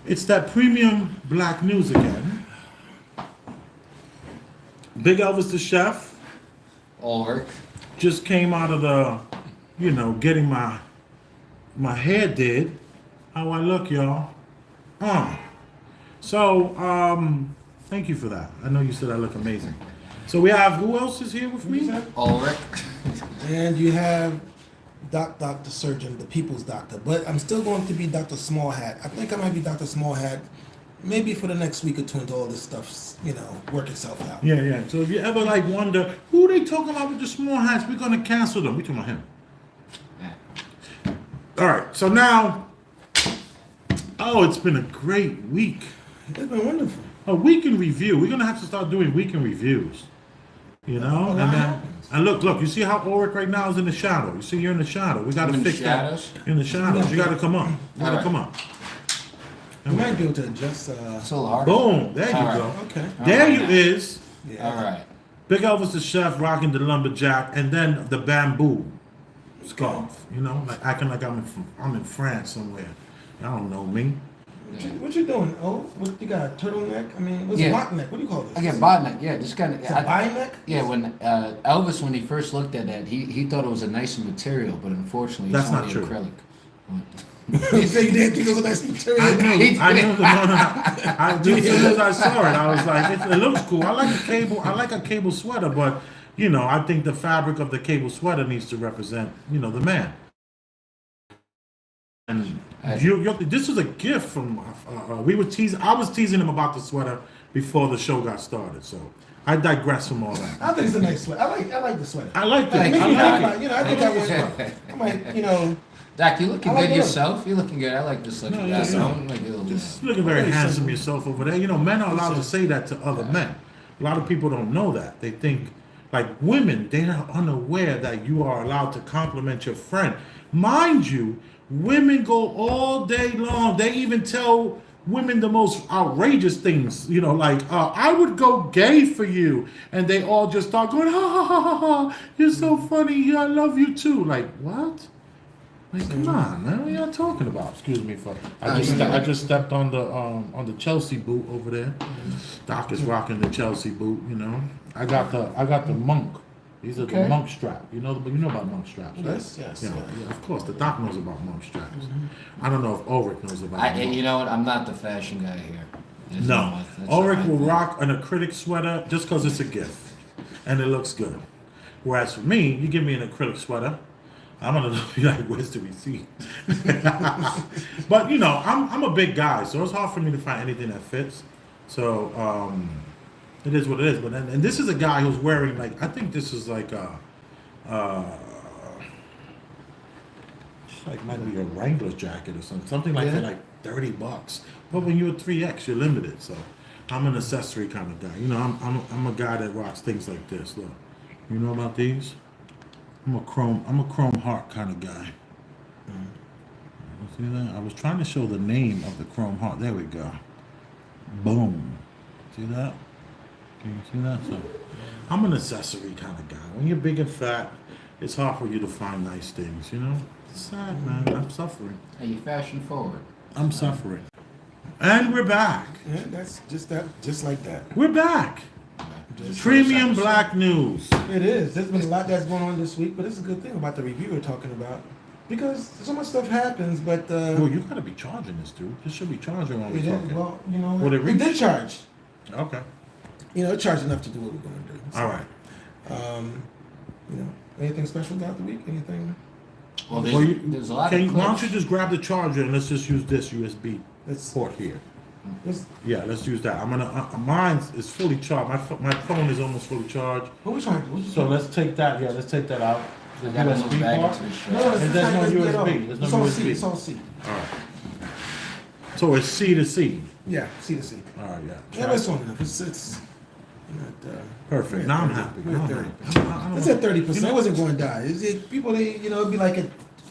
It's that premium black news again. Big Elvis the chef Ulrich. just came out of the, getting my hair did. How I look, y'all. So, thank you for that. I know you said I look amazing. So we have, who else is here with me? Ulrich. And you have Dr. Surgeon, the people's doctor. But I'm still going to be Dr. Small Hat. I think I might be Dr. Small Hat maybe for the next week or two until all this stuff's, work itself out. Yeah. So if you ever wonder who they talking about with the small hats, we're gonna cancel them. We talking about him. Yeah. All right. So now, it's been a great week. It's been wonderful. A week in review. We're gonna have to start doing week in reviews. And look. You see how Ulrich right now is in the shadow. You see you're in the shadow. We gotta fix that. In the shadows. You gotta come up. Come up. You might be able to adjust. It's a little hard. Boom. There you go. Okay. There you is. Yeah. All right. Big Elvis the chef rocking the lumberjack, and then the bamboo scarf. Acting like I'm in France somewhere. Y'all don't know me. What you doing? Oh, what you got? A turtleneck? I mean, what's a bot neck? What do you call this? I get bot neck. Yeah, just kind of. It's a bi neck? Yeah, when Elvis, when he first looked at that, he thought it was a nice material, but unfortunately, That's it's not only true. acrylic. You say you didn't think it was a nice material? I knew as soon as I saw it, I was like, it looks cool. I like a cable sweater, but I think the fabric of the cable sweater needs to represent, the man. And this was a gift from. I was teasing him about the sweater before the show got started. So I digress from all that. I think it's a nice sweater. I like the sweater. I like that. I think that was fun. I might, Doc, you looking I like good it. yourself? You looking good. I like this looking. Yeah. Like a little Just looking very handsome yourself over there. Men are allowed to say that to other men. A lot of people don't know that. They think, like women, they're unaware that you are allowed to compliment your friend. Mind you, women go all day long. They even tell women the most outrageous things. I would go gay for you. And they all just start going, ha, ha, ha, ha, ha. You're so funny. Yeah, I love you too. Like, what? Like, come on, man! What are y'all talking about? Excuse me for I just stepped on the Chelsea boot over there. Doc is rocking the Chelsea boot. I got the monk. These are the monk strap. You know about monk straps, right? Yes. Yeah, of course. The Doc knows about monk straps. I don't know if Ulrich knows about. And you know what? I'm not the fashion guy here. No, Ulrich will rock an acrylic sweater just because it's a gift and it looks good. Whereas for me, you give me an acrylic sweater, I'm gonna be like, where's the receipt? But I'm a big guy, so it's hard for me to find anything that fits. So it is what it is. But and this is a guy who's wearing I think this is might be a Wrangler jacket or something like that, like $30. But when you're a 3X, you're limited. So I'm an accessory kind of guy. I'm a guy that rocks things like this. Look, you know about these? I'm a chrome heart kind of guy. See that? I was trying to show the name of the chrome heart. There we go. Boom. See that? Can you see that? So I'm an accessory kind of guy. When you're big and fat, it's hard for you to find nice things, It's sad, man. I'm suffering. Are you fashion forward? I'm suffering. And we're back. Yeah, that's just like that. We're back. Premium black news. It is. There's been a lot that's going on this week, but it's a good thing about the review we're talking about. Because so much stuff happens, but... well, you gotta be charging this, dude. This should be charging when we're talking. Well, we did charge. Okay. It charged enough to do what we're going to do. So, all right. Anything special throughout the week? Anything? Well, there's a lot of clips. Why don't you just grab the charger and let's just use this USB port here. Let's use that. I'm gonna. Mine is fully charged. My phone is almost fully charged. What are we trying to do? So let's take that. Yeah, let's take that out. The I got a USB little bag port. into the No, shirt. it's There's not no USB at all. USB. There's no It's all USB. C. It's all C. All right. So it's C to C. Yeah, C to C. All right. Yeah, that's long enough. It's not, perfect. Now I'm happy. We're at 30. It's at 30%. It wasn't going to die. People, it'd be like at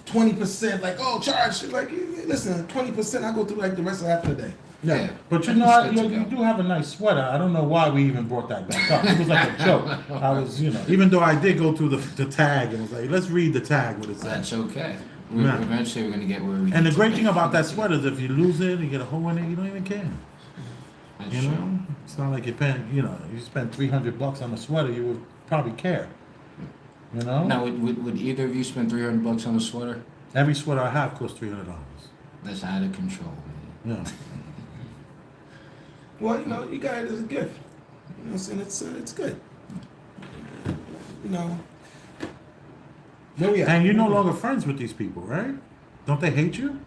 20%, like, oh, charge. Like, listen, 20%, I go through like the rest of half of the day. Yeah, but you do have a nice sweater. I don't know why we even brought that back up. It was like a joke. I was, even though I did go through the tag and was like, let's read the tag what it says. That's okay. Yeah. Eventually, we're gonna get where we. And the great thing about that sweater is if you lose it, you get a hole in it, you don't even care. That's You true. know, it's not like you're paying. You know, you spend $300 on a sweater, you would probably care. You know. Now, would either of you spend $300 on a sweater? Every sweater I have costs $300. That's out of control, man. Yeah. Well, you know, you got it as a gift. You know what I'm saying? It's good. You know. Where we at? And you're no longer friends with these people, right? Don't they hate you?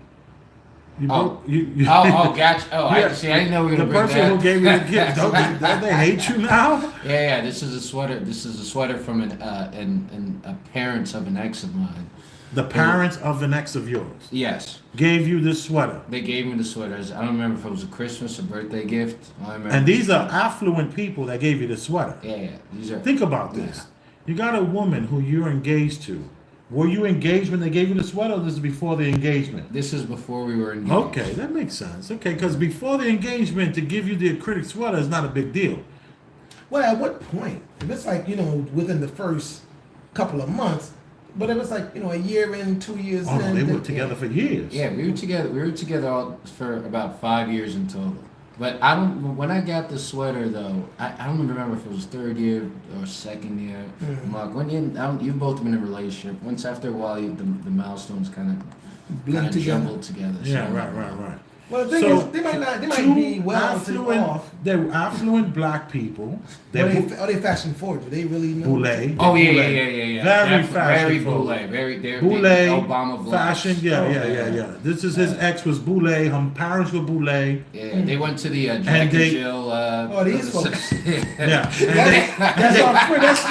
You Oh. both- you, Gotcha. Oh, Yeah. I see. I didn't know we were the gonna bring person that. who gave you the gift, don't they hate you now? Yeah. This is a sweater. This is a sweater from a parents of an ex of mine. The parents of an ex of yours Yes, gave you this sweater. they gave me the sweaters. I don't remember if it was a Christmas or birthday gift. All I remember And these are affluent people that gave you the sweater. Yeah. These are. Think about this. You got a woman who you're engaged to. Were you engaged when they gave you the sweater, or this is before the engagement? This is before we were engaged. Okay, that makes sense. Okay, because before the engagement, to give you the acrylic sweater is not a big deal. Well, at what point? If it's like, you know, within the first couple of months, but if it's like, you know, a year in, 2 years Oh, in. no, they were then- together for years. Yeah, we were together. We were together all for about 5 years in total. But I don't. When I got the sweater though, I don't remember if it was third year or second year. Mark, when you've both been in a relationship. Once after a while, the milestones kind Blend of together. jumbled together. Yeah, So- right. Well, the thing So, is, they might Two be well to off. they're affluent black people. Are They're they fashion forward? Do they really know? boule. Oh yeah. Very Def- fashion Very forward. boule. Very they're Boule, Obama blacks. fashion, yeah. This is his ex was boule. Her parents were boule. Yeah, they went to the Jack And and they- Jill. Oh, these folks. Yeah. That's our friend. That's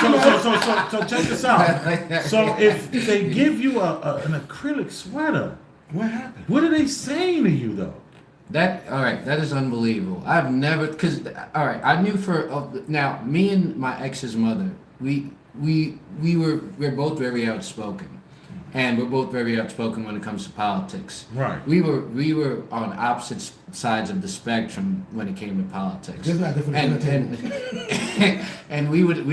So check this out. So if they give you an acrylic sweater, what happened? what are they saying to you though? That is unbelievable. I've never, I knew now, me and my ex's mother, we're both very outspoken. And we're both very outspoken when it comes to politics. Right. We were on opposite sides of the spectrum when it came to politics. Just not different. And we would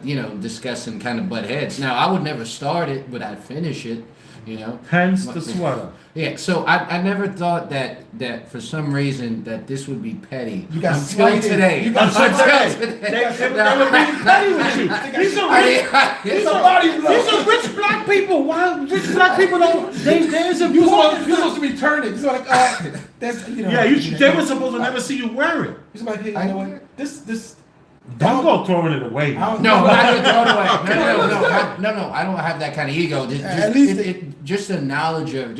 you know, discuss and kind of butt heads. Now I would never start it, but I'd finish it. You know. Hence the sweater. Yeah, so I never thought that for some reason that this would be petty. You got until slighted. today. You got Until slighted. today. They were being petty with you. These are rich black people. Why rich black people don't? There's a You're supposed to return it. It's like, that's, you know. Yeah, they were supposed to never see you wear it. You're like, hey, you know what? This. Don't go throwing it away. No, not to throw it away. No. I don't have that kind of ego. At least Just the knowledge of it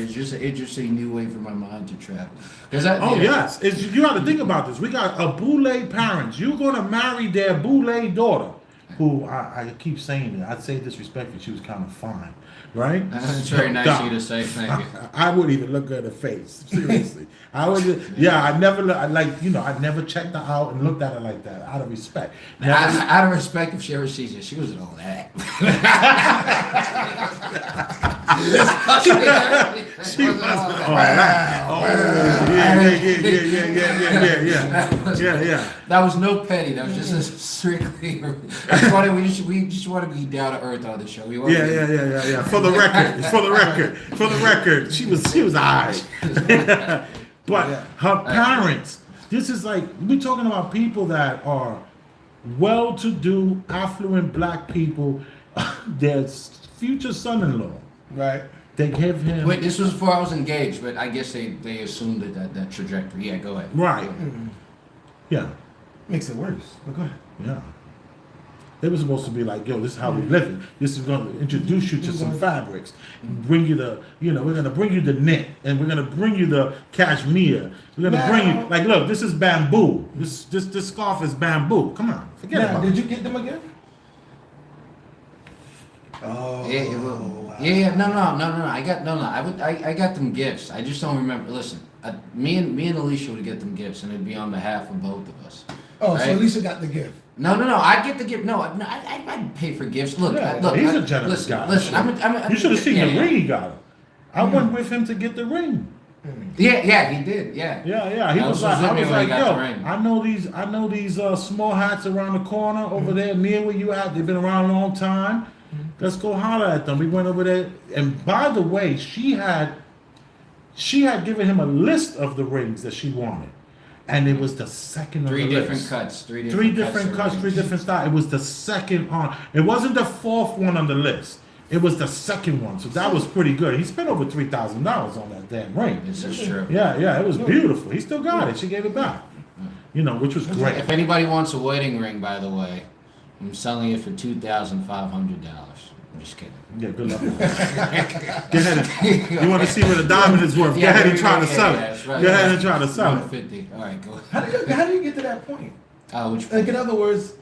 is just an interesting new way for my mind to travel. Yes. You got to think about this. We got a boule parents. You're going to marry their boule daughter, who I keep saying it. I'd say disrespectfully. She was kind of fine, right? That's very nice of you to say. Thank you. I wouldn't even look her in the face. Seriously. I never checked her out and looked at her like that out of respect. Out of respect, if she ever sees it, she wasn't all that. She wasn't all that. Yeah. That was no petty. That was just a strictly. We just want to be down to earth on the show. Yeah. For the record, she was alright. But her parents, this is like, we're talking about people that are well-to-do, affluent black people. Their future son-in-law. Right. They give him. Wait, this was before I was engaged, but I guess they assumed that trajectory. Yeah, go ahead. Right. Yeah. Makes it worse. But go ahead. Yeah. They were supposed to be like, yo, this is how we live it. This is going to introduce you to some fabrics. Bring you we're going to bring you the knit. And we're going to bring you the cashmere. We're going to bring you, like, look, this is bamboo. This scarf is bamboo. Come on. Forget about it. Did you get them again? Oh. Yeah. No. I got them gifts. I just don't remember. Listen, me and Alicia would get them gifts, and it'd be on behalf of both of us. Oh, right? so Alicia got the gift. No. I'd get the gift. No, I'd pay for gifts. Look, he's a generous guy. Listen. You should have seen the ring he got her. I went with him to get the ring. Yeah, he did. Yeah. Yeah. He I was was like, with me when he got yo, the ring. I know these small hats around the corner over there near where you at. They've been around a long time. Let's go holler at them. We went over there, and by the way, she had given him a list of the rings that she wanted, and it was the second on the list. Three different cuts, three different styles. It was the second on. It wasn't the fourth one on the list. It was the second one, so that was pretty good. He spent over $3,000 on that damn ring. This is true. Yeah, it was beautiful. He still got it. She gave it back. Which was great. If anybody wants a wedding ring, by the way, I'm selling it for $2,500. I'm just kidding. Yeah, good luck. Go ahead. You want to see what a diamond is worth? Go ahead and try to sell it. Go ahead and try to sell it. 150. All right, go. How do you get to that point? Which Like, in other words,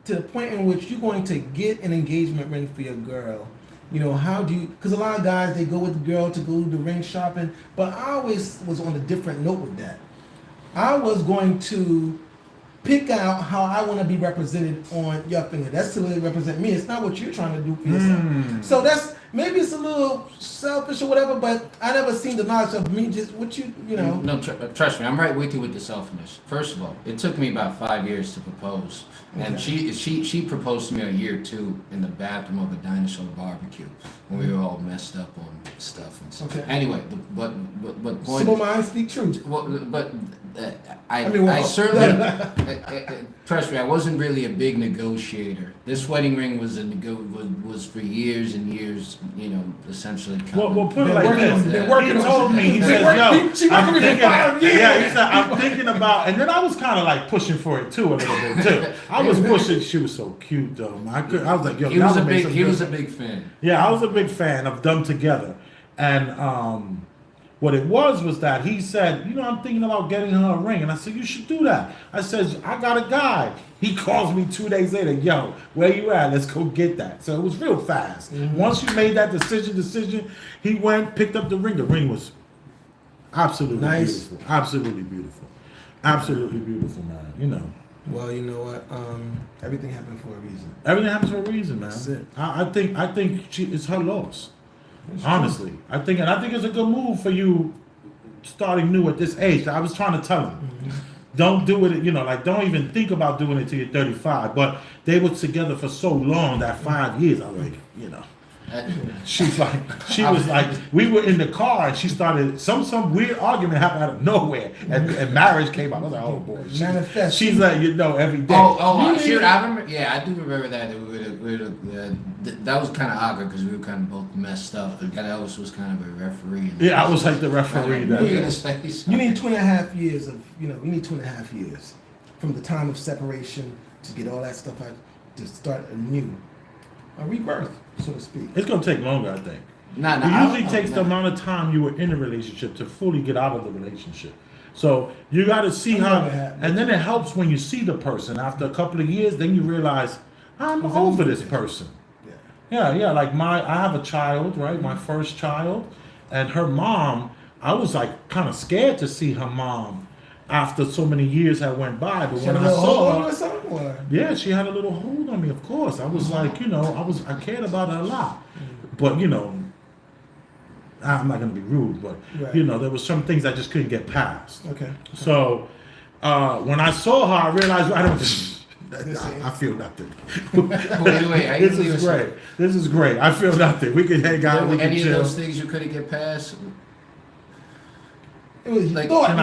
to the point in which you're going to get an engagement ring for your girl. How do you? Because a lot of guys, they go with the girl to go do the ring shopping, but I always was on a different note with that. I was going to pick out how I want to be represented on your finger. That's to really represent me. It's not what you're trying to do for yourself. So that's, maybe it's a little selfish or whatever, but I never seen the knowledge of me just what No, trust me, I'm right with you with the selfishness. First of all, it took me about 5 years to propose, and she proposed to me a year or two in the bathroom of a dinosaur barbecue when we were all messed up on stuff and stuff. Okay. Anyway, but point. Some of mine speak truth. I certainly trust me. I wasn't really a big negotiator. This wedding ring was was for years and years. Essentially. Well, put it like this. He told me. He said, "Yo, I'm thinking." Yeah, he said, "I'm thinking about," and then I was kind of like pushing for it too a little bit too. I was pushing. She was so cute though. I was like, "Yo," he was a big fan. Yeah, I was a big fan of them together, and what it was that he said, I'm thinking about getting her a ring. And I said, you should do that. I said, I got a guy. He calls me 2 days later, yo, where you at? Let's go get that. So it was real fast. Once you made that decision, he went, picked up the ring. The ring was absolutely nice. Beautiful. Absolutely beautiful. Absolutely beautiful, man. Well, you know what? Everything happened for a reason. Everything happens for a reason, man. That's it. I think it's her loss. Honestly, I think it's a good move for you starting new at this age. I was trying to tell him, don't do it. Don't even think about doing it till you're 35. But they were together for so long, that 5 years. I was like, she was like, we were in the car and she started some weird argument happened out of nowhere and marriage came out. I was like, oh boy, she's like, every day. Shoot, I remember. Yeah, I do remember that. That was kind of awkward because we were kind of both messed up. The guy else was kind of a referee. Yeah, I was like the referee. You need 2.5 years of, you need 2.5 years from the time of separation to get all that stuff out, to start anew, a rebirth, so to speak. It's gonna take longer, I think. It usually takes the amount of time you were in a relationship to fully get out of the relationship. So you got to see how, and then it helps when you see the person after a couple of years. Then you realize I'm over this person. Yeah. Like I have a child, right? My first child, and her mom. I was like kind of scared to see her mom after so many years had went by. But when I saw her, yeah, she had a little hold on me. Of course, I was like, I cared about her a lot. But I'm not gonna be rude, but there was some things I just couldn't get past. Okay. So when I saw her, I realized I feel nothing. Wait, This is great. I feel nothing. We can hang out. We can any chill. of those things you couldn't get past? It was like, thought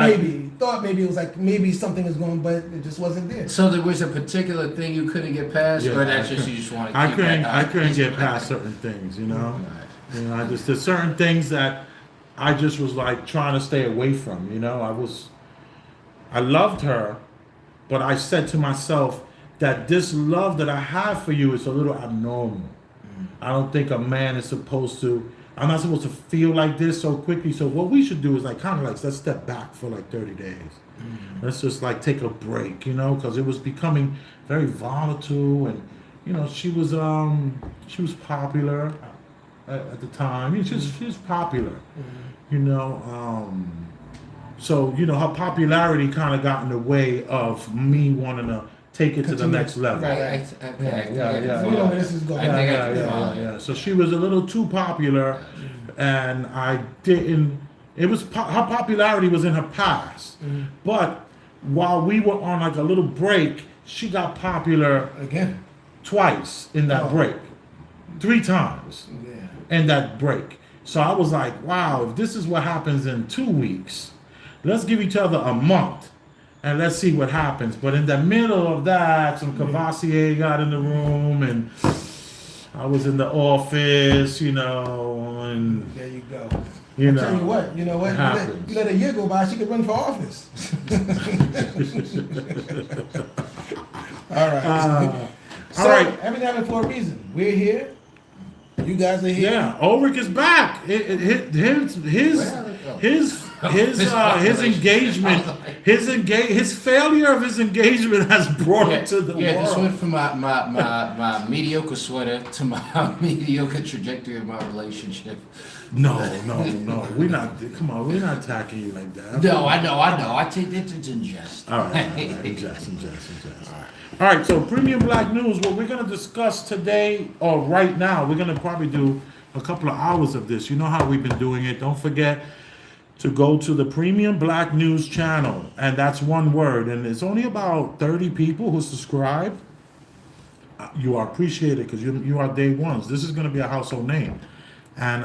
maybe it was like maybe something was going, but it just wasn't there. So there was a particular thing you couldn't get past, or that's just you just wanted to keep I couldn't get past certain things, I just there's certain things that I just was like trying to stay away from, I loved her, but I said to myself that this love that I have for you is a little abnormal. I don't think a man is I'm not supposed to feel like this so quickly. So what we should do is let's step back for 30 days. Let's just take a break, because it was becoming very volatile, and she was popular at the time. She was popular, so her popularity kind of got in the way of me wanting to take it to the next level. Right. This is going. Yeah. So she was a little too popular, and I didn't. It was her popularity was in her past, but while we were on a little break, she got popular again twice in that break. 3 times Yeah. in that break. So I was like, wow, if this is what happens in 2 weeks, let's give each other a month and let's see what happens. But in the middle of that, some Cavassier got in the room and I was in the office, you know, and There you go. you know. Tell you what, you happens. you let a year go by, she could run for office. All right. So, all right. everything happened for a reason. We're here. You guys are here. Yeah, Ulrich is back. His engagement, his failure of his engagement has brought him to the this world. went from my mediocre sweater to my mediocre trajectory of my relationship. No, we're not. Come on, we're not attacking you like that. No, I know. I take it in jest. All right, in jest. All right, so Premium Black News, what we're going to discuss today, or right now, we're going to probably do a couple of hours of this. You know how we've been doing it. Don't forget to go to the Premium Black News channel, and that's one word, and it's only about 30 people who subscribe. You are appreciated because you are day ones. This is going to be a household name, and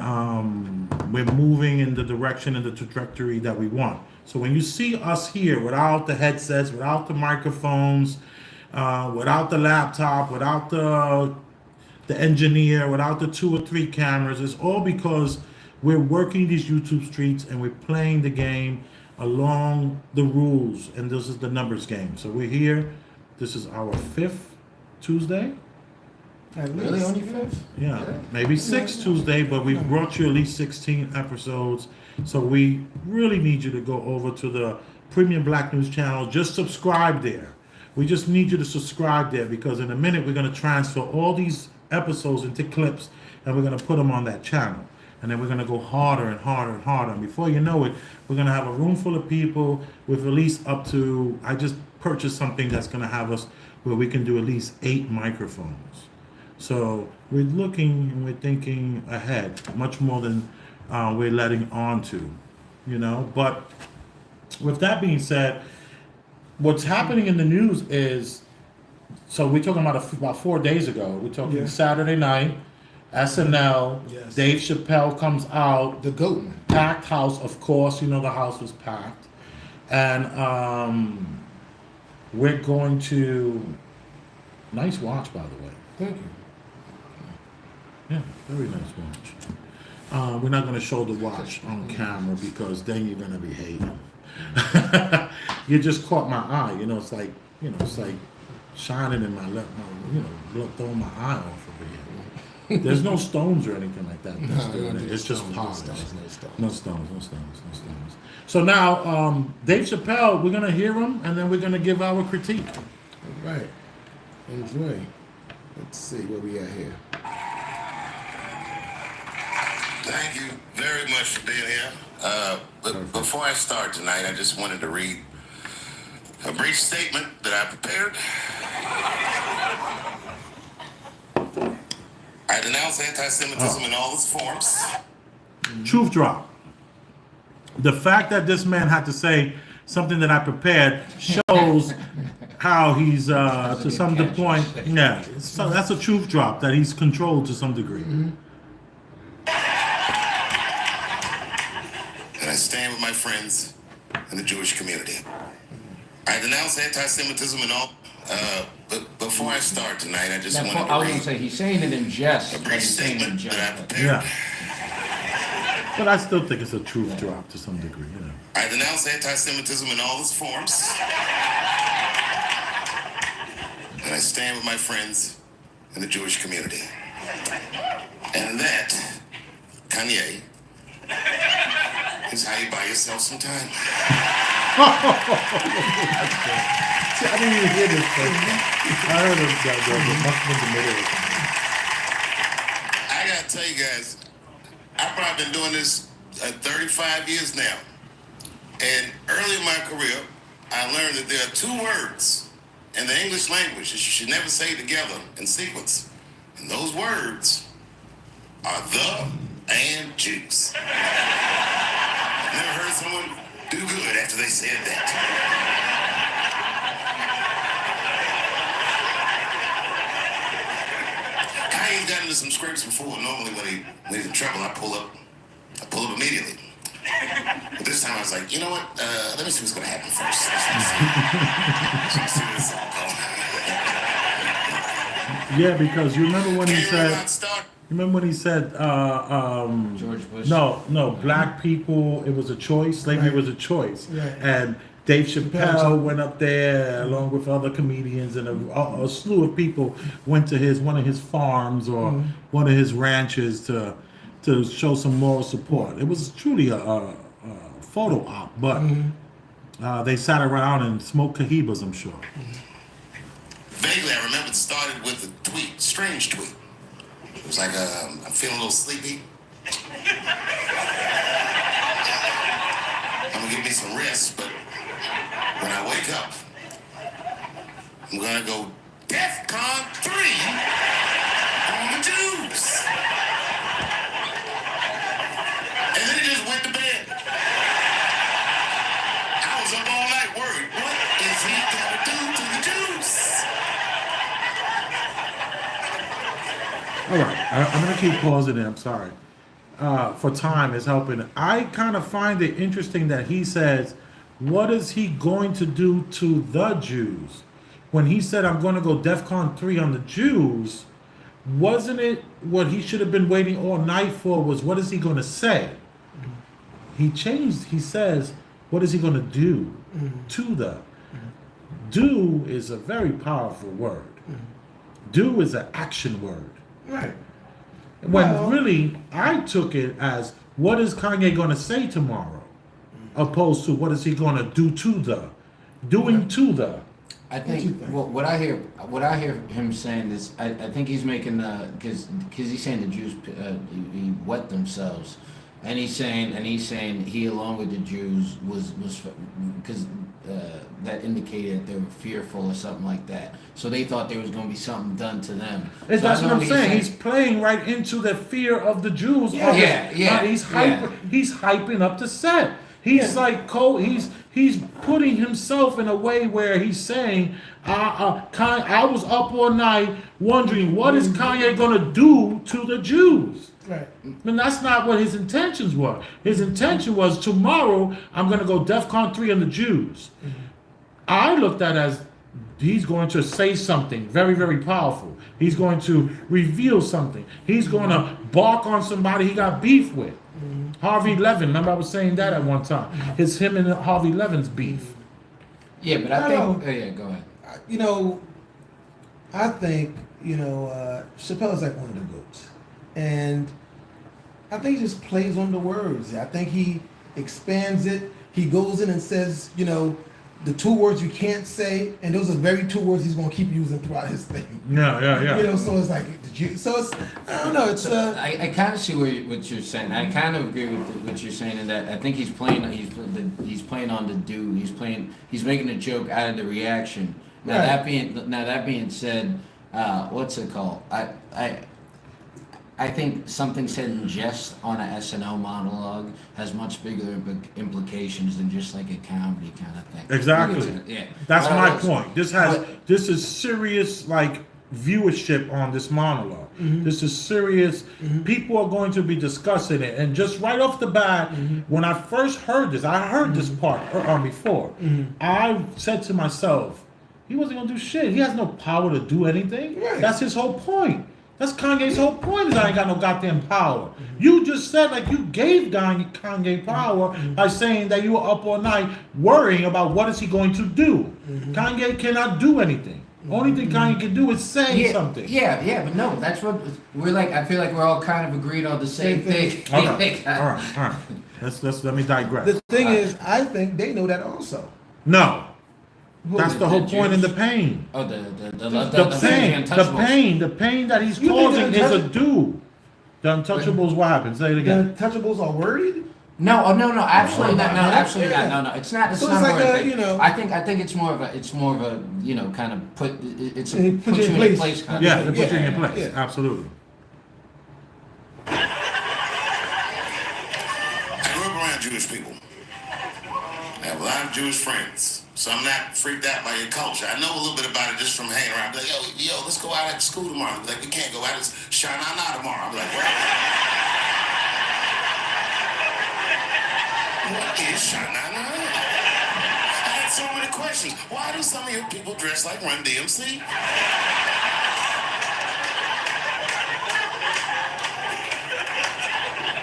we're moving in the direction and the trajectory that we want. So when you see us here without the headsets, without the microphones, without the laptop, without the engineer, without the 2 or 3 cameras, it's all because we're working these YouTube streets and we're playing the game along the rules, and this is the numbers game. So we're here. This is our 5th Tuesday. Really, only 5th? Yeah, maybe 6th Tuesday, but we brought you at least 16 episodes. So we really need you to go over to the Premium Black News channel. Just subscribe there. We just need you to subscribe there because in a minute we're going to transfer all these episodes into clips and we're going to put them on that channel. And then we're going to go harder and harder and harder. And before you know it, we're going to have a room full of people with at least up to, I just purchased something that's going to have us where we can do at least 8 microphones. So we're looking and we're thinking ahead, much more than we're letting on to, you know. But with that being said, what's happening in the news is, so we're talking about 4 days ago. We're talking Saturday night, SNL, Yes. Dave Chappelle comes out, The GOAT. packed house, of course, you know the house was packed. And we're going to, nice watch by the way. Thank you. Yeah, very nice watch. We're not going to show the watch on camera because then you're going to be hating. You just caught my eye, you know, it's like shining in my left, throwing my eye off over here. There's no stones or anything like that. It's just polished. No stones. So now, Dave Chappelle, we're going to hear him and then we're going to give our critique. All right. Enjoy. Let's see where we at here. Thank you very much for being here. But before I start tonight, I just wanted to read a brief statement that I prepared. I denounce anti-Semitism in all its forms. Truth drop. The fact that this man had to say something that I prepared shows how he's to some point. Yeah, so that's a truth drop that he's controlled to some degree. And I stand with my friends in the Jewish community. I denounce anti-Semitism in all. But before I start tonight, I just wanted to I was going read to say, he's saying it in jest. a But brief he's saying it in statement that I jest. prepared. Yeah. But I still think it's a truth drop to some degree, you know. I denounce anti-Semitism in all its forms. And I stand with my friends in the Jewish community. And that, Kanye, is how you buy yourself some time. See, I didn't even hear this first time. I heard it must have been the middle. I gotta tell you guys, I've probably been doing this 35 years now. And early in my career, I learned that there are 2 words in the English language that you should never say together in sequence. And those words are the and juice. I've never heard someone do good after they said that. Kanye He's gotten into some scrapes before. Normally, when he's in trouble, I pull up immediately. But this time, I was like, you know what? Let me see what's gonna happen first. Let's see where this is all going. Yeah, because you remember when he Can't remember how said. it started. Remember when he said, George Bush. No, black people, it was a choice. Slavery Right. was a choice. Right. And Dave Chappelle Chappelle. went up there along with other comedians, and a slew of people went to one of his farms or one of his ranches to show some moral support. It was truly a photo op, but they sat around and smoked cahibas, I'm sure. Vaguely, I remember it started with a tweet, strange tweet. It was like, I'm feeling a little sleepy. I'm gonna give me some rest, but when I wake up, I'm gonna go DEFCON 3 on the Jews. And then he just went to bed. I was up all night worried. What is he gonna do to the Jews? All right, I'm going to keep pausing it. I'm sorry. For time is helping. I kind of find it interesting that he says, what is he going to do to the Jews? When he said, I'm going to go DEFCON 3 on the Jews, wasn't it what he should have been waiting all night for was, what is he going to say? He changed. He says, what is he going to do to the? Do is a very powerful word. Do is an action word. Right. When Well- really, I took it as, what is Kanye going to say tomorrow? Opposed to, what is he going to do to the? Doing to the. I What you think think? what I hear him saying is I think he's making because he's saying the Jews he wet themselves, and he's saying he along with the Jews was because that indicated they were fearful or something like that, so they thought there was going to be something done to them. So That's I what know I'm saying. He's playing right into the fear of the Jews. Yeah. He's hyping up the set. He's he's putting himself in a way where he's saying, I was up all night wondering what is Kanye gonna do to the Jews. Right. And that's not what his intentions were. His intention was, tomorrow I'm gonna go DEFCON 3 on the Jews. I looked at it as he's going to say something very, very powerful. He's going to reveal something. He's going to bark on somebody he got beef with. Harvey Levin, remember I was saying that at one time. It's him and Harvey Levin's beef. Yeah, but I think yeah, go ahead. I think Chappelle is like one of the goats, and I think he just plays on the words. I think he expands it. He goes in and says, the two words you can't say, and those are very two words he's going to keep using throughout his thing. Yeah. So it's like, so it's, I don't know, it's I kind of see what you're saying. I kind of agree with what you're saying in that I think he's playing on the do. He's making a joke out of the reaction. Now Right. that being said, what's it called? I think something said in jest on a SNL monologue has much bigger implications than just like a comedy kind of thing. Exactly. Yeah. That's But my I was- point. This is serious viewership on this monologue. This is serious. People are going to be discussing it. And just right off the bat, when I first heard this, I heard this part before. I said to myself, he wasn't going to do shit. He has no power to do anything. Right. That's his whole point. That's Kanye's whole point, is I ain't got no goddamn power. You just said you gave Kanye power by saying that you were up all night worrying about what is he going to do. Kanye cannot do anything. Only thing Kanye can do is say something. Yeah, but no, that's what we're like. I feel like we're all kind of agreed on the same thing. Okay. All right. Let me digress. the thing is, I think they know that also. No. That's the whole the point in Jews? the pain. Oh, the The pain that he's You think causing the is a Untouchables- do. The Untouchables, what happens? Say it The again. Untouchables are worried. No, absolutely not. No, Yeah. absolutely not. No, it's not. It's So not it's more like of a, a, I think it's more of a kind of put it's They put you in place kind Yeah, of to thing. put you in place. yeah. Absolutely. I grew up around Jewish people. I have a lot of Jewish friends. So I'm not freaked out by your culture. I know a little bit about it just from hanging around. Be like, yo, let's go out at school tomorrow. Be like, we can't go out. It's Shanana tomorrow. I'm like, what is Shanana? I had so many questions. Why do some of your people dress like Run DMC?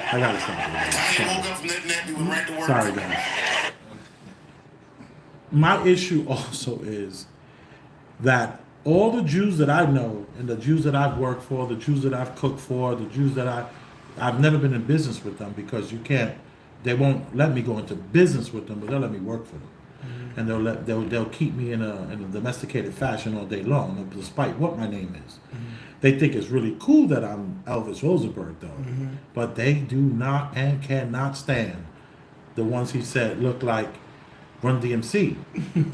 I gotta stop. Kanye woke up from that nap, he went right to work. Sorry, guys. My issue also is that all the Jews that I know and the Jews that I've worked for, the Jews that I've cooked for, the Jews that I've never been in business with them because they won't let me go into business with them, but they'll let me work for them. And they'll keep me in a domesticated fashion all day long, despite what my name is. They think it's really cool that I'm ElvisRosenberg, though, but they do not and cannot stand the ones he said look like Run DMC.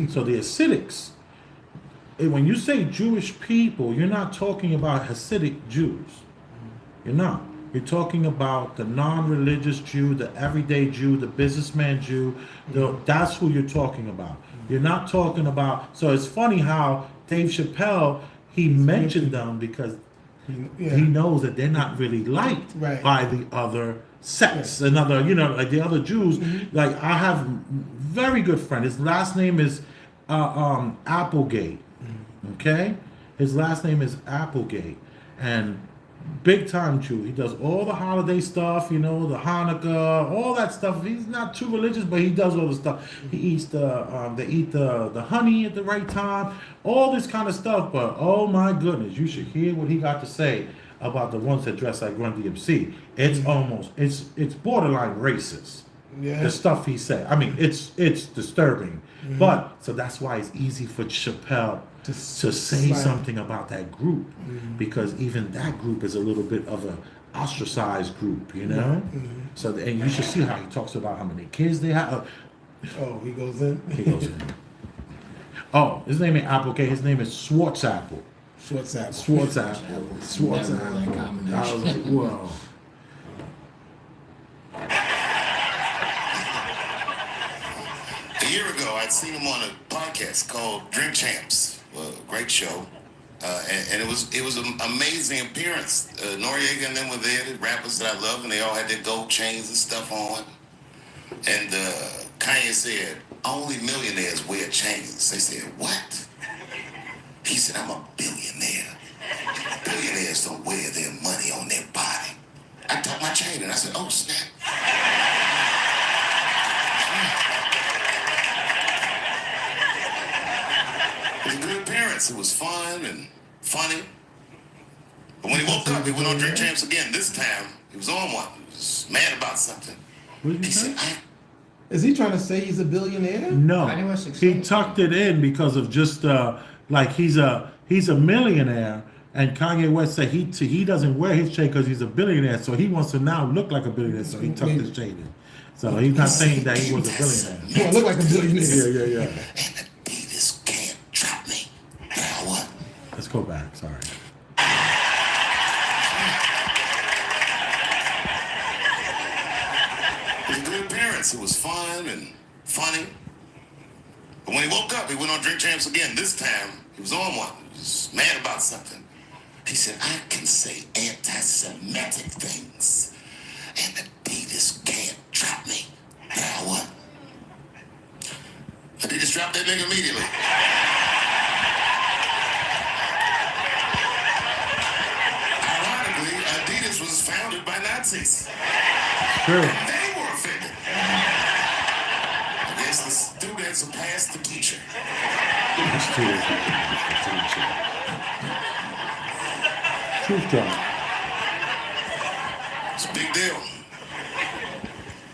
So the Hasidics, when you say Jewish people, you're not talking about Hasidic Jews. You're not. You're talking about the non-religious Jew, the everyday Jew, the businessman Jew. That's who you're talking about. You're not talking about. So it's funny how Dave Chappelle, he mentioned them because he knows that they're not really liked by the other sects, another, like the other Jews. Like I have a very good friend. His last name is Applegate. Okay, his last name is Applegate, and big time Jew. He does all the holiday stuff, the Hanukkah, all that stuff. He's not too religious, but he does all the stuff. He eats they eat the honey at the right time, all this kind of stuff. But oh my goodness, you should hear what he got to say about the ones that dress like Run DMC. It's almost it's borderline racist. The stuff he said. I mean, it's disturbing. But so that's why it's easy for Chappelle to say something about that group, because even that group is a little bit of a ostracized group, So and you should see how he talks about how many kids they have. Oh, he goes in. He goes in. Oh, his name ain't Applegate. His name is Schwartzapple. Schwartzapple. I was like, whoa. A year ago, I'd seen him on a podcast called Drink Champs. Great show. And it was an amazing appearance. Noriega and them were there, the rappers that I love, and they all had their gold chains and stuff on. And Kanye said, only millionaires wear chains. They said, what? He said, I'm a billionaire. Billionaires don't wear their money on their body. I took my chain and I said, oh, snap. It was a good appearance. It was fun and funny. But when he woke up, he went on Drink Champs again. This time, he was on one. He was mad about something. What did He said, Is he trying to say he's a billionaire? No, Kanye West he explained tucked it in because of just like he's a millionaire, and Kanye West said he doesn't wear his chain because he's a billionaire, so he wants to now look like a billionaire, so he tucked his chain in. So he's not saying that he was a billionaire. He want to look like a billionaire. Yeah. and the Beatles can't drop me. Now what? Let's go back. Sorry. It was a good appearance. It was fun and funny. But when he woke up, he went on Drink Champs again. This time, he was on one. He was mad about something. He said, I can say anti-Semitic things, and the Beatles can't drop me. Now what? Adidas dropped that nigga immediately. Ironically, Adidas was founded by Nazis. Sure. They were offended. I guess the students surpassed the teacher. Truth teller. It's a big deal.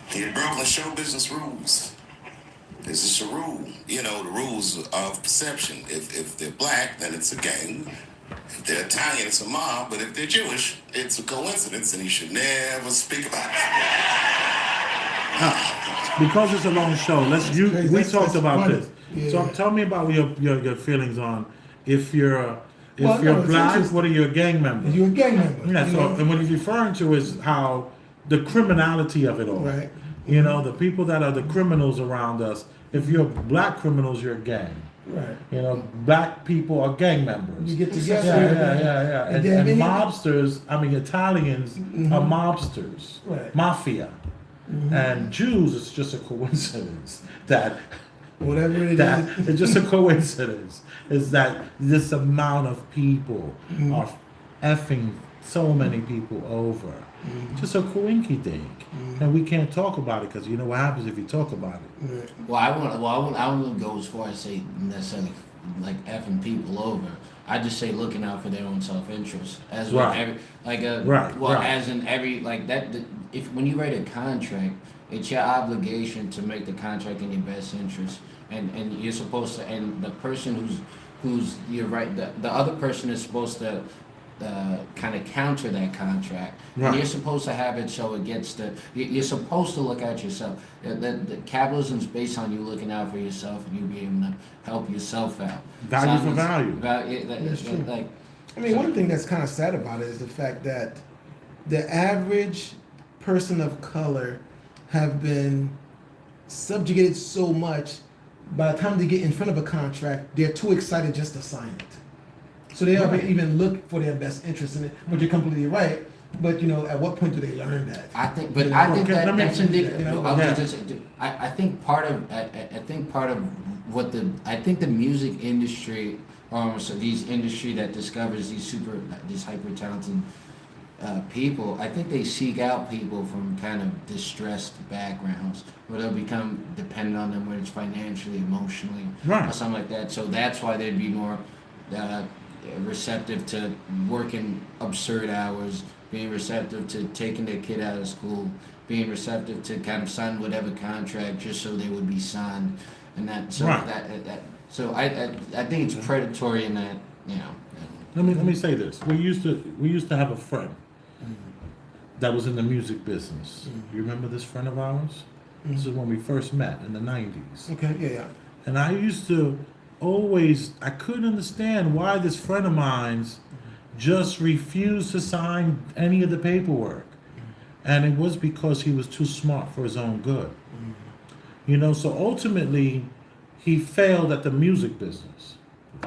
He had broken the show business rules. There's just a rule. The rules of perception. If they're black, then it's a gang. If they're Italian, it's a mob. But if they're Jewish, it's a coincidence, and you should never speak about it. Because it's a long show, we talked about funny. this. Yeah. So tell me about your feelings on if you're Well, no, it's black, interesting. what are your gang members? You're a gang member. Yeah, you so know? and what he's referring to is how the criminality of it all. Right. The people that are the criminals around us If you're black criminals, you're a gang. Right. You know, black people are gang members. You get Yeah, together. yeah. And then mobsters, I mean, Italians are mobsters. Right. Mafia. And Jews, it's just a coincidence that Whatever it that is. it's just a coincidence is that this amount of people are effing so many people over. Just a coinky dink. And we can't talk about it because you know what happens if you talk about it. Well, I wouldn't go as far as say necessarily like effing people over. I just say looking out for their own self-interest as well. Right. As in every like that. If when you write a contract, it's your obligation to make the contract in your best interest, and you're supposed to. And the person who's you're right. The other person is supposed to kind of counter that contract. Right. And you're supposed to have it so it gets the. You're supposed to look at yourself. The capitalism's based on you looking out for yourself and you being able to help yourself out. Value for value. That's true. Like, I mean, one thing that's kind of sad about it is the fact that the average person of color have been subjugated so much. By the time they get in front of a contract, they're too excited just to sign it. So they don't even look for their best interest in it. But you're completely right. But you know, at what point do they learn that? I think that's indicative. You know, I think part of what the music industry, so these industry that discovers these hyper talented people, I think they seek out people from kind of distressed backgrounds where they'll become dependent on them, whether it's financially, emotionally, or something like that. So that's why they'd be more receptive to working absurd hours, being receptive to taking their kid out of school, being receptive to kind of sign whatever contract just so they would be signed, and that. So So I think it's predatory in that, you know. Let me say this. We used to have a friend that was in the music business. You remember this friend of ours? This is when we first met in the 90s. Okay, yeah. And I used to I couldn't understand why this friend of mine's just refused to sign any of the paperwork. And it was because he was too smart for his own good. You know, so ultimately he failed at the music business.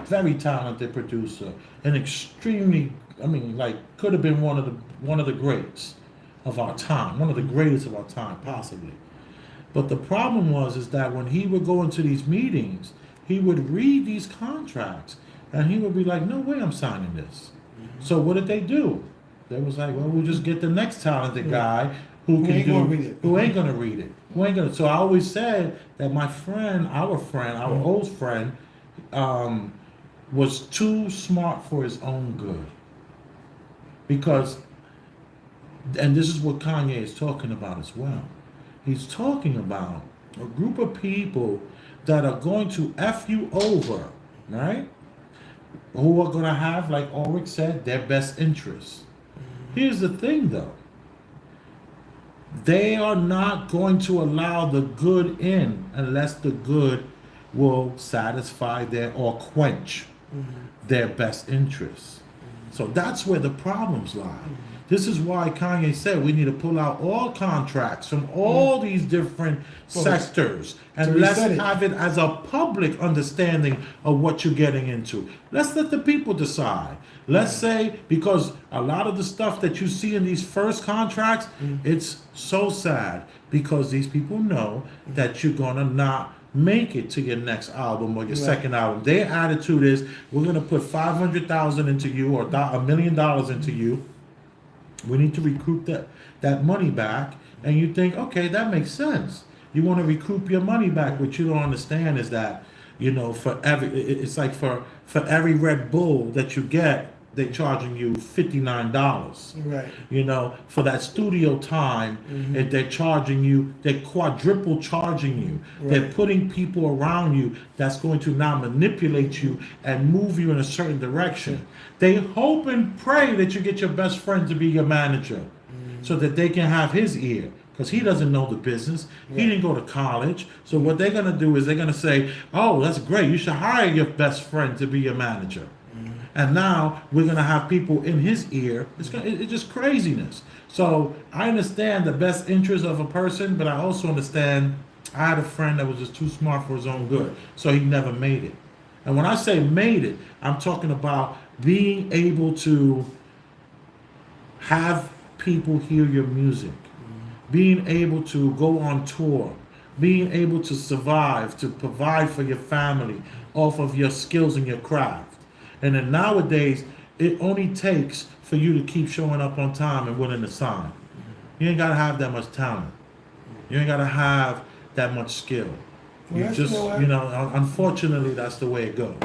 Very talented producer, and extremely, could have been one of the greats of our time, one of the greatest of our time, possibly. But the problem is that when he would go into these meetings, he would read these contracts, and he would be like, "No way, I'm signing this." So what did they do? They was like, "Well, we'll just get the next talented guy who ain't gonna read it. So I always said that our old friend, was too smart for his own good. Because, and this is what Kanye is talking about as well. He's talking about a group of people that are going to F you over, right? Who are going to have, like Ulrich said, their best interests. Here's the thing, though. They are not going to allow the good in unless the good will satisfy or quench their best interests. So that's where the problems lie. This is why Kanye said we need to pull out all contracts from all these different sectors and let's have it as a public understanding of what you're getting into. Let's let the people decide. Let's say, because a lot of the stuff that you see in these first contracts, it's so sad because these people know that you're gonna not make it to your next album or your second album. Their attitude is, we're gonna put $500,000 into you or $1 million into you. We need to recoup that money back. And you think, okay, that makes sense. You want to recoup your money back. What you don't understand is that, you know, it's like for every Red Bull that you get, they're charging you $59. Right. You know, for that studio time, they're quadruple charging you. Right. They're putting people around you that's going to now manipulate you and move you in a certain direction. They hope and pray that you get your best friend to be your manager so that they can have his ear. Because he doesn't know the business. He didn't go to college. So what they're going to do is they're going to say, oh, that's great. You should hire your best friend to be your manager. And now we're going to have people in his ear. It's just craziness. So I understand the best interest of a person, but I also understand I had a friend that was just too smart for his own good, so he never made it. And when I say made it, I'm talking about being able to have people hear your music, being able to go on tour, being able to survive, to provide for your family off of your skills and your craft. And then nowadays, it only takes for you to keep showing up on time and willing to sign. You ain't gotta have that much talent. You ain't gotta have that much skill. You Well, just, you know what? unfortunately, that's the way it goes.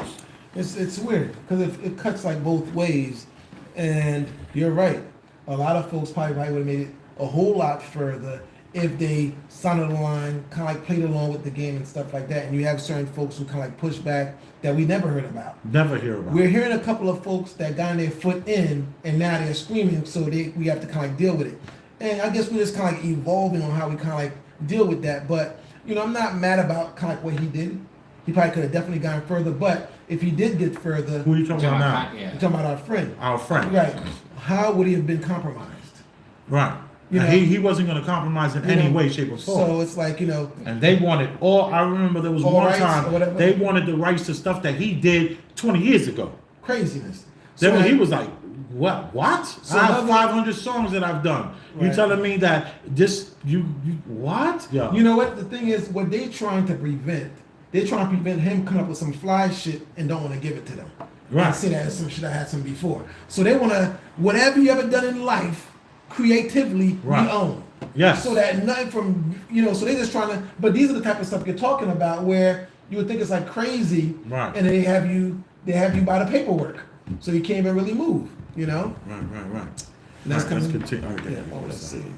It's weird because it cuts like both ways, and you're right. A lot of folks probably would have made it a whole lot further if they sounded the line, kind of like played along with the game and stuff like that. And you have certain folks who kind of like push back that we never heard about. Never hear about We're it. hearing a couple of folks that got their foot in, and now they're screaming, so we have to kind of like deal with it. And I guess we're just kind of like evolving on how we kind of like deal with that. But I'm not mad about kind of like what he did. He probably could have definitely gone further. But if he did get further, Who are you talking about now? you're talking about our friend, Our friend. right? How would he have been compromised? Right. You know? He wasn't going to compromise in any way, shape, or form. So it's like And they wanted I remember there was All one rights or time whatever. they wanted the rights to stuff that he did 20 years ago. craziness. Then So he was like, what? So I have another- 500 songs that I've done. You Right. telling me that this, you what? Yeah. You know what? The thing is, what they trying to prevent, they're trying to prevent him coming up with some fly shit and don't want to give it to them. Right. And say that some shit I had some before. So they want to, whatever you ever done in life, creatively, Right. we own. Yes. So that nothing from, so they just trying to, but these are the type of stuff you're talking about where you would think it's like crazy. Right. And then they have you by the paperwork. So you can't even really move, Right. And that's Right, let's coming. continue. Okay, Yeah, hold on a let's see. second.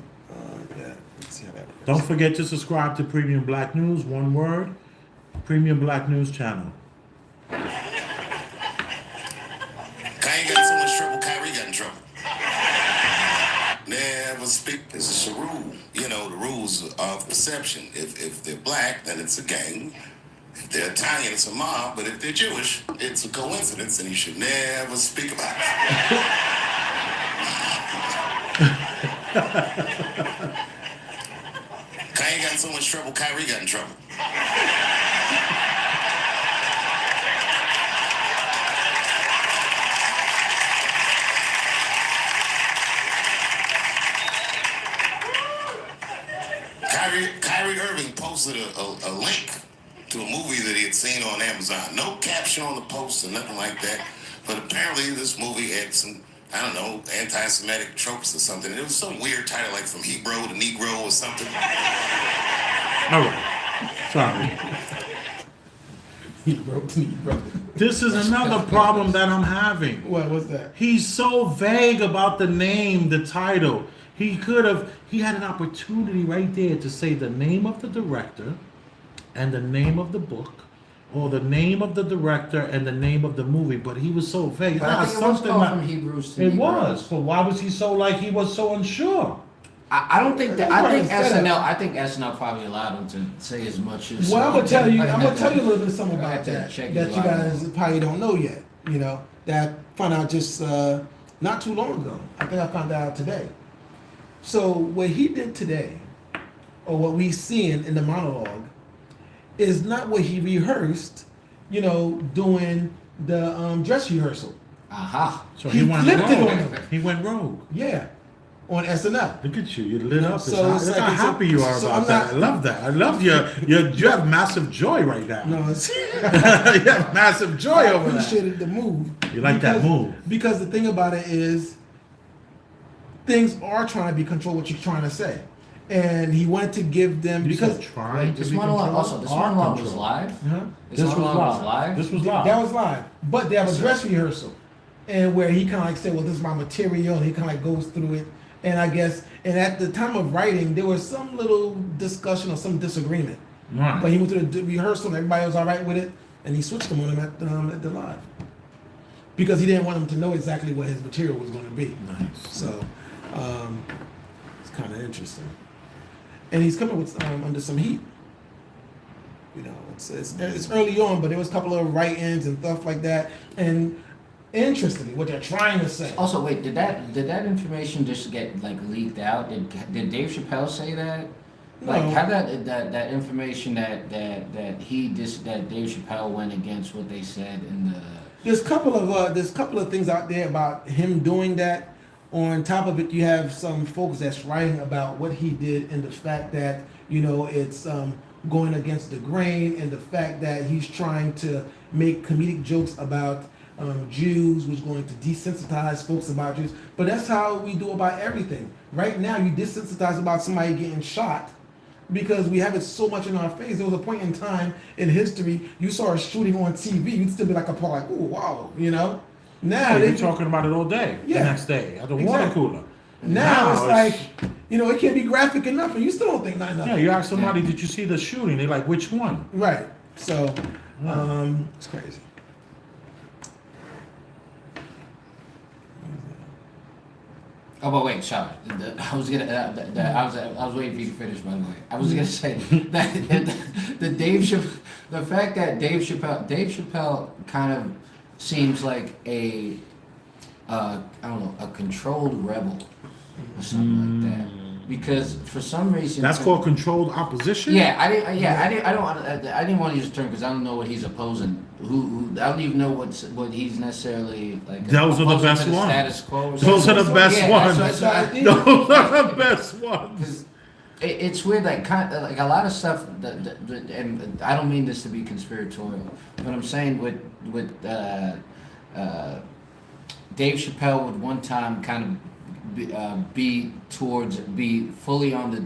Let's see how that works. Don't forget to subscribe to Premium Black News, one word, Premium Black News channel. Kanye got so much trouble, Kyrie got in trouble. Never speak. This is a rule. The rules of perception. If they're black, then it's a gang. If they're Italian, it's a mob. But if they're Jewish, it's a coincidence, and you should never speak about it. Kanye got in so much trouble, Kyrie got in trouble. Kyrie Irving posted a link to a movie that he had seen on Amazon. No caption on the post or nothing like that. But apparently this movie had some, anti-Semitic tropes or something. It was some weird title like From Hebrew to Negro or something. All right. Sorry. This is another problem that I'm having. What's that? He's so vague about the name, the title. He had an opportunity right there to say the name of the director and the name of the book, or the name of the director and the name of the movie, but he was so vague. But I think it was called From Hebrews to It Negroes. was, but why was he so unsure? I don't think that. That's I think what I said. SNL. I think SNL probably allowed him to say as much as. Well, I'm gonna tell you a little bit something I about had to that check that his you Bible. guys probably don't know yet. That I found out just not too long ago. I think I found out today. So what he did today, or what we see in the monologue, is not what he rehearsed. Doing the dress rehearsal. Aha. So He he went flipped it on rogue. him. He went rogue. Yeah, on SNL. Look at you, you lit up. So Look it's how like- happy you are so about I'm that. not- I love that. I love you have massive joy right now. No, it's, You have massive joy I over that. appreciated the move. You like that move. Because the thing about it is, things are trying to be controlled. What you're trying to say, and he wanted to give them You because said trying to This be monologue. controlled? Also, this Are monologue was controlled. live. Huh? This monologue was live. This was live. that was live, but they have a dress rehearsal, and where he kind of like said, "Well, this is my material," and he kind of like goes through it. And I guess, and at the time of writing, there was some little discussion or some disagreement. Right. But he went to the rehearsal, and everybody was all right with it, and he switched them on him at the live because he didn't want them to know exactly what his material was going to be. Nice. So it's kind of interesting, and he's coming with under some heat. It's early on, but there was a couple of write-ins and stuff like that. And interestingly, what they're trying to say. Also, wait. Did that information just get leaked out? Did Dave Chappelle say that? Like No. how that information that Dave Chappelle went against what they said in the. There's a couple of things out there about him doing that. On top of it, you have some folks that's writing about what he did and the fact that it's going against the grain, and the fact that he's trying to make comedic jokes about Jews, which is going to desensitize folks about Jews. But that's how we do about everything. Right now, you desensitize about somebody getting shot because we have it so much in our face. There was a point in time in history you saw a shooting on TV, you'd still be like oh wow, Now Hey, they you're talking about it all day. Yeah. The next day at the water Exactly. cooler. Now it's like it can't be graphic enough, and you still don't think nothing. Yeah, you ask somebody, did you see the shooting? They're like, which one? Right. So it's crazy. Oh, but wait, sorry. I was gonna. I was waiting for you to finish. By the way, I was gonna say that the fact that Dave Chappelle kind of seems like a I don't know, a controlled rebel or something like that. Because for some reason That's called controlled opposition? I didn't want to use the term because I don't know what he's opposing. Who I don't even know what he's necessarily like. Those are the opposing best to the ones. status quo or Those are the something. best Yeah, ones. that's what- Those are the best ones. 'Cause it's weird, like like a lot of stuff that and I don't mean this to be conspiratorial, but I'm saying with Dave Chappelle would one time kind of be fully on the,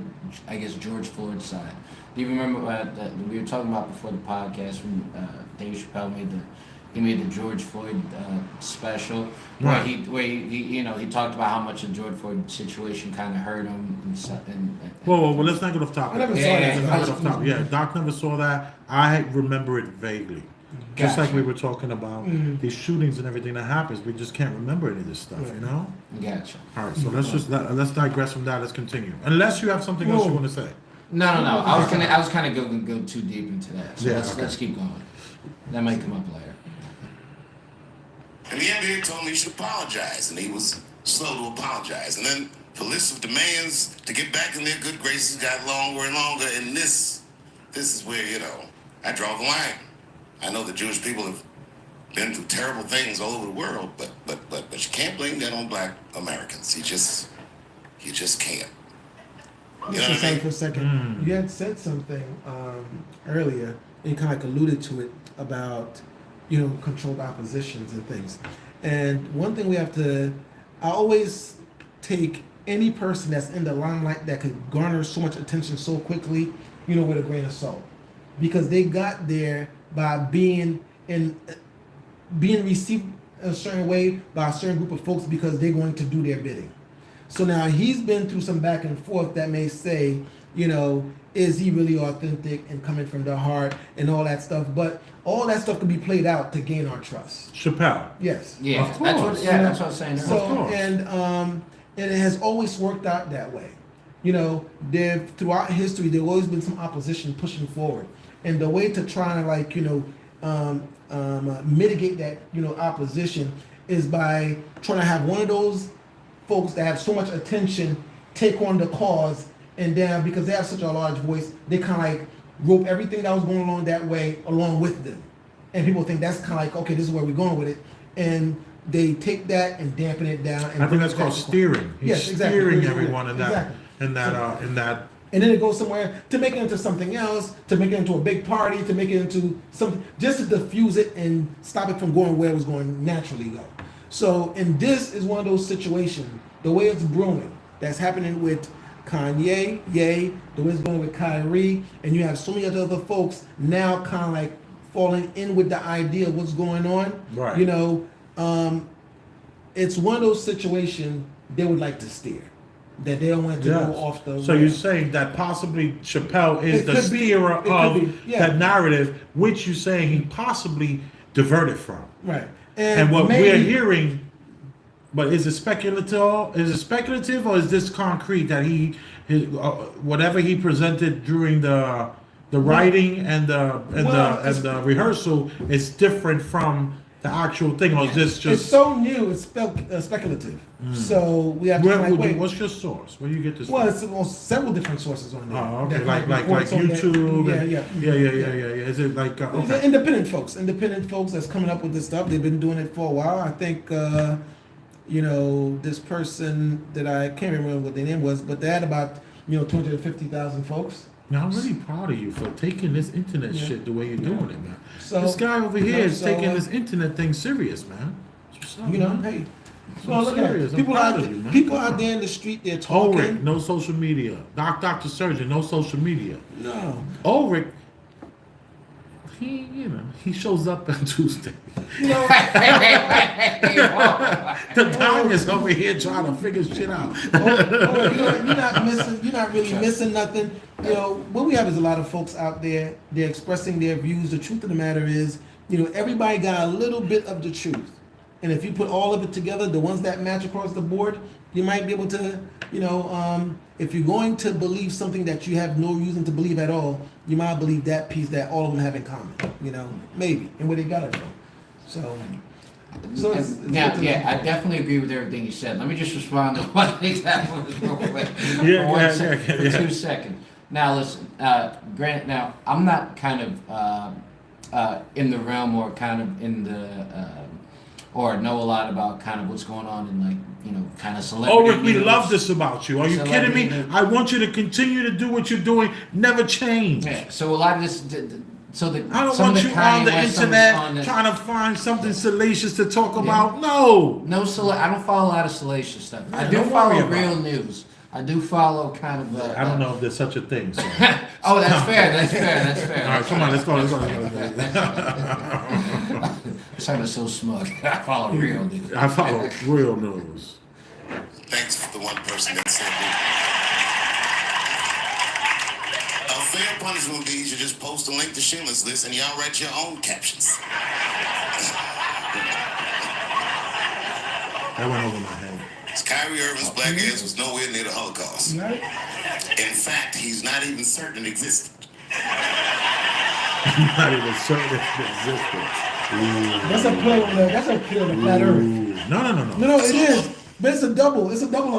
I guess, George Floyd side. Do you remember that we were talking about before the podcast when Dave Chappelle made the George Floyd special, Right. where he talked about how much the George Floyd situation kind of hurt him and stuff. Whoa, let's not get off topic. I never saw Yeah, that. yeah, Let's not get off topic. Yeah, Doc never saw that. I remember it vaguely. Just like Gotcha. we were talking about these shootings and everything that happens, we just can't remember any of this stuff, Gotcha. All right, so let's digress from that. Let's continue. Unless you have something else you want to say. No. I was kind of going to go too deep into that. So Yeah, let's keep going. That might come up later. And the NBA told me he should apologize, and he was slow to apologize. And then the list of demands to get back in their good graces got longer and longer, and this is where, I draw the line. I know the Jewish people have been through terrible things all over the world, but you can't blame that on Black Americans. You just can't. You know Listen, what I sorry mean? for a second. You had said something earlier, and you kind of like alluded to it about, controlled oppositions and things. And one thing I always take any person that's in the limelight that could garner so much attention so quickly, with a grain of salt, because they got there by being received a certain way by a certain group of folks because they're going to do their bidding. So now he's been through some back and forth that may say, is he really authentic and coming from the heart and all that stuff? But all that stuff can be played out to gain our trust. Chappelle. Yes. Yeah, Of course. that's what I was saying. So course. and it has always worked out that way. Throughout history, there's always been some opposition pushing forward, and the way to try to mitigate that opposition is by trying to have one of those folks that have so much attention take on the cause, and then because they have such a large voice, they kind of like rope everything that was going on that way along with them, and people think that's kind of like, okay, this is where we're going with it, and they take that and dampen it down. And I think that's called steering. He's Yes, exactly. steering everyone in that, Exactly. in that. And then it goes somewhere to make it into something else, to make it into a big party, to make it into something, just to diffuse it and stop it from going where it was going naturally go. So, and this is one of those situations, the way it's brewing, that's happening with Kanye, the way it's going with Kyrie, and you have so many other folks now kind of like falling in with the idea of what's going on. Right. It's one of those situations they would like to steer. That they don't want to go off the. So you're saying that possibly Chappelle is It the could be. steerer It could of be, yeah. that narrative, which you're saying he possibly diverted from. Right. And what maybe- we're hearing, but is it speculative? Is it speculative, or is this concrete that whatever he presented during the writing and the rehearsal is different from the actual thing, or is this It's just? so new. It's speculative. So we have to wait. What's your source? Where do you get this? Well, from? it's on several different sources on there. Oh, okay, that like make reports on that. YouTube. Yeah. Is it like They're okay? independent folks that's coming up with this stuff. They've been doing it for a while. I think, this person that I can't remember what their name was, but they had about 250,000 folks. Now I'm really proud of you for taking this internet shit the way you're doing it, man. So This guy over here is so, taking this internet thing serious, man. What's up, man? hey. I'm Well, look serious. at I'm people proud out of you, man. people out there in the street. They're talking. Ulrich, no social media. Dr. Surgeon, no social media. No. Ulrich, he shows up on Tuesday. You know, The dog is over here trying to figure shit out. you're not missing. You're not really missing nothing. What we have is a lot of folks out there. They're expressing their views. The truth of the matter is, everybody got a little bit of the truth. And if you put all of it together, the ones that match across the board, you might be able to, if you're going to believe something that you have no reason to believe at all, you might believe that piece that all of them have in common, maybe, and where they got it from. So it's I definitely agree with everything you said. Let me just respond to one example real quick. Yeah. 2 seconds. Now listen, granted, now I'm not kind of in the realm or kind of in the or know a lot about kind of what's going on in kind of celebrity. Ulrich, we news. love this about you. Are you kidding me? Celebrity news. I want you to continue to do what you're doing. Never change. Yeah. So a lot of this. So the I don't some want of the you Kanye on the West, some of internet on the- trying to find something salacious to talk about. No. I don't follow a lot of salacious stuff. I Yeah, do don't follow worry about real it. news. I do follow kind of. I don't know if there's such a thing. So. Oh, that's fair. That's fair. All right, come on, let's go. It sounded so smug. I follow real news. I follow real news. Thanks for the one person that said that. A fair punishment would be you should just post a link to Schindler's List and y'all write your own captions. That went over my head. Kyrie Irving's black ass was nowhere near the Holocaust. right? In fact, he's not even certain it existed. Not even certain if it existed. That's a play on the. That's a play on the flat Earth. No. No, it is. But it's a double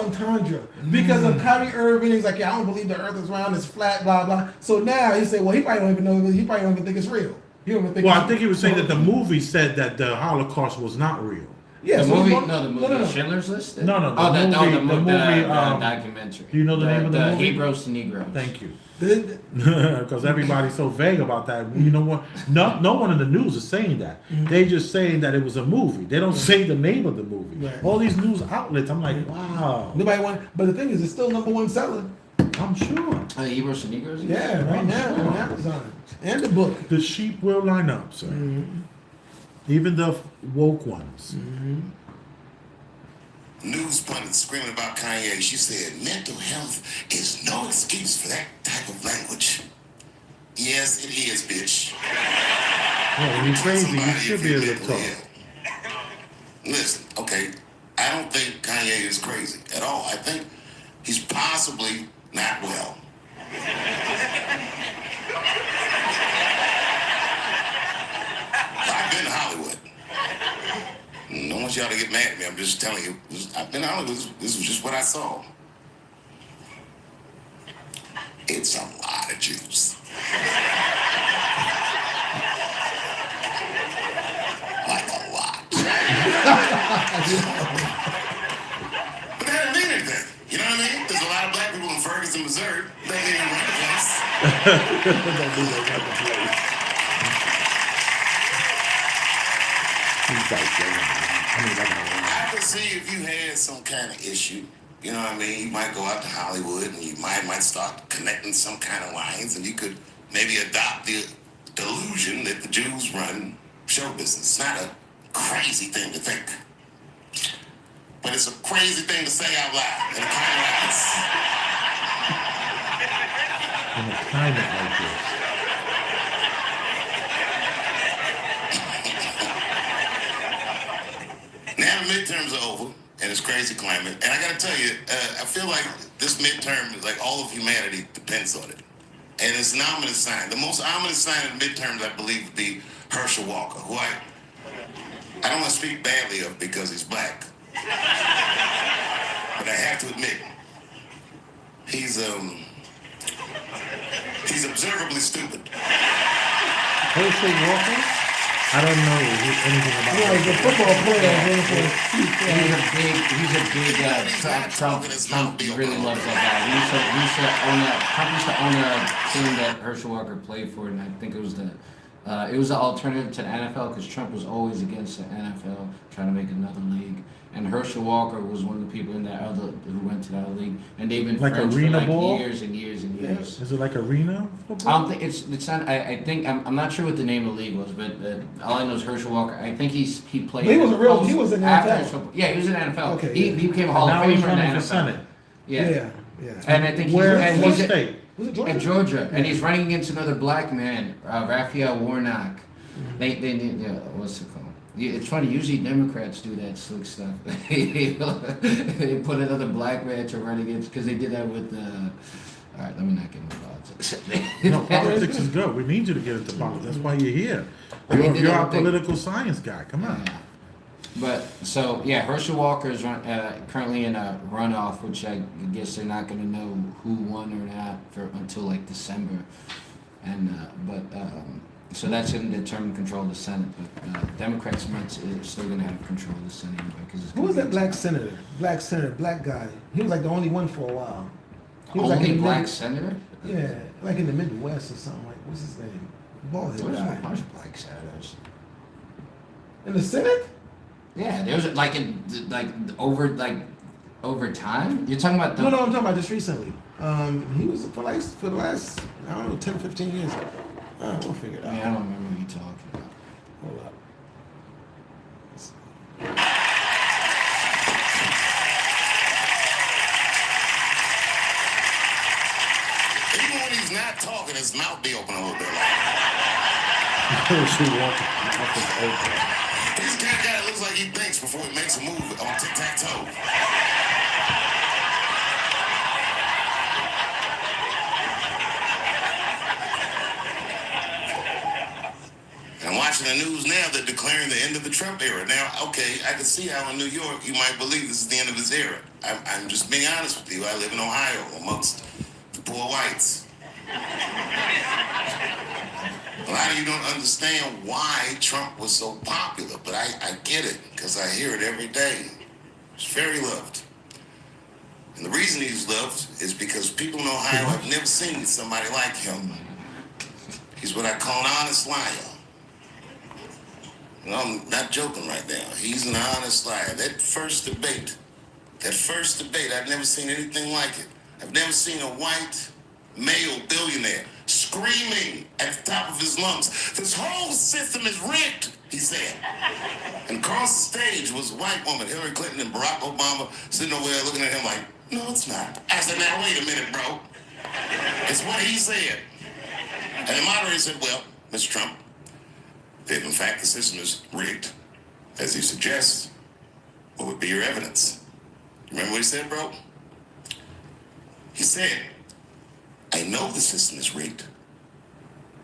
entendre. Because of Kyrie Irving, he's like, I don't believe the Earth is round, it's flat, blah blah. So now he said, well, he probably don't even know. He probably don't even think it's real. He don't even think. Well, I think he was saying that the movie said that the Holocaust was not real. Yeah, The so movie, he's- no, the movie Schindler's List. No, the the movie, documentary. do you know the name of the movie? Hebrews to Negroes. Thank you. the- Because everybody's so vague about that. You know what? No one in the news is saying that. They just saying that it was a movie. They don't say the name of the movie. Right. All these news outlets, I'm like, wow. Nobody want. But the thing is, it's still #1 seller. I'm sure. Hebrews to Negroes. Yeah, right now on Amazon and the book. The sheep will line up, sir. Even the woke ones. News pundits screaming about Kanye. She said, mental health is no excuse for that type of language. Yes, it is, bitch. Well, when you're crazy, you Somebody should if be you're able to mentally talk. ill. Listen, okay, I don't think Kanye is crazy at all. I think he's possibly not well. I've been to Hollywood. I don't want y'all to get mad at me. I'm just telling you. I've been to Hollywood. This was just what I saw. It's a lot of Jews. Like a lot. But that didn't mean anything. You know what I mean? There's a lot of black people in Ferguson, Missouri. They didn't even run the place. I could see if you had some kind of issue, you know what I mean? You might go out to Hollywood and you might start connecting some kind of lines, and you could maybe adopt the delusion that the Jews run show business. It's not a crazy thing to think, but it's a crazy thing to say out loud in a kind like this. In a climate like this. Now the midterms are over, and it's crazy climate. And I gotta tell you, I feel like this midterm, like all of humanity depends on it. And it's an ominous sign. The most ominous sign of the midterms, I believe, would be Herschel Walker, who I don't want to speak badly of because he's black. But I have to admit, he's observably stupid. Herschel Walker? I don't know anything about Yeah, he's a football player. He's a big Trump really loves that guy. He used to own a team that Herschel Walker played for, and I think it was the alternative to the NFL because Trump was always against the NFL, trying to make another league. And Herschel Walker was one of the people in that other who went to that league, and they've been like friends arena for like ball? years and years and years. Is it like arena football? I don't think it's not. I think I'm not sure what the name of the league was, but all I know is Herschel Walker. I think he played. He was in the NFL. Yeah, he was in the NFL. Okay, he became a Hall of Now he's Famer in the running for NFL. Senate. Yeah. And I think Where? and What he's state? Was it in Georgia, and he's running against another black man, Raphael Warnock. They what's it called? Yeah, it's funny. Usually Democrats do that slick stuff. They put another black man to run against because they did that with. All right, let me not get into politics. No, politics is good. We need you to get into politics. That's why you're here. You're our political science guy. Come on. Yeah. But so yeah, Herschel Walker is currently in a runoff, which I guess they're not going to know who won or not until like December, and so that's going to determine control of the Senate. But Democrats are still going to have control of the Senate because Who was that black senator? Black guy. He was like the only one for a while. He was only like black senator. Yeah, like in the Midwest or something. Like what's his name? Bald There was a guy. bunch of black senators. In the Senate? Yeah, there was over time. You're talking about the No, I'm talking about just recently. He was for the last, I don't know, 10, 15 years. We'll figure it out. I don't remember what you're talking about. Hold up. Even when he's not talking, his mouth be open a little bit. Herschel Walker. This kind of guy looks like he thinks before he makes a move on tic-tac-toe. And I'm watching the news now. They're declaring the end of the Trump era. Now, okay, I can see how in New York you might believe this is the end of his era. I'm just being honest with you. I live in Ohio amongst the poor whites. A lot of you don't understand why Trump was so popular, but I get it because I hear it every day. He's very loved. And the reason he's loved is because people in Ohio have never seen somebody like him. He's what I call an honest liar. No, I'm not joking right now. He's an honest liar. That first debate, I've never seen anything like it. I've never seen a white male billionaire screaming at the top of his lungs, "This whole system is rigged," he said. And across the stage was a white woman, Hillary Clinton and Barack Obama, sitting over there looking at him like, "No, it's not." I said, "Now, wait a minute, bro. It's what he said." And the moderator said, "Well, Mr. Trump, if in fact the system is rigged, as you suggest, what would be your evidence?" Remember what he said, bro? He said, "I know the system is rigged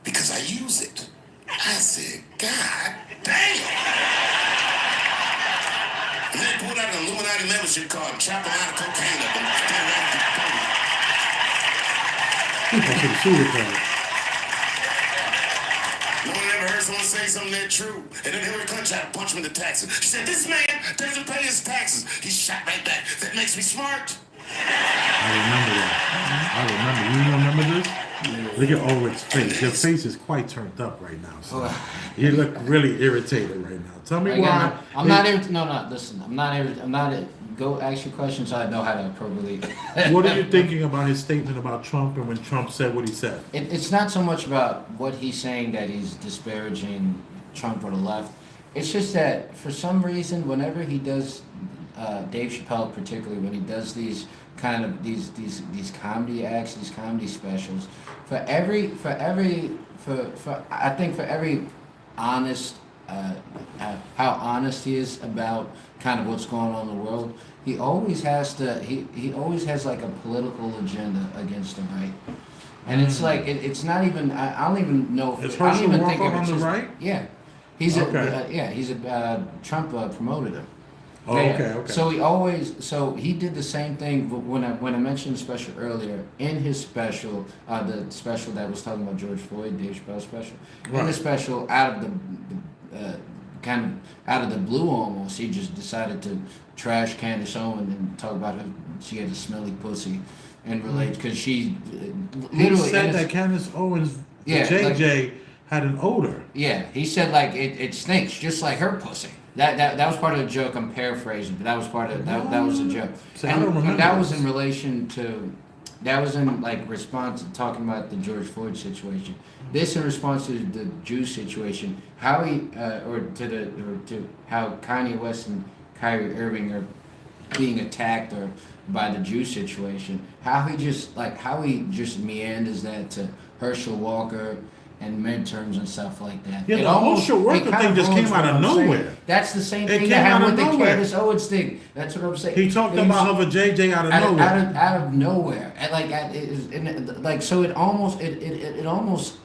because I use it." I said, "God damn." And they pulled out an Illuminati membership card and chopped a lot of cocaine up and stand right at the podium. I should see it then. No one ever heard someone say something that true. And then Hillary Clinton tried to punch him in the taxes. She said, "This man doesn't pay his taxes." He shot right back. "That makes me smart." I remember that. You remember this? Look at Ulrich's face. Your face is quite turned up right now. So you look really irritated right now. Tell me why. I'm not irritated. No, listen. I'm not irritated. Go ask your question so I know how to appropriately. What are you thinking about his statement about Trump and when Trump said what he said? It's not so much about what he's saying that he's disparaging Trump or the left. It's just that for some reason, whenever he does, Dave Chappelle particularly, when he does these kind of these comedy acts, these comedy specials, for every honest, how honest he is about kind of what's going on in the world, he always has like a political agenda against the right. And it's like it's not even I don't even know if Is I don't Herschel even Walker think of it on the just, right? Yeah. He's Okay. he's a Trump promoted him. Oh, Yeah. okay. So he did the same thing when I mentioned the special earlier. In his special, the special that was talking about George Floyd, Dave Chappelle special. In the Right. special, out of the kind of out of the blue almost, he just decided to trash Candace Owens and talk about her. She had a smelly pussy, and relate because she He literally said that Candace Owens, Yeah, JJ, had an odor. Yeah, he said like it stinks just like her pussy. That was part of the joke. I'm paraphrasing, but that was part of that was a joke. See, I don't remember that was this. in relation to, that was in like response to talking about the George Floyd situation. This in response to the Jew situation. How he or to how Kanye West and Kyrie Irving are being attacked or by the Jew situation. How he just meanders that to Herschel Walker and midterms and stuff like that. Yeah, the whole Herschel Walker thing just came out of nowhere. That's the same It thing came that out happened of with the nowhere. Candace Owens thing. That's what I'm saying. He talked about her with JJ out of nowhere. Out of nowhere, and so it almost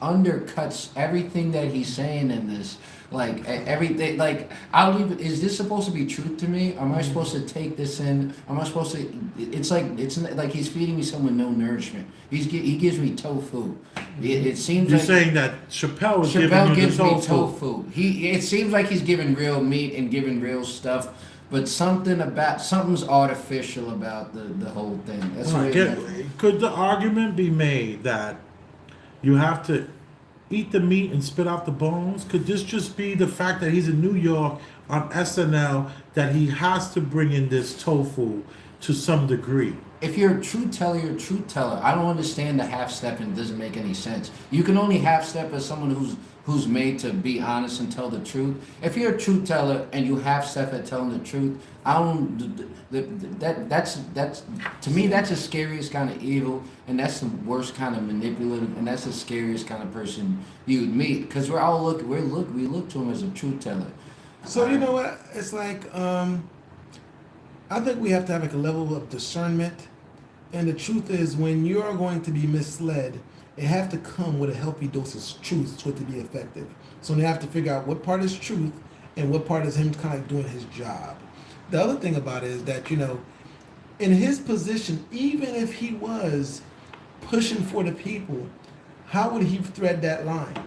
undercuts everything that he's saying in this. Like everything, like I don't even. Is this supposed to be truth to me? Am I supposed to take this in? Am I supposed to? It's like he's feeding me someone no nourishment. He gives me tofu. It seems You're like saying that Chappelle is giving Chappelle you gives the me tofu. tofu. It seems like he's giving real meat and giving real stuff, but something's artificial about the whole thing. That's what Could the argument be made that you have to eat the meat and spit out the bones? Could this just be the fact that he's in New York on SNL, that he has to bring in this tofu to some degree? If you're a truth teller, you're a truth teller. I don't understand the half step, and it doesn't make any sense. You can only half step as someone who's made to be honest and tell the truth. If you're a truth teller and you half step at telling the truth, that's to me that's the scariest kind of evil, and that's the worst kind of manipulative, and that's the scariest kind of person you would meet, because we look to him as a truth teller. So you know what? It's like I think we have to have like a level of discernment, and the truth is, when you are going to be misled, it have to come with a healthy dose of truth for it to be effective. So they have to figure out what part is truth and what part is him kind of doing his job. The other thing about it is that, you know, in his position, even if he was pushing for the people, how would he thread that line?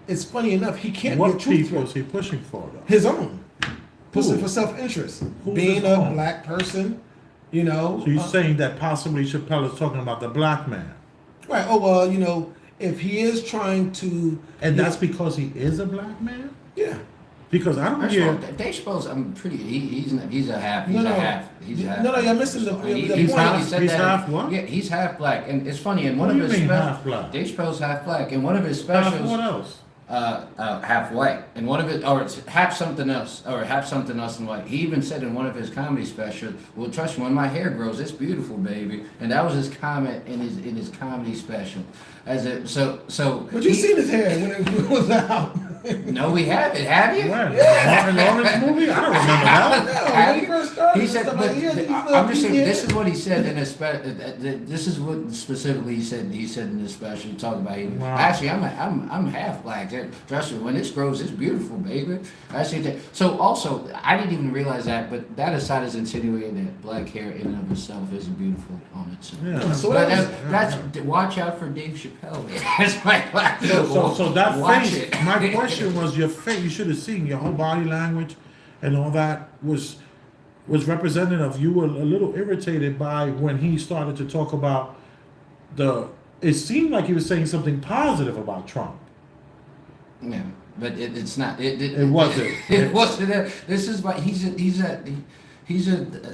It's funny enough, he can't be a What truth people thread. is he pushing for, though? His own. Pushing Who? for self-interest. Who's Being his a own? black person, you know. So you're saying that possibly Chappelle is talking about the black man. Right. Oh, well, you know, if he is trying to... And you that's know, because he is a black man? yeah. Because I don't First of hear... all, Dave Chappelle's he's a half. No, you're missing the He's point. half- he's half what? Yeah, he's half black, and it's funny. In one What of do you his mean specials, half black? Dave Chappelle's half black. In one of his Half specials, what else? half white, and one of it, or it's half something else and white. He even said in one of his comedy specials, "Well, trust me, when my hair grows, it's beautiful, baby." And that was his comment in his comedy special. But you seen his hair when it was out. No, we haven't. Have you? When? Martin Lawrence movie? I don't remember that. No, Have when he you? first started, He said, stuff but like, yeah, these I'm just saying, little this is what he said in his this is what specifically he said in this special. He talked about him. Wow. Actually, I'm half black. Trust me, when this grows, it's beautiful, baby. I see that. So also, I didn't even realize that, but that aside is insinuating that black hair in and of itself isn't beautiful on itself. Yeah. So But that's watch out for Dave Chappelle. That's my black. So that Watch face, it. my question was your face. You should have seen your whole body language and all that was representative. You were a little irritated by when he started to talk about it seemed like he was saying something positive about Trump. Yeah, but it's not. It wasn't. It wasn't. This is why he's a.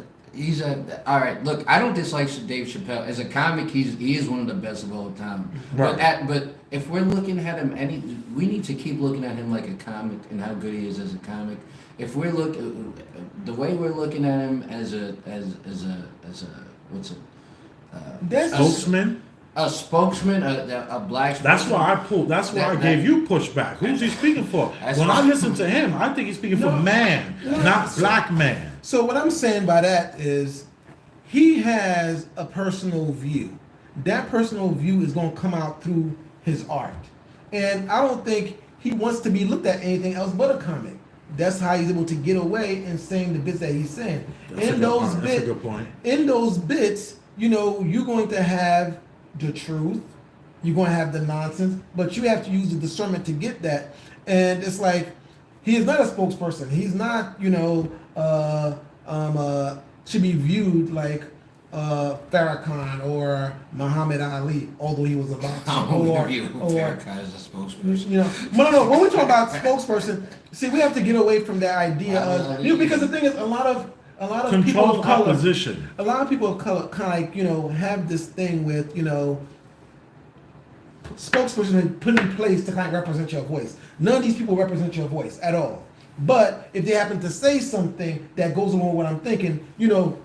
All right, look, I don't dislike Dave Chappelle as a comic. He is one of the best of all time. Right. But if we're looking at him, we need to keep looking at him like a comic and how good he is as a comic. If we're the way we're looking at him as a what's it? That's Spokesman. A spokesman, a black. That's spokesman. why I pulled. That's why I gave you pushback. Who's he speaking for? That's When I right. listen to him, I think he's speaking for man, not black man. So what I'm saying by that is, he has a personal view. That personal view is going to come out through his art, and I don't think he wants to be looked at anything else but a comic. That's how he's able to get away and saying the bits that he's saying. That's a good point. In those bits, you know, you're going to have the truth, you're going to have the nonsense, but you have to use the discernment to get that. And it's like, he is not a spokesperson. He's not, you know, should be viewed like Farrakhan or Muhammad Ali, although he was a boxer. Farrakhan as a spokesperson. You know, no. When we talk about spokesperson, see, we have to get away from that idea of, you know, because the thing is, a lot of people of color, opposition. a lot of people of color kind of like, you know, have this thing with, you know, spokesperson put in place to kind of represent your voice. None of these people represent your voice at all. But if they happen to say something that goes along with what I'm thinking, you know,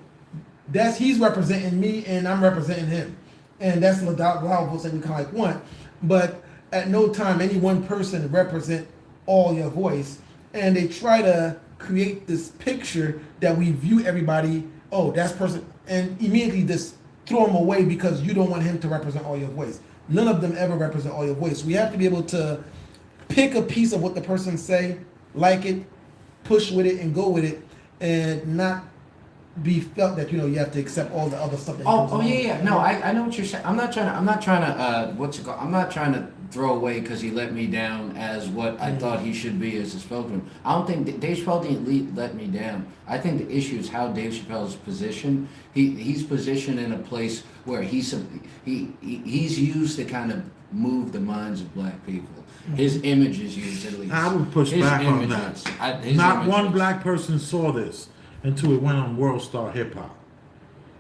he's representing me and I'm representing him. And that's what a lot of us that we kind of like want. But at no time any one person represent all your voice. And they try to create this picture that we view everybody, oh, that's person, and immediately just throw him away because you don't want him to represent all your voice. None of them ever represent all your voice. We have to be able to pick a piece of what the person say, like it, push with it, and go with it, and not be felt that, you know, you have to accept all the other stuff that comes along. Yeah. No, I know what you're saying. I'm not trying to I'm not trying to throw away because he let me down as what I thought he should be as a spokesman. I don't think Dave Chappelle didn't let me down. I think the issue is how Dave Chappelle's positioned. He's positioned in a place where he's used to kind of move the minds of black people. His image is used, at least. I would push back on that. Not one black person saw this until it went on World Star Hip Hop.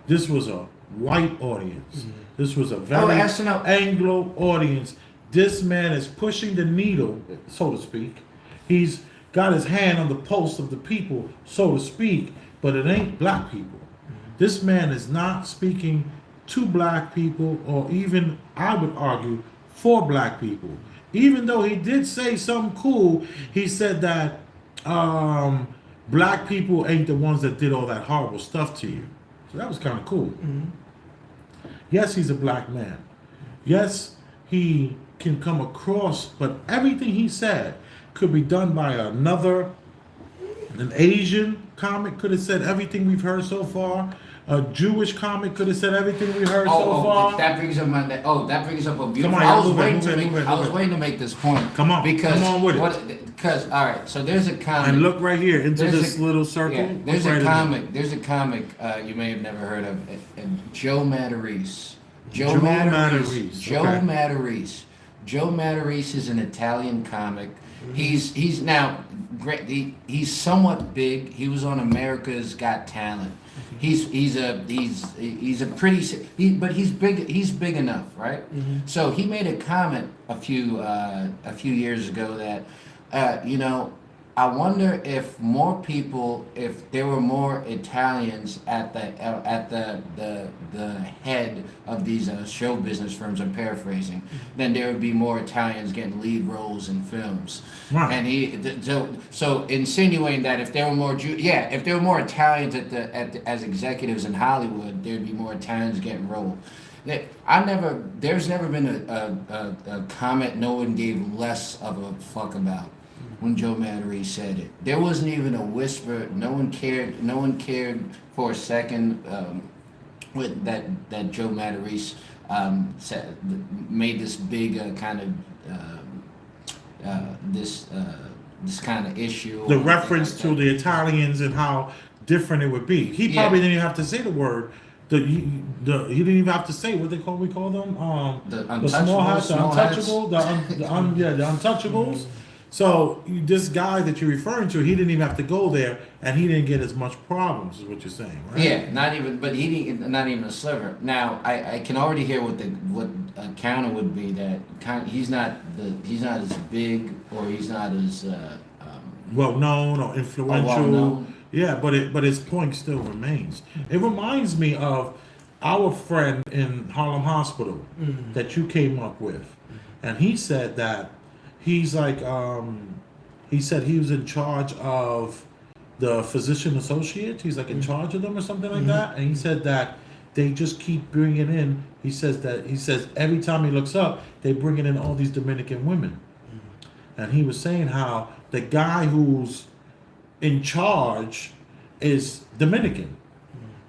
This was a white audience. This was a very Anglo audience. This man is pushing the needle, so to speak. He's got his hand on the pulse of the people, so to speak, but it ain't black people. This man is not speaking to black people, or even, I would argue, for black people. Even though he did say something cool, he said that black people ain't the ones that did all that horrible stuff to you. So that was kind of cool. Yes, he's a black man. Yes, he can come across, but everything he said could be done by an Asian comic could have said everything we've heard so far. A Jewish comic could have said everything we heard so far. That brings up a beautiful. I was waiting to make this point. Come on, because come on with it. Because all right, so there's a comic. And look right here into this little circle. Yeah, there's a comic you may have never heard of. Joe Matarese. Joe Matarese. Joe Matarese is an Italian comic. He's now great. He's somewhat big. He was on America's Got Talent. He's big. He's big enough, right? So he made a comment a few years ago that you know, I wonder if there were more Italians at the head of these show business firms, I'm paraphrasing, then there would be more Italians getting lead roles in films. Right. And so insinuating that if there were more if there were more Italians as executives in Hollywood, there'd be more Italians getting roles. There's never been a comment no one gave less of a fuck about when Joe Matarese said it. There wasn't even a whisper. No one cared for a second with that Joe Matarese made this big this kind of issue. The reference to the Italians and how different it would be. He probably didn't even have to say the word. He didn't even have to say what we call them. The small hats, the untouchable, the untouchables. So this guy that you're referring to, he didn't even have to go there, and he didn't get as much problems, is what you're saying, right? Yeah, not even a sliver. Now I can already hear what a counter would be, that he's not as big, or he's not as well known or influential. Yeah, but his point still remains. It reminds me of our friend in Harlem Hospital that you came up with, and he said that. He's like, he said he was in charge of the physician associates. He's like in charge of them or something like that. And he said that they just keep bringing in. He says every time he looks up, they bringing in all these Dominican women. and he was saying how the guy who's in charge is Dominican.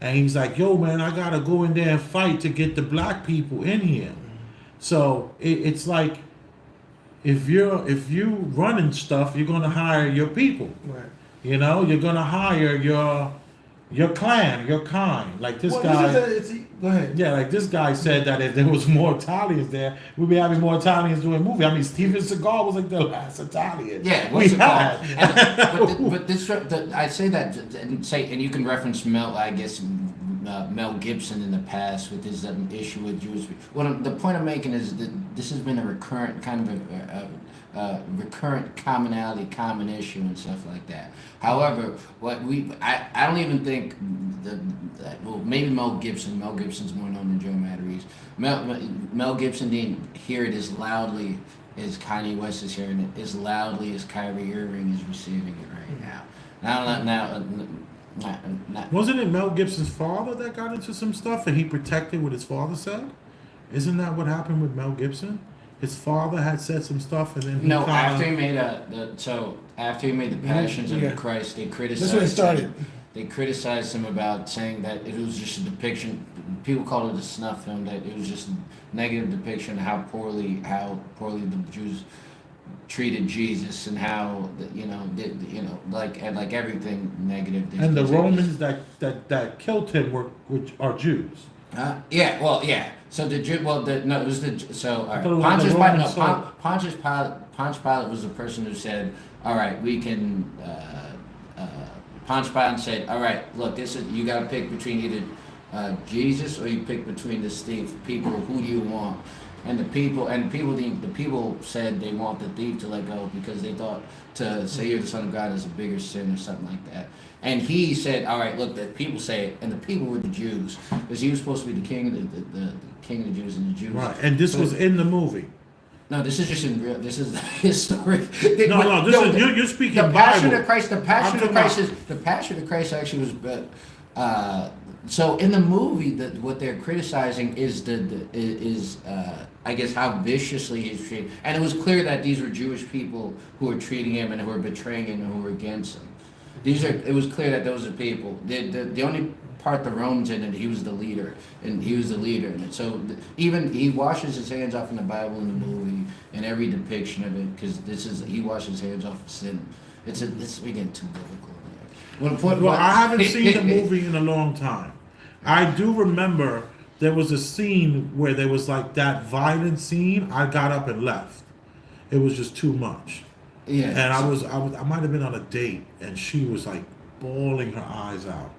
And he's like, yo, man, I gotta go in there and fight to get the black people in here. So it's like, if you running stuff, you're gonna hire your people. Right. You know, you're gonna hire your clan, your kind. Like this Well, guy. go ahead. Yeah, like this guy said that if there was more Italians there, we'd be having more Italians doing movie. I mean, Steven Seagal was like the last Italian. Yeah, we had. But I say that and you can reference Mel, I guess, Mel Gibson in the past with his issue with Jewish. The point I'm making is that this has been a recurrent kind of recurrent commonality, common issue, and stuff like that. However, I don't even think well, maybe Mel Gibson's more known than Joe Matarese. Mel Gibson didn't hear it as loudly as Kanye West is hearing it, as loudly as Kyrie Irving is receiving it right now. Wasn't it Mel Gibson's father that got into some stuff and he protected what his father said? Isn't that what happened with Mel Gibson? His father had said some stuff, and then after he made the Passions of the Christ, they criticized. That's when it started. They criticized him about saying that it was just a depiction. People call it a snuff film. That it was just a negative depiction of how poorly the Jews treated Jesus, and how like everything negative. And the Romans that killed him which are Jews. So the Jew, it was the so all right. Pontius Pilate was the person who said, all right, we can. Pontius Pilate said, all right, look, you got to pick between either Jesus or you pick between the people. Who do you want? And the people said they want the thief to let go because they thought to say you're the Son of God is a bigger sin or something like that. And he said, all right, look, the people say it, and the people were the Jews, because he was supposed to be the king of the king of the Jews, and the Jews. Right, and this was in the movie. No, this is just in real. This is historic. You're speaking the Passion Bible. of Christ. The Passion of Christ actually was. So in the movie, what they're criticizing is I guess how viciously he's treated, and it was clear that these were Jewish people who were treating him and who were betraying him and who were against him. It was clear that those are people. The only part the Romans in it, he was the leader, and so even he washes his hands off in the Bible, in the movie, and every depiction of it, because he washes his hands off of sin. We get too difficult. Well, I haven't seen the movie in a long time. I do remember there was a scene where there was like that violent scene. I got up and left. It was just too much. Yeah. And I might have been on a date, and she was like bawling her eyes out,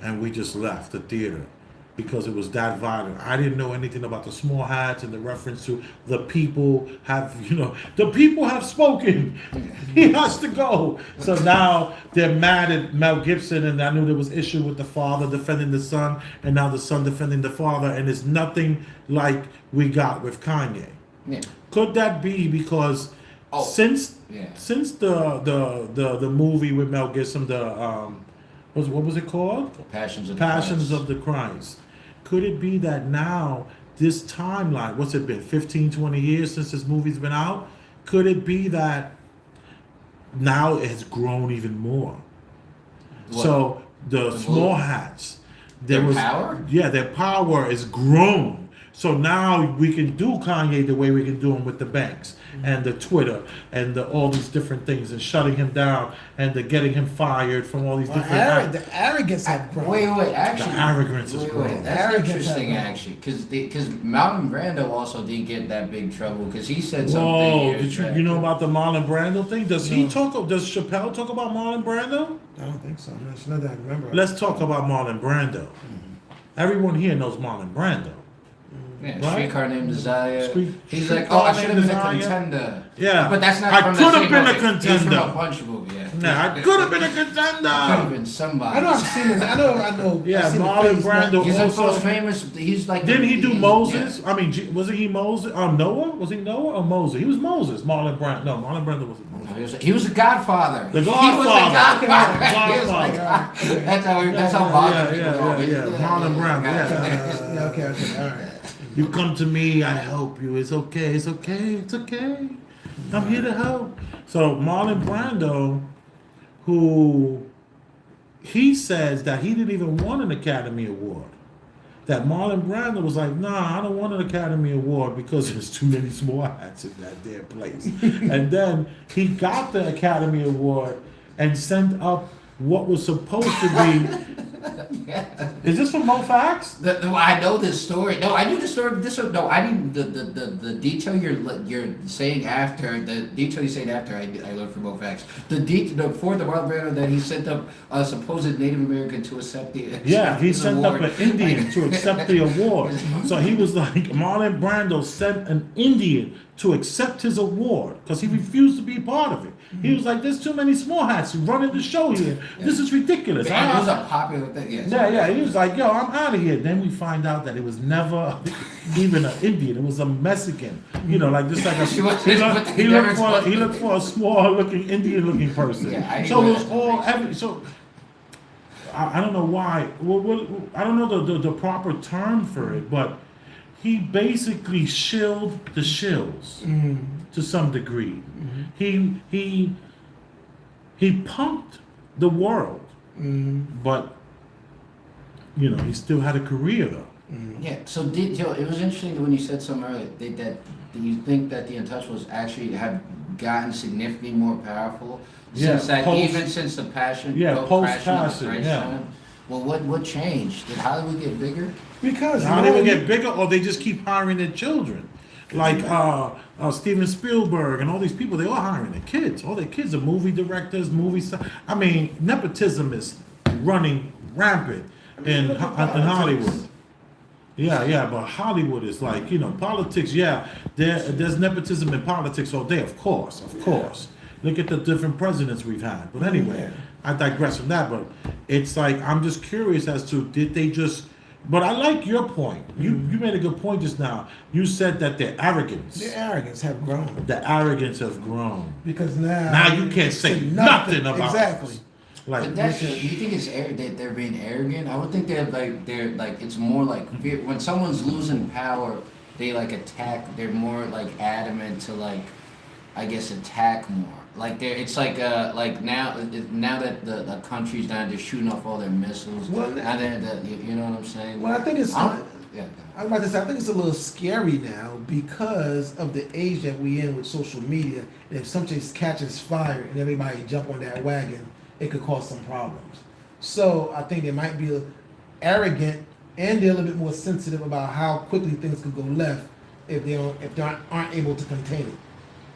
and we just left the theater because it was that violent. I didn't know anything about the small hats and the reference to the people have spoken. He has to go. So now they're mad at Mel Gibson, and I knew there was issue with the father defending the son, and now the son defending the father, and it's nothing like we got with Kanye. Yeah. Could that be because since the movie with Mel Gibson, what was it called? Passions of the Christ. Could it be that now this timeline, what's it been, 15, 20 years since this movie's been out? Could it be that now it has grown even more? What? So the small hats, their power? Yeah, their power is grown. So now we can do Kanye the way we can do him with the banks and the Twitter and all these different things, and shutting him down and the getting him fired from all these different. The arrogance had grown. Wait, actually. The arrogance is grown. That's interesting, actually, because Marlon Brando also didn't get that big trouble because he said something. Whoa! Did you know about the Marlon Brando thing? Does Chappelle talk about Marlon Brando? I don't think so. It's not that I remember. Let's talk about Marlon Brando. Everyone here knows Marlon Brando. Yeah, right? Streetcar Named Desire. He's like, Streetcar I should have been Named a Desire. contender. Yeah, but that's not. I from could the have same been a movie. contender. He's from a bunch of movies. Yeah. Nah, I could have been a Could have contender. been somebody. I know I've seen it. I know. Yeah, I've seen Marlon the face, Brando. He's also, the most famous. He's like. Didn't he do Moses? Yeah. I mean, wasn't he Moses? Noah? Was he Noah or Moses? He was Moses. Marlon Brando. No, Marlon Brando wasn't Moses. He was the Godfather. The He was the Godfather. Godfather. He was the Godfather. That's how modern people Yeah. Marlon Brando. Yeah. Okay. All right. You come to me, I help you. It's okay. I'm here to help. So Marlon Brando, who he says that he didn't even want an Academy Award. That Marlon Brando was like, nah, I don't want an Academy Award because there's too many small hats in that damn place. And then he got the Academy Award and sent up what was supposed to be. Is this from Mo Facts? I know this story. No, I knew the story. I need the detail you're saying after the detail you saying after. I learned from Mo Facts. For the Marlon Brando that he sent up a supposed Native American to accept the He sent award. up an Indian to accept the award. So he was like, Marlon Brando sent an Indian to accept his award because he refused to be part of it. He was like, there's too many small hats running the show here. This is ridiculous. It was a popular thing. Yes. Yeah. He was like, yo, I'm out of here. Then we find out that it was never even an Indian. It was a Mexican. You know, like just like a. He looked for a small looking Indian looking person. Yeah, so it was all. So I don't know why. I don't know the proper term for it, but he basically shilled the shills to some degree. He punked the world, but you know he still had a career though. Yeah. So it was interesting when you said something earlier that you think that the Untouchables actually have gotten significantly more powerful since since the Passion. Post-Passion. Yeah. Well, what changed? Did Hollywood get bigger? Because Now they would get bigger, or they just keep hiring their children, like Steven Spielberg and all these people. They all hiring their kids. All their kids are movie directors, movie stars. I mean, nepotism is running rampant in Hollywood. Yeah, but Hollywood is like politics. Yeah, there's nepotism in politics all day. Of course. Look at the different presidents we've had. But anyway, I digress from that. But it's like I'm just curious as to did they just. But I like your point. You made a good point just now. You said that their arrogance have grown. The arrogance has grown. Because now you can't say nothing about exactly. us. Like But you think it's that they're being arrogant? I would think they're like it's more like fear. When someone's losing power, they like attack. They're more like adamant to like, I guess, attack more. Like it's like now that the country's down, they're shooting off all their missiles. Well, now you know what I'm saying? Well, I think it's. Yeah. I'm about to say I think it's a little scary now because of the age that we in with social media. And if something catches fire and everybody jump on that wagon, it could cause some problems. So I think they might be arrogant and they're a little bit more sensitive about how quickly things could go left if they aren't able to contain it.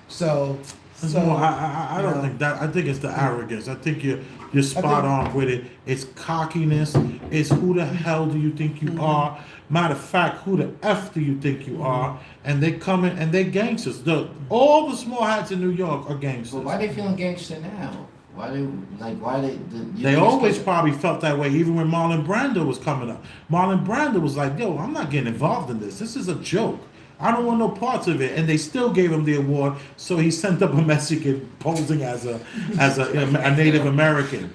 So I don't think that. I think it's the arrogance. I think you're spot on with it. It's cockiness. It's who the hell do you think you are? Matter of fact, who the F do you think you are? And they come in and they gangsters. All the small hats in New York are gangsters. But why they feeling gangster now? They always probably felt that way, even when Marlon Brando was coming up. Marlon Brando was like, yo, I'm not getting involved in this. This is a joke. I don't want no parts of it. And they still gave him the award, so he sent up a Mexican posing as a Native American.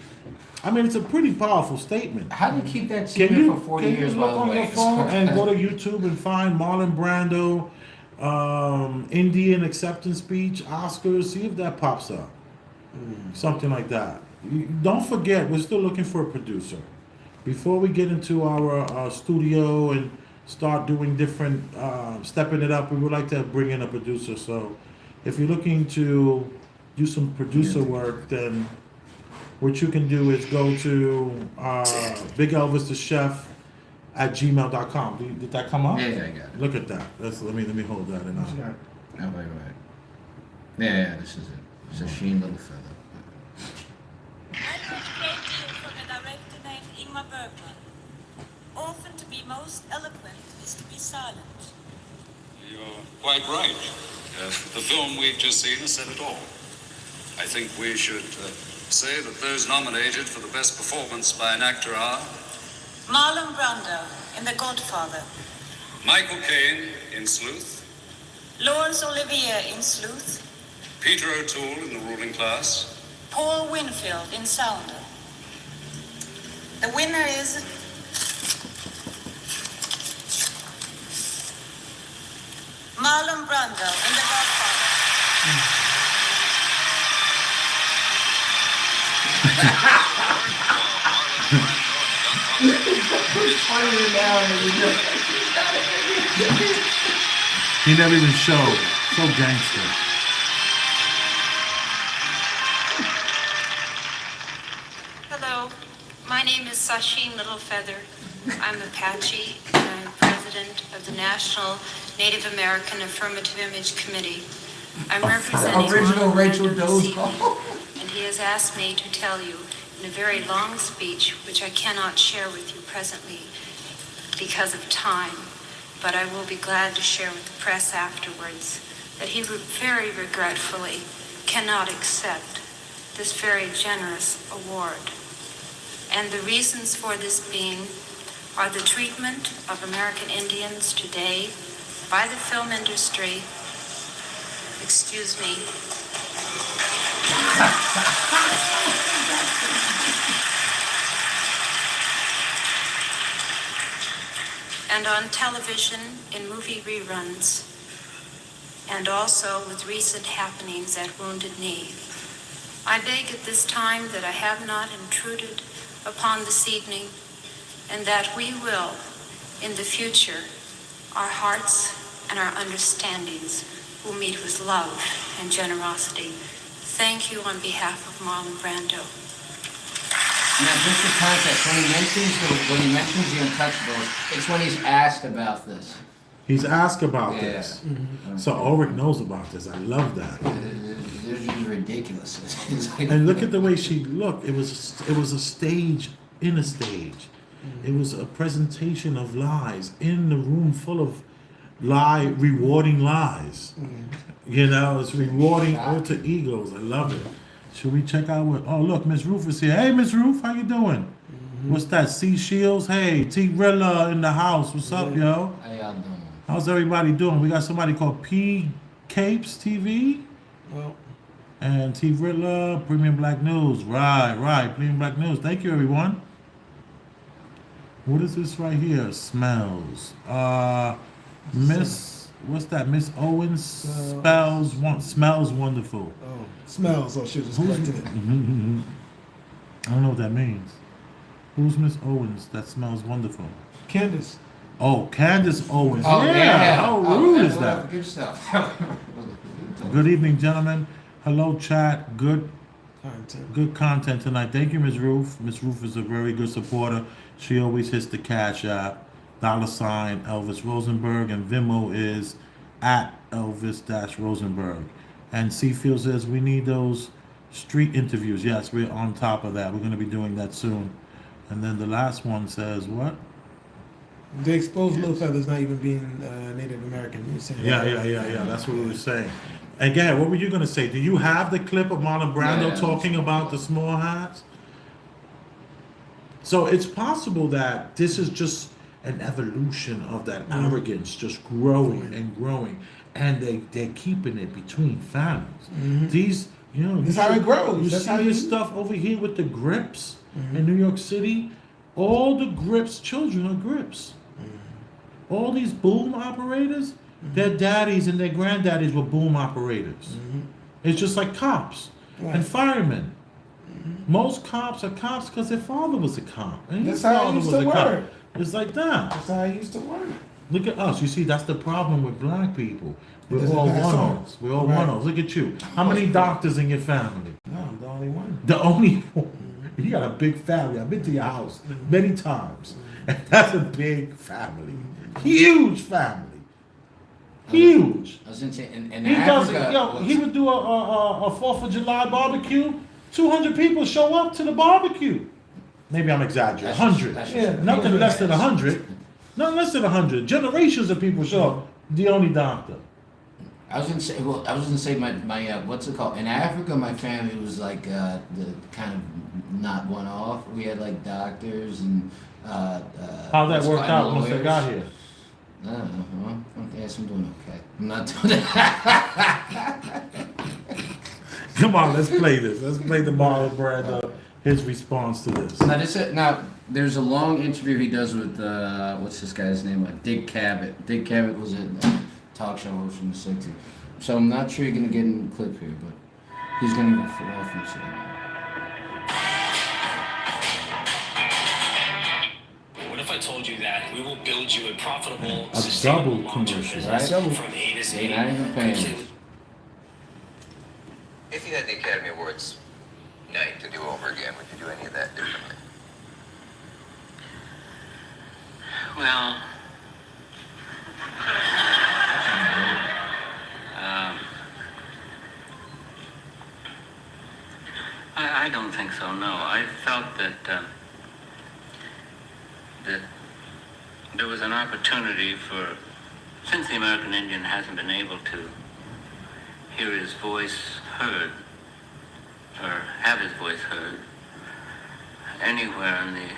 I mean, it's a pretty powerful statement. How do you keep that secret for 40 years? Can you look on your phone and go to YouTube and find Marlon Brando, Indian acceptance speech, Oscars, see if that pops up. Something like that. Don't forget, we're still looking for a producer. Before we get into our studio and start doing different, stepping it up, we would like to bring in a producer. So if you're looking to do some producer work, then what you can do is go to Big Elvis the Chef at gmail.com. Did that come up? Yeah, I got it. Look at that. Let me hold that in. Right. Yeah, this is it. It's a sheen little feather. I learned a great deal from a director named Ingmar Bergman. Often to be most eloquent is to be silent. You're quite right. The film we've just seen has said it all. I think we should say that those nominated for the best performance by an actor are Marlon Brando in The Godfather. Michael Caine in Sleuth, Laurence Olivier in Sleuth. Peter O'Toole in The Ruling Class, Paul Winfield in Sounder. The winner is Marlon Brando in The Godfather. It's funnier now than you know. He never even showed. So gangster. Hello, my name is Sasheen Littlefeather. I'm Apache, and I'm president of the National Native American Affirmative Image Committee. I'm representing Original Monologue Rachel Brando this Doze. evening, and he has asked me to tell you in a very long speech, which I cannot share with you presently because of time, but I will be glad to share with the press afterwards, that he very regretfully cannot accept this very generous award. And the reasons for this being are the treatment of American Indians today by the film industry, excuse me, and on television in movie reruns, and also with recent happenings at Wounded Knee. I beg at this time that I have not intruded upon this evening, and that we will, in the future, our hearts and our understandings will meet with love and generosity. Thank you on behalf of Monologue Brando. Now, just for context, when he mentions the Untouchables, it's when he's asked about this. He's asked about Yeah. this. So Ulrich knows about this. I love that. They're just ridiculous. It's like- And look at the way she looked. It was a stage in a stage. It was a presentation of lies in the room full of rewarding lies. You know, it's rewarding alter egos. I love it. Should we check out what? Oh, look, Miss Roof is here. Hey, Miss Roof, how you doing? What's that? C Shields? Hey, T Rilla in the house. What's up, yo? How y'all doing? How's everybody doing? We got somebody called P Capes TV. Well, And T Rilla, Premium Black News. Right. Premium Black News. Thank you, everyone. What is this right here? Smells. Miss, what's that? Miss Owens smells wonderful. oh, smells. Oh, she was just correcting it. I don't know what that means. Who's Miss Owens that smells wonderful? Candace. Oh, Candace Owens. Oh, yeah. How rude is that's that? Good stuff. Good evening, gentlemen. Hello, chat. Good content tonight. Thank you, Ms. Roof. Ms. Roof is a very good supporter. She always hits the cash app, $ Elvis Rosenberg, and Venmo is at Elvis-Rosenberg. And Seafield says we need those street interviews. Yes, we're on top of that. We're going to be doing that soon. And then the last one says what? They exposed Little Feather's not even being Native American. You were saying Yeah. That's what we were saying. Again, what were you going to say? Do you have the clip of Marlon Brando Yeah. talking about the small hats? So it's possible that this is just an evolution of that arrogance just growing and growing. And they're keeping it between families. These, you know, That's how it grows. You That's see how this you- stuff over here with the grips in New York City? All the grips children are grips. All these boom operators, their daddies and their granddaddies were boom operators. It's just like cops and firemen. Most cops are cops because their father was a cop. And his That's how it father used was to a cop. work. It's like that. That's how I used to work. Look at us. You see, that's the problem with black people. We're doesn't all pass on. one-offs. We're all Right. one-offs. Look at you. How many doctors in your family? No, I'm the only one. The only one. You got a big family. I've been to your house many times. And that's a big family. Huge family. Huge. I was gonna say, in He does Africa, it. Yo, he would do a 4th of July barbecue. 200 people show up to the barbecue. Maybe I'm exaggerating. 100. Yeah. Nothing less than 100. Nothing less than 100. Generations of people show up. The only doctor. I was gonna say my what's it called? In Africa, my family was like the kind of not one off. We had like doctors and How that what's it worked called, out once they lawyers. got here. I don't know. I guess I'm doing okay. I'm not doing that. Come on, let's play this. Let's play the Marlon Brando, his response to this. Now there's a long interview he does with what's this guy's name? Dick Cavett. Dick Cavett was a talk show host from the '60s. So I'm not sure you're gonna get in the clip here, but he's gonna go for off and say. told you that we will build you a profitable, A sustainable double long-term commercial. business Right. from A to Z. They not even paying us. completely. If you had the Academy Awards night to do over again, would you do any of that differently? Well, I don't think so, no. I felt that that there was an opportunity for, since the American Indian hasn't been able to hear his voice heard, or have his voice heard, anywhere in the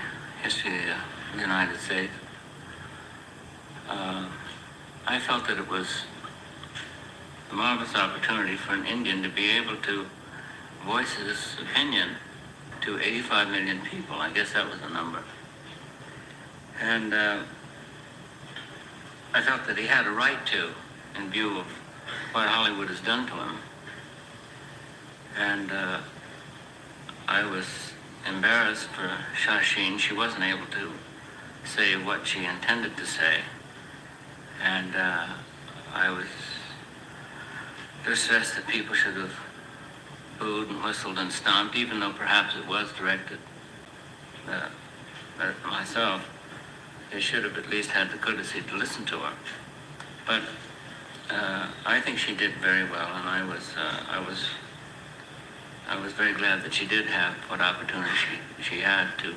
history of the United States, I felt that it was a marvelous opportunity for an Indian to be able to voice his opinion to 85 million people. I guess that was the number. And I felt that he had a right to, in view of what Hollywood has done to him. And I was embarrassed for Shasheen. She wasn't able to say what she intended to say. And I was distressed that people should have booed and whistled and stomped, even though perhaps it was directed at myself. They should have at least had the courtesy to listen to her. But I think she did very well, and I was very glad that she did have what opportunity she had to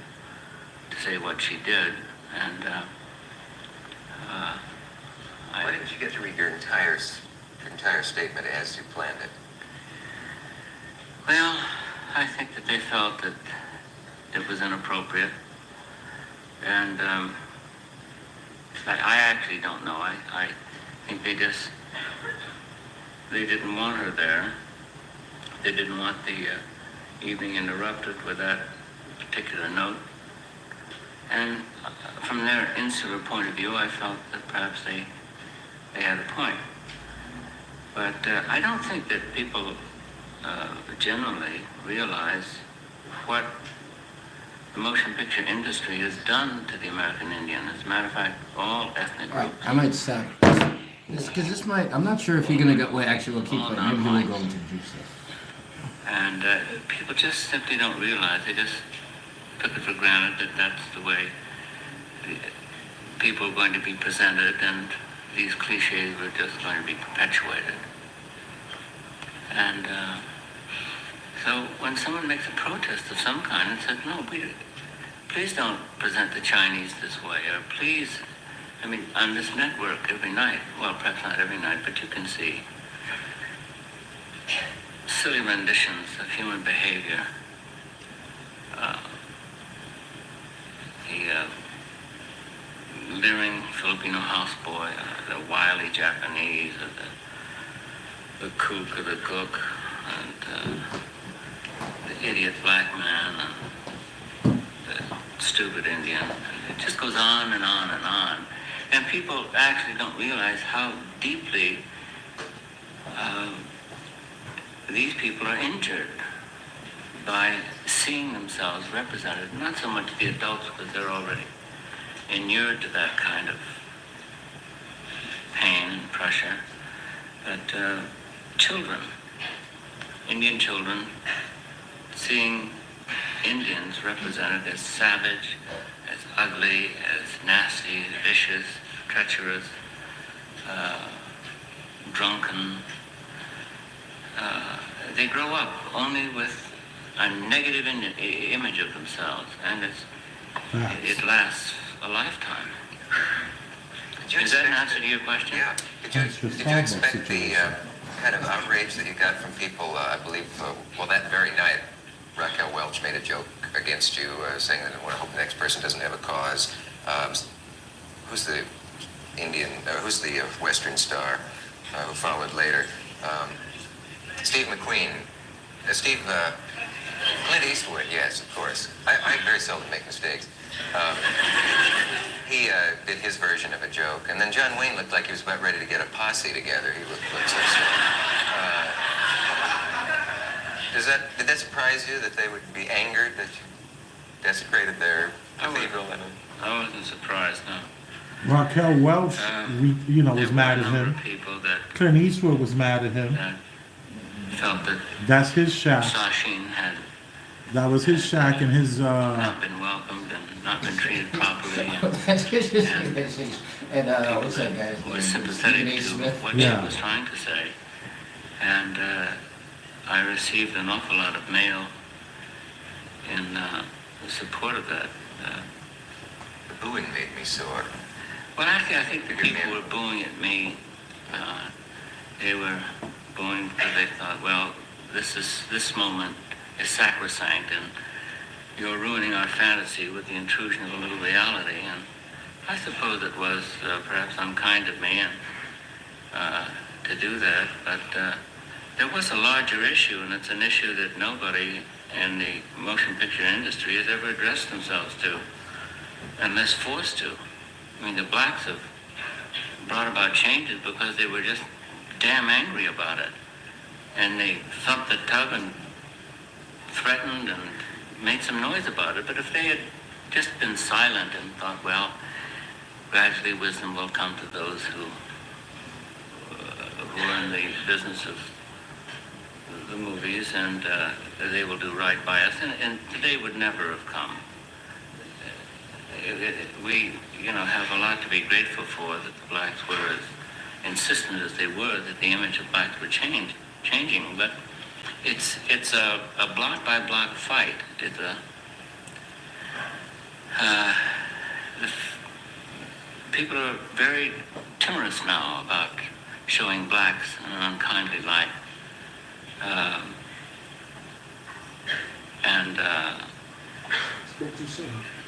say what she did. And Why didn't you get to read your entire statement as you planned it? Well, I think that they felt that it was inappropriate. And I actually don't know. I think they didn't want her there. They didn't want the evening interrupted with that particular note. And from their insular point of view, I felt that perhaps they had a point. But I don't think that people generally realize what the motion picture industry has done to the American Indian. As a matter of fact, all ethnic All right, groups. I might stop. Because this might, I'm not sure if you're going to go, wait, actually, we'll keep Oh, playing. no, Maybe he fine. will go into the juice stuff. And people just simply don't realize. They just took it for granted that that's the way people are going to be presented, and these cliches were just going to be perpetuated. And so when someone makes a protest of some kind and says, no, please don't present the Chinese this way, or please, I mean, on this network every night, well, perhaps not every night, but you can see silly renditions of human behavior. The leering Filipino houseboy, the wily Japanese, or the kook or the cook, and the idiot black man, and the stupid Indian. And it just goes on and on and on. And people actually don't realize how deeply these people are injured by seeing themselves represented, not so much the adults, because they're already inured to that kind of pain and pressure, but children, Indian children, seeing Indians represented as savage, as ugly, as nasty, vicious, treacherous, drunken. They grow up only with a negative image of themselves, and it lasts a lifetime. Is that an answer to your question? Yeah. Did you expect the kind of outrage that you got from people? I believe, well, that very night, Raquel Welch made a joke against you, saying that, well, I hope the next person doesn't have a cause. Who's the Indian? Who's the Western star who followed later? Steve McQueen. Clint Eastwood, yes, of course. I very seldom make mistakes. He did his version of a joke, and then John Wayne looked like he was about ready to get a posse together. He looked so did that surprise you that they would be angered desecrated their cathedral. I wasn't surprised, no. Raquel Welch, was mad at There were a number him. of people that Clint Eastwood was mad at him. felt that That's his shack. Sachin had That was his shack and his. not been welcomed and not been treated properly. And What's that guy's name? was sympathetic Stephen A. to Smith? what Yeah. he was trying to say. And I received an awful lot of mail in support of that. The booing made me sore. Well, actually, I think the people were booing at me. They were booing because they thought, well, this moment is sacrosanct, and you're ruining our fantasy with the intrusion of a little reality. And I suppose it was perhaps unkind of me to do that, but there was a larger issue, and it's an issue that nobody in the motion picture industry has ever addressed themselves to, unless forced to. I mean, the blacks have brought about changes because they were just damn angry about it. And they thumped the tub and threatened and made some noise about it. But if they had just been silent and thought, well, gradually wisdom will come to those who are in the business of the movies, and they will do right by us, and today would never have come. We, have a lot to be grateful for that the blacks were as insistent as they were that the image of blacks were changing. But it's a block by block fight. It's people are very timorous now about showing blacks in an unkindly light.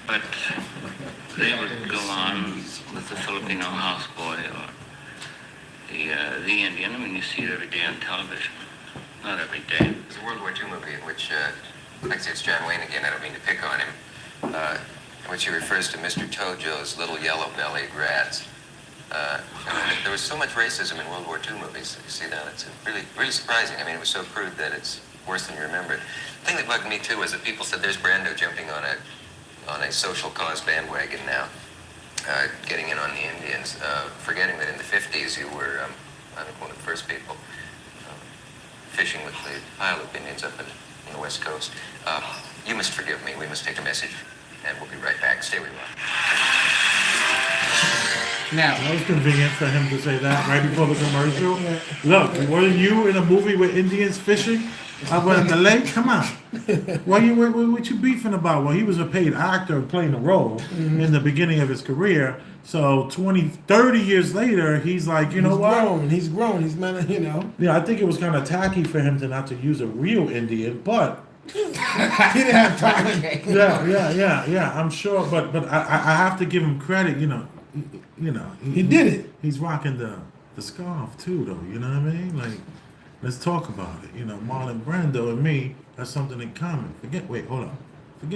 But they would go on with the Filipino houseboy or the Indian. I mean, you see it every day on television. Not every day. There's a World War II movie in which, actually it's John Wayne again, I don't mean to pick on him, in which he refers to Mr. Tojo's little yellow-bellied rats. There was so much racism in World War II movies. You see that? It's really, really surprising. I mean, it was so crude that it's worse than you remember it. The thing that bugged me, too, was that people said there's Brando jumping on a social cause bandwagon now, getting in on the Indians, forgetting that in the 50s you were, I think, one of the first people fishing with the Puyallup Indians up on the West Coast. You must forgive me. We must take a message, and we'll be right back. Stay where you are. Now, That was convenient for him to say that right before the commercial. Look, weren't you in a movie with Indians fishing? I went in the lake. Come on. What you beefing about? Well, he was a paid actor playing a role in the beginning of his career. So 20, 30 years later, he's like, you know what? He's grown. He's man, Yeah, I think it was kind of tacky for him to not to use a real Indian, but he didn't have time. yeah. I'm sure, but I have to give him credit. He did it. He's rocking the scarf too, though. You know what I mean? Like, let's talk about it. Marlon Brando and me have something in common. Forget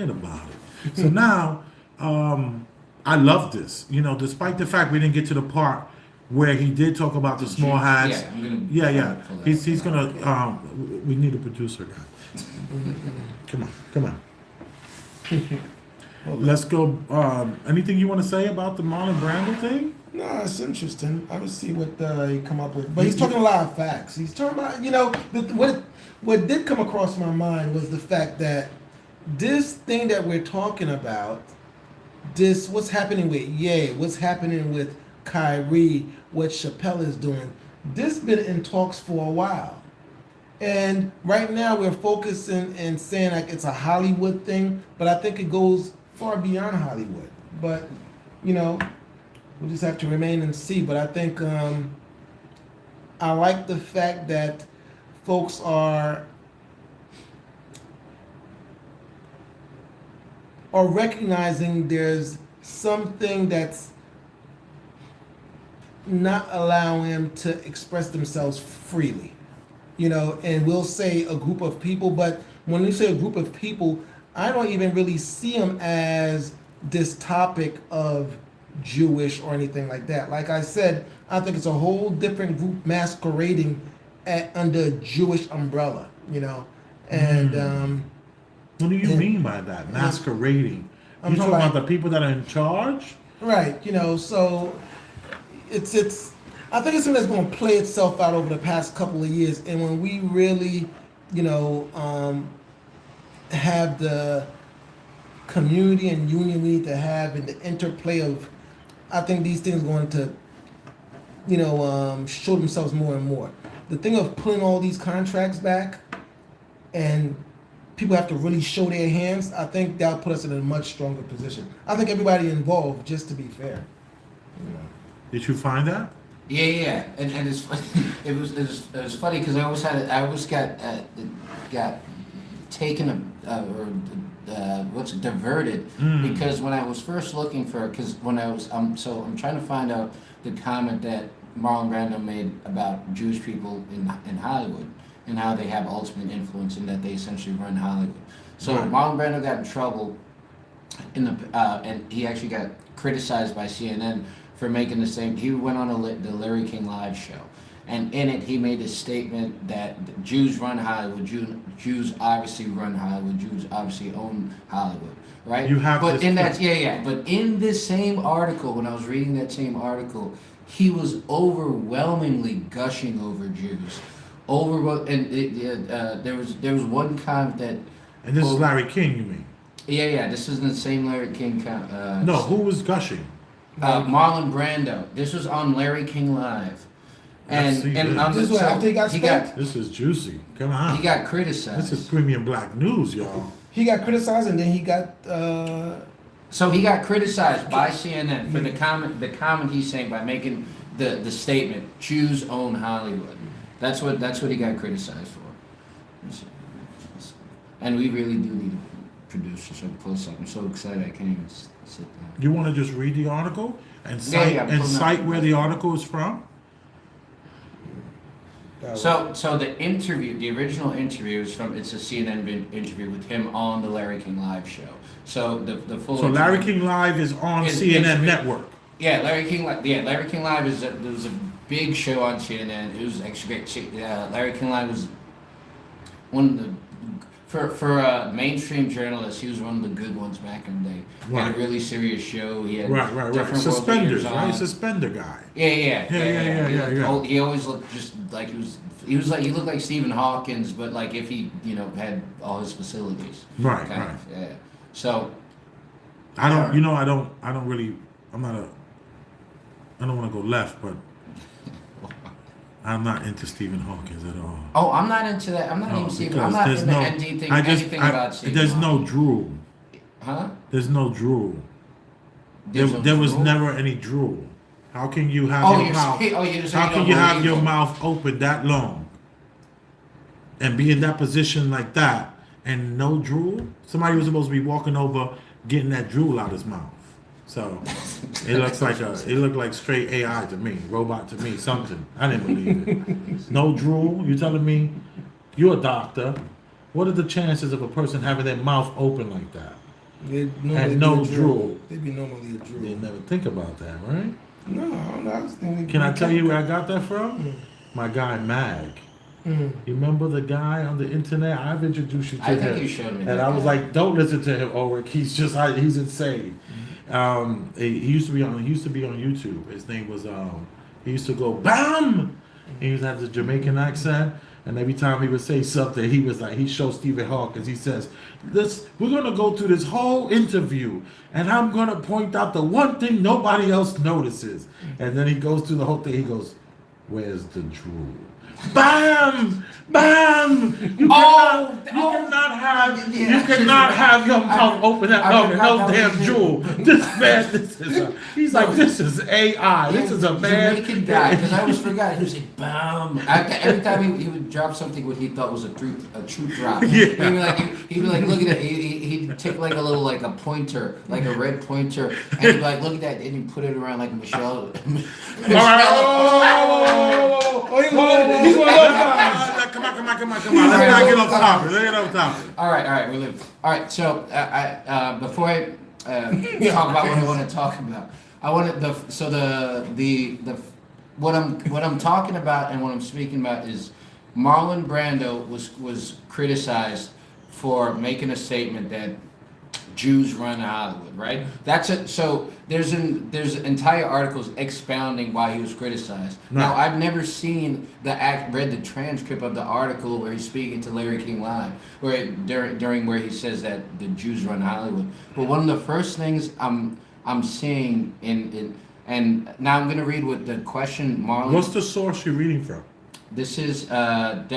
about it. So now, I love this. Despite the fact we didn't get to the part where he did talk about the small hats. Yeah. He's gonna. We need a producer guy. Come on. Let's go. Anything you want to say about the Marlon Brando thing? No, it's interesting. I would see what he come up with, but he's talking a lot of facts. He's talking about, what did come across my mind was the fact that this thing that we're talking about, what's happening with Ye, what's happening with Kyrie, what Chappelle is doing, this been in talks for a while, and right now we're focusing and saying like it's a Hollywood thing, but I think it goes far beyond Hollywood. But we'll just have to remain and see. But I think I like the fact that folks are recognizing there's something that's not allowing them to express themselves freely. And we'll say a group of people, but when we say a group of people, I don't even really see them as this topic of Jewish or anything like that. Like I said, I think it's a whole different group masquerading under a Jewish umbrella, and What do you mean by that? Masquerading? I'm You talking talking about the people that are in charge? Right, so it's I think it's something that's going to play itself out over the past couple of years, and when we really, have the community and union we need to have, and the interplay of, I think these things are going to, show themselves more and more. The thing of pulling all these contracts back, and people have to really show their hands, I think that'll put us in a much stronger position. I think everybody involved, just to be fair. Did you find that? Yeah, and it's funny. It was funny because I always got taken diverted because when I was first looking for, because when I was I'm trying to find out the comment that Marlon Brando made about Jewish people in Hollywood and how they have ultimate influence and that they essentially run Hollywood. So Marlon Brando got in trouble and he actually got criticized by CNN for making the same. He went on the Larry King Live show, and in it he made a statement that Jews run Hollywood. Jews obviously run Hollywood. Jews obviously own Hollywood, right? You have, but in that, But in this same article, when I was reading that same article, he was overwhelmingly gushing over Jews. There was one comment that. And this is Larry King, you mean? Yeah. This is the same Larry King. No, who was gushing? Marlon Brando. This was on Larry King Live. This is juicy. Come on. He got criticized. This is premium black news, y'all. He got criticized, and then he got. So he got criticized by CNN for the comment he's saying by making the statement, Jews own Hollywood. That's what he got criticized for. And we really do need a producer, so close up. I'm so excited I can't even sit down. You want to just read the article and cite where the article is from? So the original interview is from, it's a CNN interview with him on the Larry King Live show. So the full. So Larry King Live is on CNN network. Yeah, Larry King Live there was a big show on CNN. It was actually great. Larry King Live was one of the. For a mainstream journalist, he was one of the good ones back in the day. He had a really serious show. He had right. Suspenders, right? Suspender guy. Yeah. He always looked just like he looked like Stephen Hawkins, but like if he had all his facilities. Right. Yeah. So. I don't want to go left, but I'm not into Stephen Hawkins at all. Oh, I'm not into that. I'm not even Stephen. I'm not into anything about Stephen. There's no drool. Huh? There's no drool. There was never any drool. How can you have your mouth open that long and be in that position like that and no drool? Somebody was supposed to be walking over, getting that drool out his mouth. So it looked like straight AI to me, robot to me, something. I didn't believe it. No drool. You telling me you're a doctor? What are the chances of a person having their mouth open like that and no drool? They'd be normally a drool. They never think about that, right? No, I was thinking. Can I tell you where I got that from? My guy Mag. You remember the guy on the internet? I've introduced you to him. I think you showed me. And I was like, don't listen to him, Ulrich. He's insane. He used to be on YouTube. His name was he used to go BAM. He used to have the Jamaican accent, and every time he would say something, he was like, he showed Stephen Hawkins. He says, we're gonna go through this whole interview, and I'm gonna point out the one thing nobody else notices. And then he goes through the whole thing. He goes, "Where's the drool?" Bam! You cannot have your mouth open that long and no damn jewel. This is AI. This is a man. Jamaican guy, because I always forgot. He would say, "Bam!" Every time he would drop something what he thought was a true drop. Yeah. He'd be like, look at it. He'd take like a little, like a pointer, like a red pointer, and he'd be like, look at that, and he'd put it around like Michelle. He's one of those guys. Come on. Let's not get off topic. All right, we live. All right, so before I talk about what I want to talk about, I wanted what I'm talking about and what I'm speaking about is Marlon Brando was criticized for making a statement that Jews run Hollywood, right? That's it. So there's entire articles expounding why he was criticized. No. Now I've never seen read the transcript of the article where he's speaking to Larry King Live, where during where he says that the Jews run Hollywood. But one of the first things I'm seeing and now I'm gonna read what the question Marlon. What's the source you're reading from? This is WREMEA.org.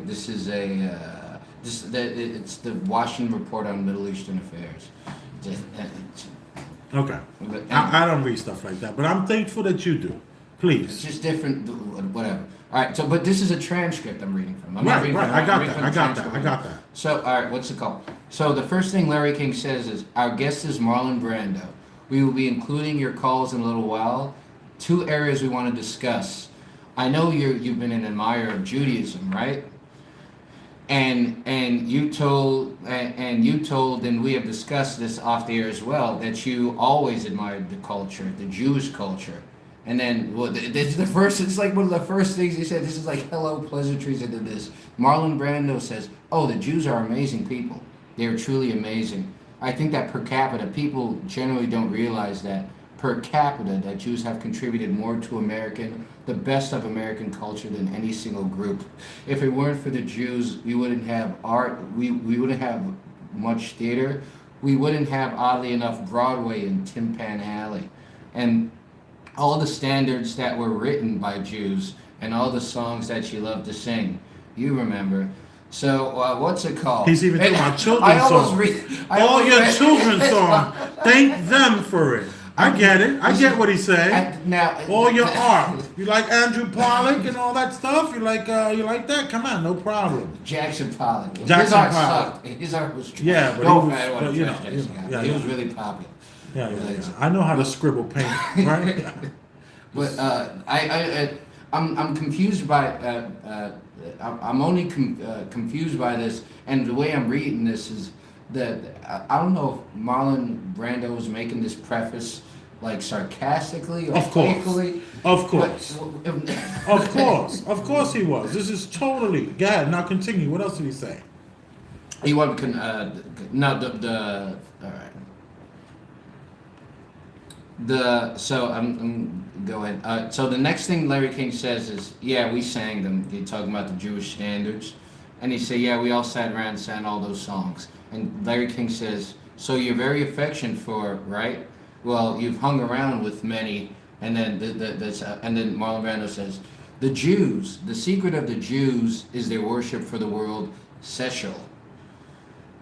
This is it's the Washington Report on Middle Eastern Affairs. Okay. But, I don't read stuff like that, but I'm thankful that you do. It's Please. just different, whatever. All right. So, but this is a transcript I'm reading from. I'm not Right, reading right. from- I I'm got reading that. from I the got that. transcript. I got that. So, all right. What's it called? So, the first thing Larry King says is, "Our guest is Marlon Brando. We will be including your calls in a little while. 2 areas we want to discuss. I know you've been an admirer of Judaism, right? And you told, and we have discussed this off the air as well, that you always admired the culture, the Jewish culture." And then, well, this the first. It's like one of the first things he said. This is like hello pleasantries into this. Marlon Brando says, "Oh, the Jews are amazing people. They are truly amazing. I think that per capita, people generally don't realize that per capita, that Jews have contributed more to the best of American culture than any single group. If it weren't for the Jews, we wouldn't have art. We wouldn't have much theater. We wouldn't have, oddly enough, Broadway and Tin Pan Alley, and all the standards that were written by Jews and all the songs that you love to sing. You remember." So what's it called? He's even talking about children's songs. All your children's songs. Thank them for it. I get it. I get what he's saying. Now, All your art. You like Andrew Pollock and all that stuff? You like that? Come on, no problem. Jackson Pollock. His Jackson art Pollock. sucked. His art was trash. Yeah, but No, he was- I don't want but, to you trash know, Jackson you know, Pollock. yeah, He yeah, was yeah. really popular. Yeah. I know how to scribble paint, right? But I'm confused by I'm only confused by this, and the way I'm reading this is that I don't know if Marlon Brando was making this preface like sarcastically or Of course. playfully. Of course. Of course he was. This is totally. Go ahead, now continue. What else did he say? He wanted all right. So I'm go ahead. So the next thing Larry King says is, "Yeah, we sang them." They talking about the Jewish standards, and he said, "Yeah, we all sat around and sang all those songs." And Larry King says, "So you're very affectionate for, right? Well, you've hung around with many." And then and then Marlon Brando says, "The Jews. The secret of the Jews is their worship for the world, sexual.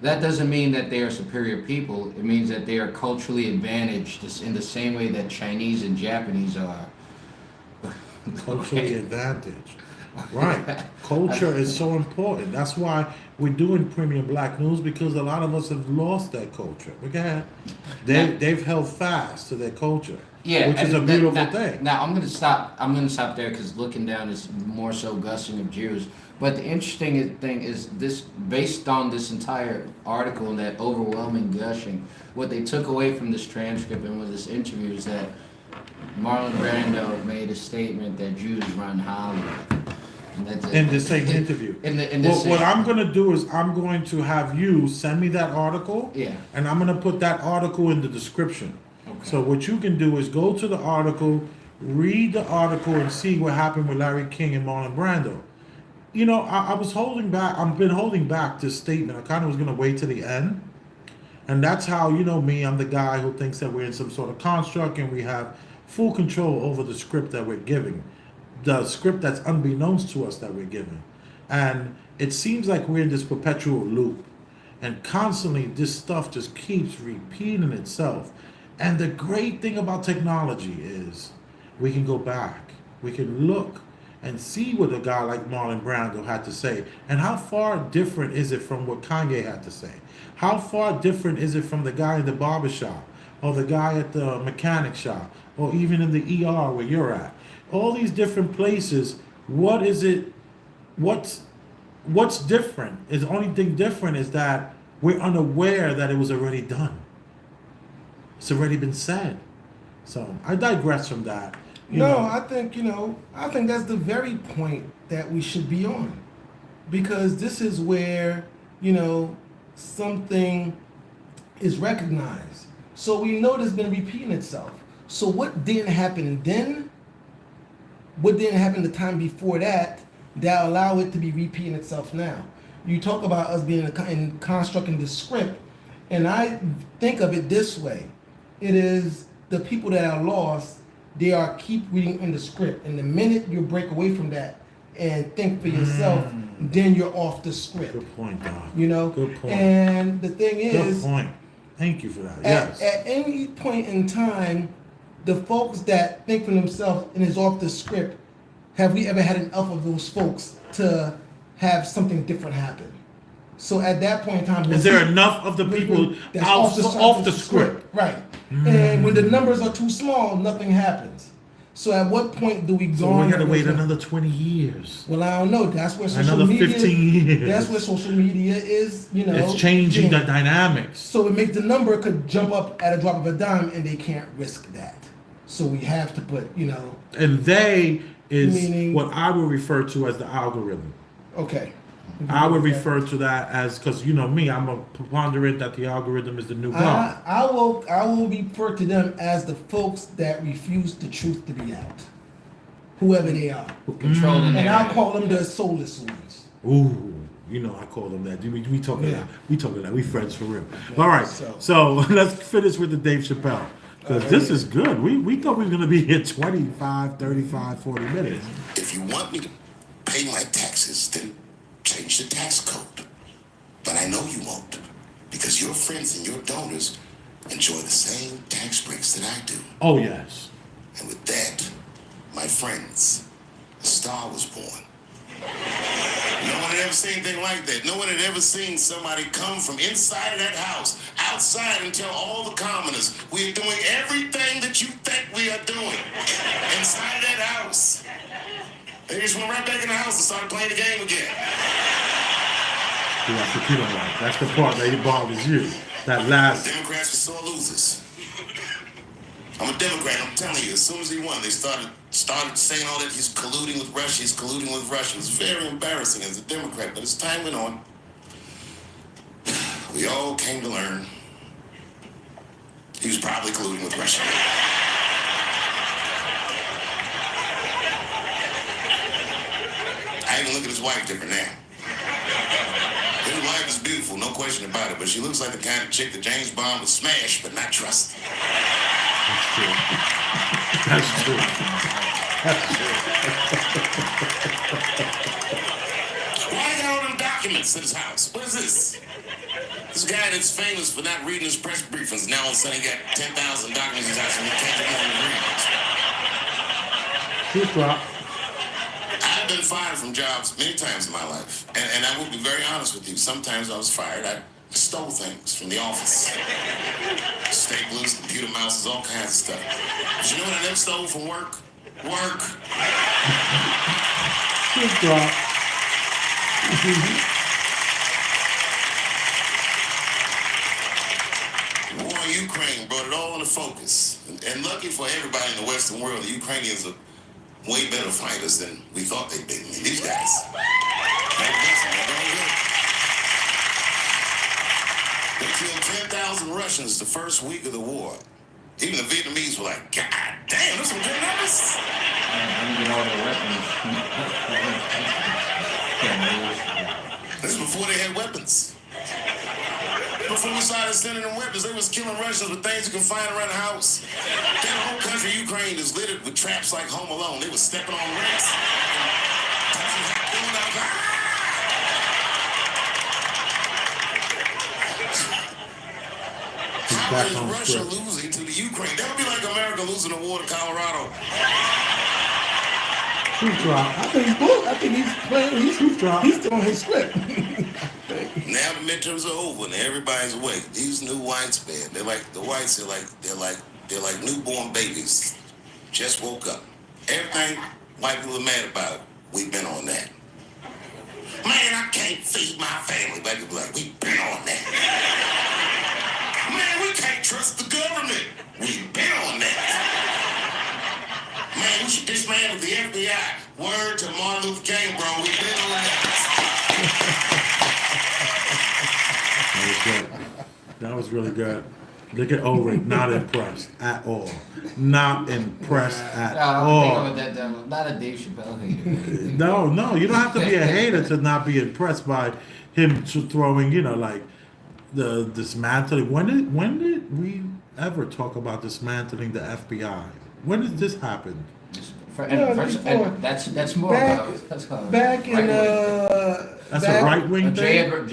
That doesn't mean that they are superior people. It means that they are culturally advantaged in the same way that Chinese and Japanese are." Culturally advantaged. Right. Culture is so important. That's why we're doing Premium Black News, because a lot of us have lost that culture. But go ahead. They've held fast to their culture. Yeah, which is a and beautiful thing. Now I'm gonna stop there because looking down is more so gushing of Jews. But the interesting thing is this, based on this entire article and that overwhelming gushing, what they took away from this transcript and with this interview is that Marlon Brando made a statement that Jews run Hollywood. And that's it. In the same interview. What I'm going to do is I'm going to have you send me that article. Yeah. And I'm going to put that article in the description. Okay. So what you can do is go to the article, read the article, and see what happened with Larry King and Marlon Brando. You know, I was holding back. I've been holding back this statement. I kind of was going to wait to the end. And that's how, you know me, I'm the guy who thinks that we're in some sort of construct and we have full control over the script that we're giving. The script that's unbeknownst to us that we're giving. And it seems like we're in this perpetual loop. And constantly this stuff just keeps repeating itself. And the great thing about technology is we can go back. We can look and see what a guy like Marlon Brando had to say. And how far different is it from what Kanye had to say? How far different is it from the guy in the barber shop, or the guy at the mechanic shop, or even in the ER where you're at? All these different places, what is it, what's different? Is the only thing different is that we're unaware that it was already done. It's already been said. So I digress from that. I think that's the very point that we should be on. because this is where, something is recognized. So we know this has been repeating itself. So what didn't happen then? What didn't happen the time before that allow it to be repeating itself now? You talk about us being in constructing this script, and I think of it this way. It is the people that are lost, they are keep reading in the script. And the minute you break away from that and think for yourself, then you're off the script. Good point, Don. Good point. And the thing is, good point. Thank you for that. Yes. At any point in time, the folks that think for themselves and is off the script, have we ever had enough of those folks to have something different happen? So at that point in time, is there enough of the people that's off the script? Right. And when the numbers are too small, nothing happens. So at what point do we go? So we got to wait another 20 years. Well, I don't know. That's where social another media. 15 years. That's where social media is. It's changing the dynamics. So it makes the number could jump up at a drop of a dime, and they can't risk that. So we have to put, And they is meaning, what I would refer to as the algorithm. Okay. I would refer to that as, because me, I'm a preponderant that the algorithm is the new God. I will refer to them as the folks that refuse the truth to be out, whoever they are. Controlling and I'll call them the soulless ones. Ooh, I call them that. We talking that. We talking that. We friends for real. Yeah, all right, so let's finish with the Dave Chappelle, because this is good. We thought we were gonna be here 25, 35, 40 minutes. If you want me to pay my taxes, then change the tax code. But I know you won't, because your friends and your donors enjoy the same tax breaks that I do. Oh, yes. And with that, my friends, a star was born. No one had ever seen anything like that. No one had ever seen somebody come from inside of that house, outside, and tell all the commoners, we are doing everything that you think we are doing inside of that house. They just went right back in the house and started playing the game again. That's what you don't like. That's the part that bothers you. That last. The Democrats were sore losers. I'm a Democrat. I'm telling you. As soon as he won, they started saying all that he's colluding with Russia. He's colluding with Russia. It's very embarrassing as a Democrat. But as time went on, we all came to learn he was probably colluding with Russia. I even look at his wife different now. His wife is beautiful, no question about it, but she looks like the kind of chick that James Bond would smash but not trust. That's true. That's true. That's true. Why got all them documents at his house? What is this? This guy that's famous for not reading his press briefings, now all of a sudden he got 10,000 documents in his house and he can't get one to read. Truth drop. I've been fired from jobs many times in my life. And I will be very honest with you. Sometimes I was fired. I stole things from the office. Staplers, computer mouses, all kinds of stuff. But you know what I never stole from work? Work. Truth drop. The war in Ukraine brought it all into focus. And lucky for everybody in the Western world, the Ukrainians are way better fighters than we thought they'd be. I mean, these guys. They killed 10,000 Russians the first week of the war. Even the Vietnamese were like, God damn, those some good numbers. Even all the weapons. This is before they had weapons. Before we started sending them weapons, they was killing Russians with things you can find around the house. That whole country, Ukraine, is littered with traps like Home Alone. They was stepping on rats. How is Russia losing to the Ukraine? That would be like America losing the war to Colorado. Truth drop. I think he's playing. He's still on his script. Now the midterms are over and everybody's awake. These new whites, man, they're like the whites are like they're like newborn babies. Just woke up. Everything white people are mad about, we've been on that. Man, I can't feed my family. Black people like, we've been on that. Man, we can't trust the government. We've been on that. Man, we should dismantle the FBI. Word to Martin Luther King, bro. We've been on that. That was good. That was really good. Look at Ulrich, not impressed at all. Not impressed at all. Not a Dave Chappelle hater. No, you don't have to be a hater to not be impressed by him throwing, like the dismantling. When did we ever talk about dismantling the FBI? When did this happen? That's more back, about that's back in That's a right wing thing.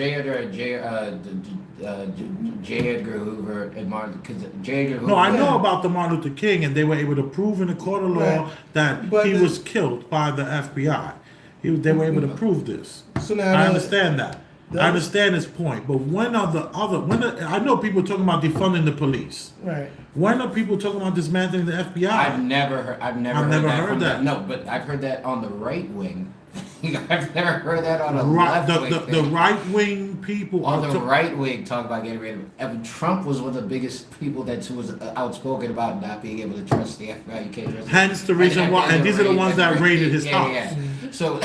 J. Edgar Hoover and Martin, because J. Edgar Hoover. No, I know about the Martin Luther King, and they were able to prove in the court of law that he was killed by the FBI. They were able to prove this. So now I understand that. I understand his point, but when are the other? I know people talking about defunding the police. Right. When are people talking about dismantling the FBI? I've never heard that. No, but I've heard that on the right wing. I've never heard that on the left wing. The right wing people on the right wing talk about getting rid of it. Trump was one of the biggest people that was outspoken about not being able to trust the FBI. You can't trust. Hence the reason why, and these are the ones that raided his house. Yeah. So,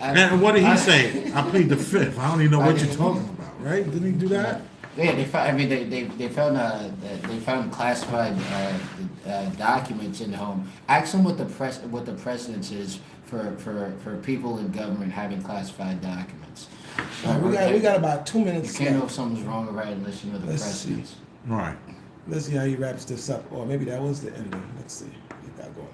and what did he say? I plead the fifth. I don't even know what you're talking about, right? Didn't he do that? Yeah, they found. I mean, they found classified documents in the home. Ask them what the precedence is for people in government having classified documents. We got about 2 minutes. You can't know if something's wrong or right unless you know the precedence. Right. Let's see how he wraps this up. Or maybe that was the ending. Let's see. Get that going.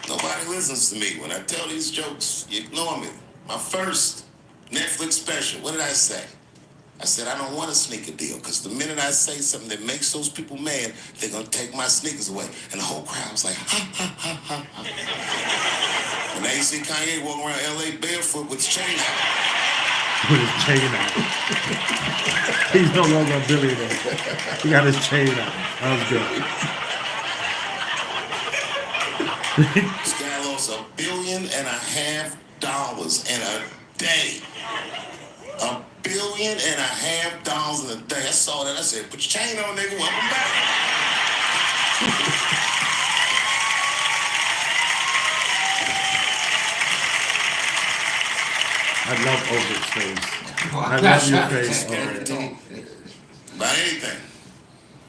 Nobody listens to me. When I tell these jokes, you ignore me. My first Netflix special, what did I say? I said, I don't want a sneaker deal, because the minute I say something that makes those people mad, they're going to take my sneakers away. And the whole crowd was like, ha, ha, ha, ha, ha. And now you see Kanye walking around L.A. barefoot with his chain out. With his chain out. He's no longer a billionaire. He got his chain out. That was good. This guy lost $1.5 billion in a day. $1.5 billion in a day. I saw that. I said, put your chain on, nigga. Welcome back. I love Ulrich's face. I love your face. About anything.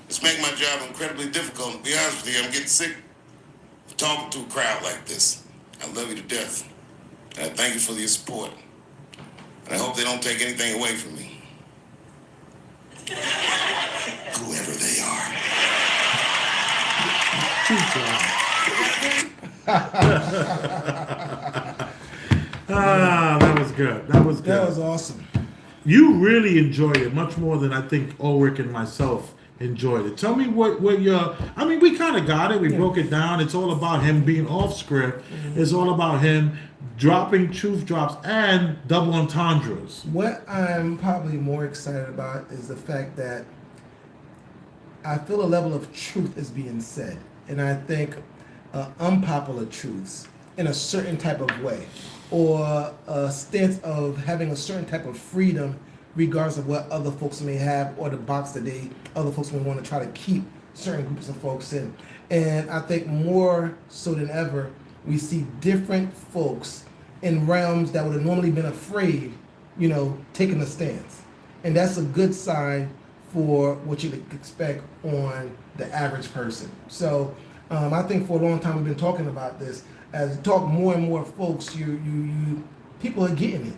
It's making my job incredibly difficult. To be honest with you, I'm getting sick of talking to a crowd like this. I love you to death. And I thank you for your support. And I hope they don't take anything away from me. Whoever they are. That was good. That was good. That was awesome. You really enjoyed it much more than I think Ulrich and myself enjoyed it. Tell me what your. I mean, we kind of got it. We broke it down. It's all about him being off script. Mm-hmm. It's all about him dropping truth drops and double entendres. What I'm probably more excited about is the fact that I feel a level of truth is being said, and I think unpopular truths in a certain type of way, or a stance of having a certain type of freedom regardless of what other folks may have, or the box that other folks may want to try to keep certain groups of folks in. And I think more so than ever, we see different folks in realms that would have normally been afraid, taking a stance. And that's a good sign for what you expect on the average person. So I think for a long time we've been talking about this. As you talk more and more folks, people are getting it.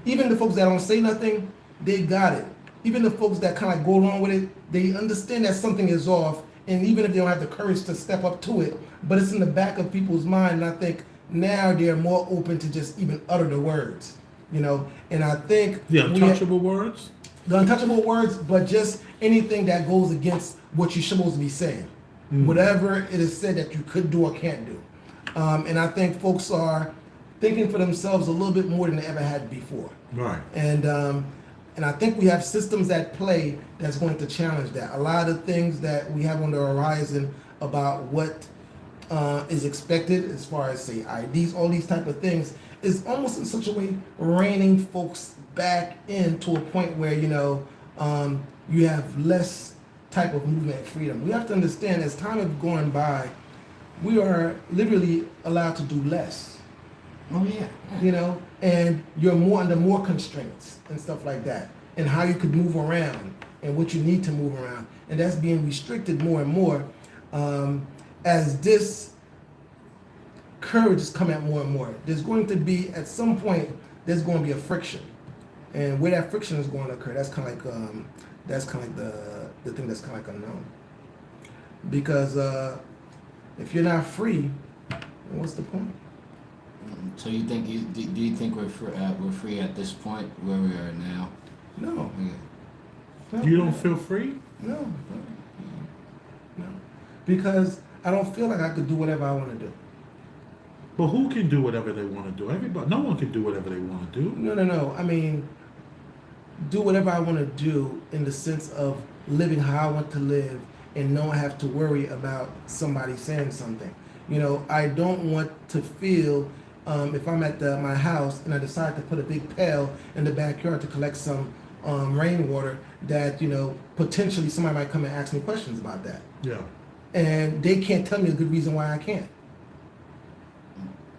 Even the folks that don't say nothing, they got it. Even the folks that kind of go along with it, they understand that something is off, and even if they don't have the courage to step up to it, but it's in the back of people's mind, and I think now they're more open to just even utter the words, and I think the untouchable words, but just anything that goes against what you're supposed to be saying, whatever it is said that you could do or can't do, and I think folks are thinking for themselves a little bit more than they ever had before. Right. And I think we have systems at play that's going to challenge that. A lot of things that we have on the horizon about what is expected as far as, say, IDs, all these type of things, is almost in such a way reining folks back into a point where, you have less type of movement freedom. We have to understand as time is going by, we are literally allowed to do less. Oh yeah. You know, and you're more under more constraints and stuff like that, and how you could move around and what you need to move around, and that's being restricted more and more as this courage is coming out more and more. There's going to be at some point there's going to be a friction, and where that friction is going to occur, that's kind of like the thing that's kind of like unknown. Because if you're not free, then what's the point? So you think do you think we're free at this point where we are now? No. Yeah. No. You don't feel free? No. Because I don't feel like I could do whatever I want to do. But who can do whatever they want to do? Everybody, no one can do whatever they want to do. No. I mean, do whatever I want to do in the sense of living how I want to live and not have to worry about somebody saying something. You know, I don't want to feel if I'm at my house and I decide to put a big pail in the backyard to collect some rainwater, that, you know, potentially somebody might come and ask me questions about that. Yeah. And they can't tell me a good reason why I can't.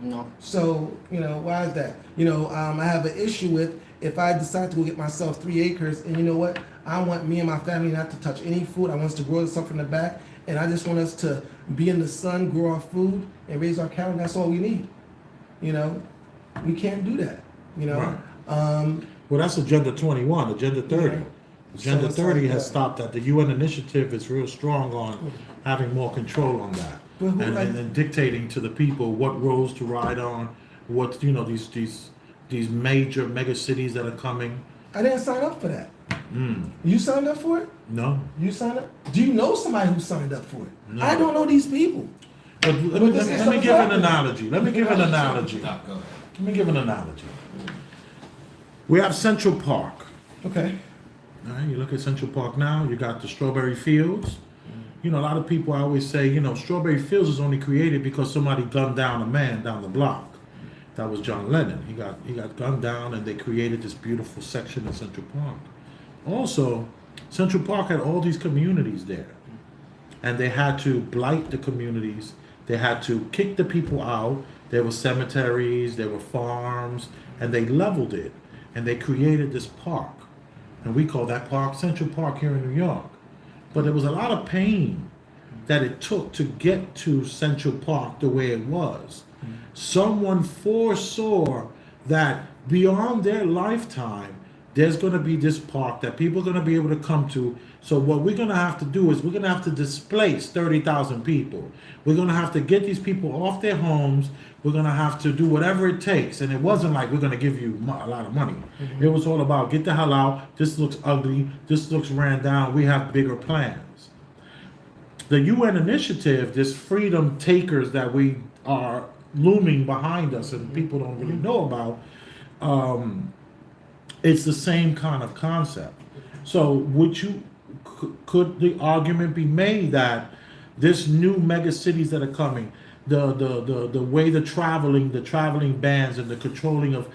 No. So, you know, why is that? You know, I have an issue with if I decide to go get myself 3 acres, and you know what? I want me and my family not to touch any food. I want us to grow stuff in the back, and I just want us to be in the sun, grow our food, and raise our cattle. And that's all we need. You know, we can't do that. You know. Right. Well, that's Agenda 21, Agenda 30. Right. Agenda So 30 like has that. stopped that. The UN initiative is real strong on having more control on that, But who and dictating to the people what roads to ride on, what, you know, these major mega cities that are coming. I didn't sign up for that. You signed up for it? No. You signed up? Do you know somebody who signed up for it? No. I don't know these people. But let me give an happening. analogy. Let me give an analogy. Stop, go ahead. Let me give an analogy. We have Central Park. Okay. All right, you look at Central Park now, you got the strawberry fields. You know, a lot of people always say, you know, strawberry fields was only created because somebody gunned down a man down the block. That was John Lennon. He got gunned down, and they created this beautiful section of Central Park. Also, Central Park had all these communities there, and they had to blight the communities. They had to kick the people out. There were cemeteries, there were farms, and they leveled it, and they created this park. And we call that park Central Park here in New York. But there was a lot of pain that it took to get to Central Park the way it was. Someone foresaw that beyond their lifetime, there's going to be this park that people are going to be able to come to. So what we're going to have to do is we're going to have to displace 30,000 people. We're going to have to get these people off their homes. We're going to have to do whatever it takes. And it wasn't like we're going to give you a lot of money. It was all about get the hell out. This looks ugly. This looks ran down. We have bigger plans. The UN initiative, this freedom takers that we are looming behind us and people don't really know about, it's the same kind of concept. So could the argument be made that this new mega cities that are coming, the way the traveling bans and the controlling of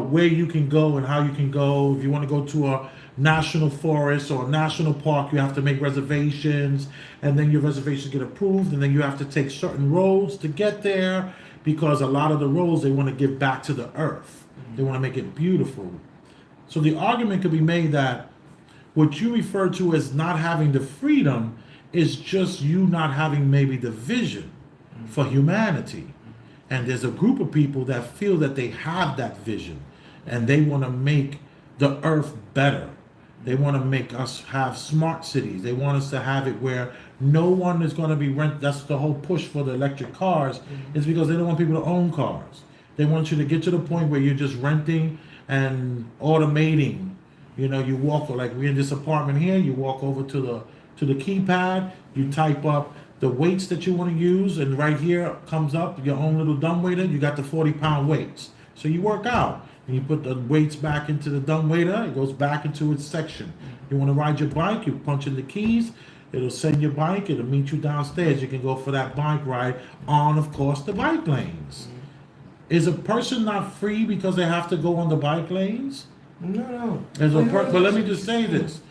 where you can go and how you can go, if you want to go to a national forest or a national park, you have to make reservations, and then your reservations get approved, and then you have to take certain roads to get there, because a lot of the roads they want to give back to the earth. They want to make it beautiful. So the argument could be made that what you refer to as not having the freedom is just you not having maybe the vision for humanity. And there's a group of people that feel that they have that vision, and they want to make the earth better. They want to make us have smart cities. They want us to have it where no one is going to be That's the whole push for the electric cars, is because they don't want people to own cars. They want you to get to the point where you're just renting and automating. You know, you walk, like we're in this apartment here, you walk over to the keypad, you type up the weights that you want to use, and right here comes up your own little dumbwaiter. You got the 40-pound weights. So you work out, and you put the weights back into the dumbwaiter, it goes back into its section. You want to ride your bike, you punch in the keys, it'll send your bike, it'll meet you downstairs. You can go for that bike ride on, of course, the bike lanes. Is a person not free because they have to go on the bike lanes? No. But let me just say this.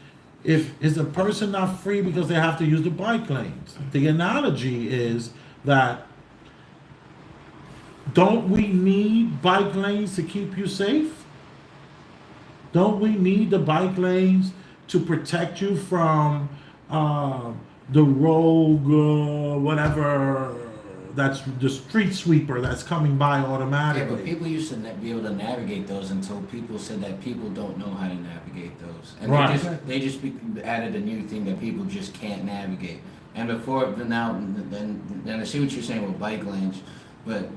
Is a person not free because they have to use the bike lanes? The analogy is that don't we need bike lanes to keep you safe? Don't we need the bike lanes to protect you from the rogue, whatever, that's the street sweeper that's coming by Yeah, automatically? but people used to be able to navigate those until people said that people don't know how to navigate those, and Right. they just added a new thing that people just can't navigate. And before, but now, then I see what you're saying with bike lanes, but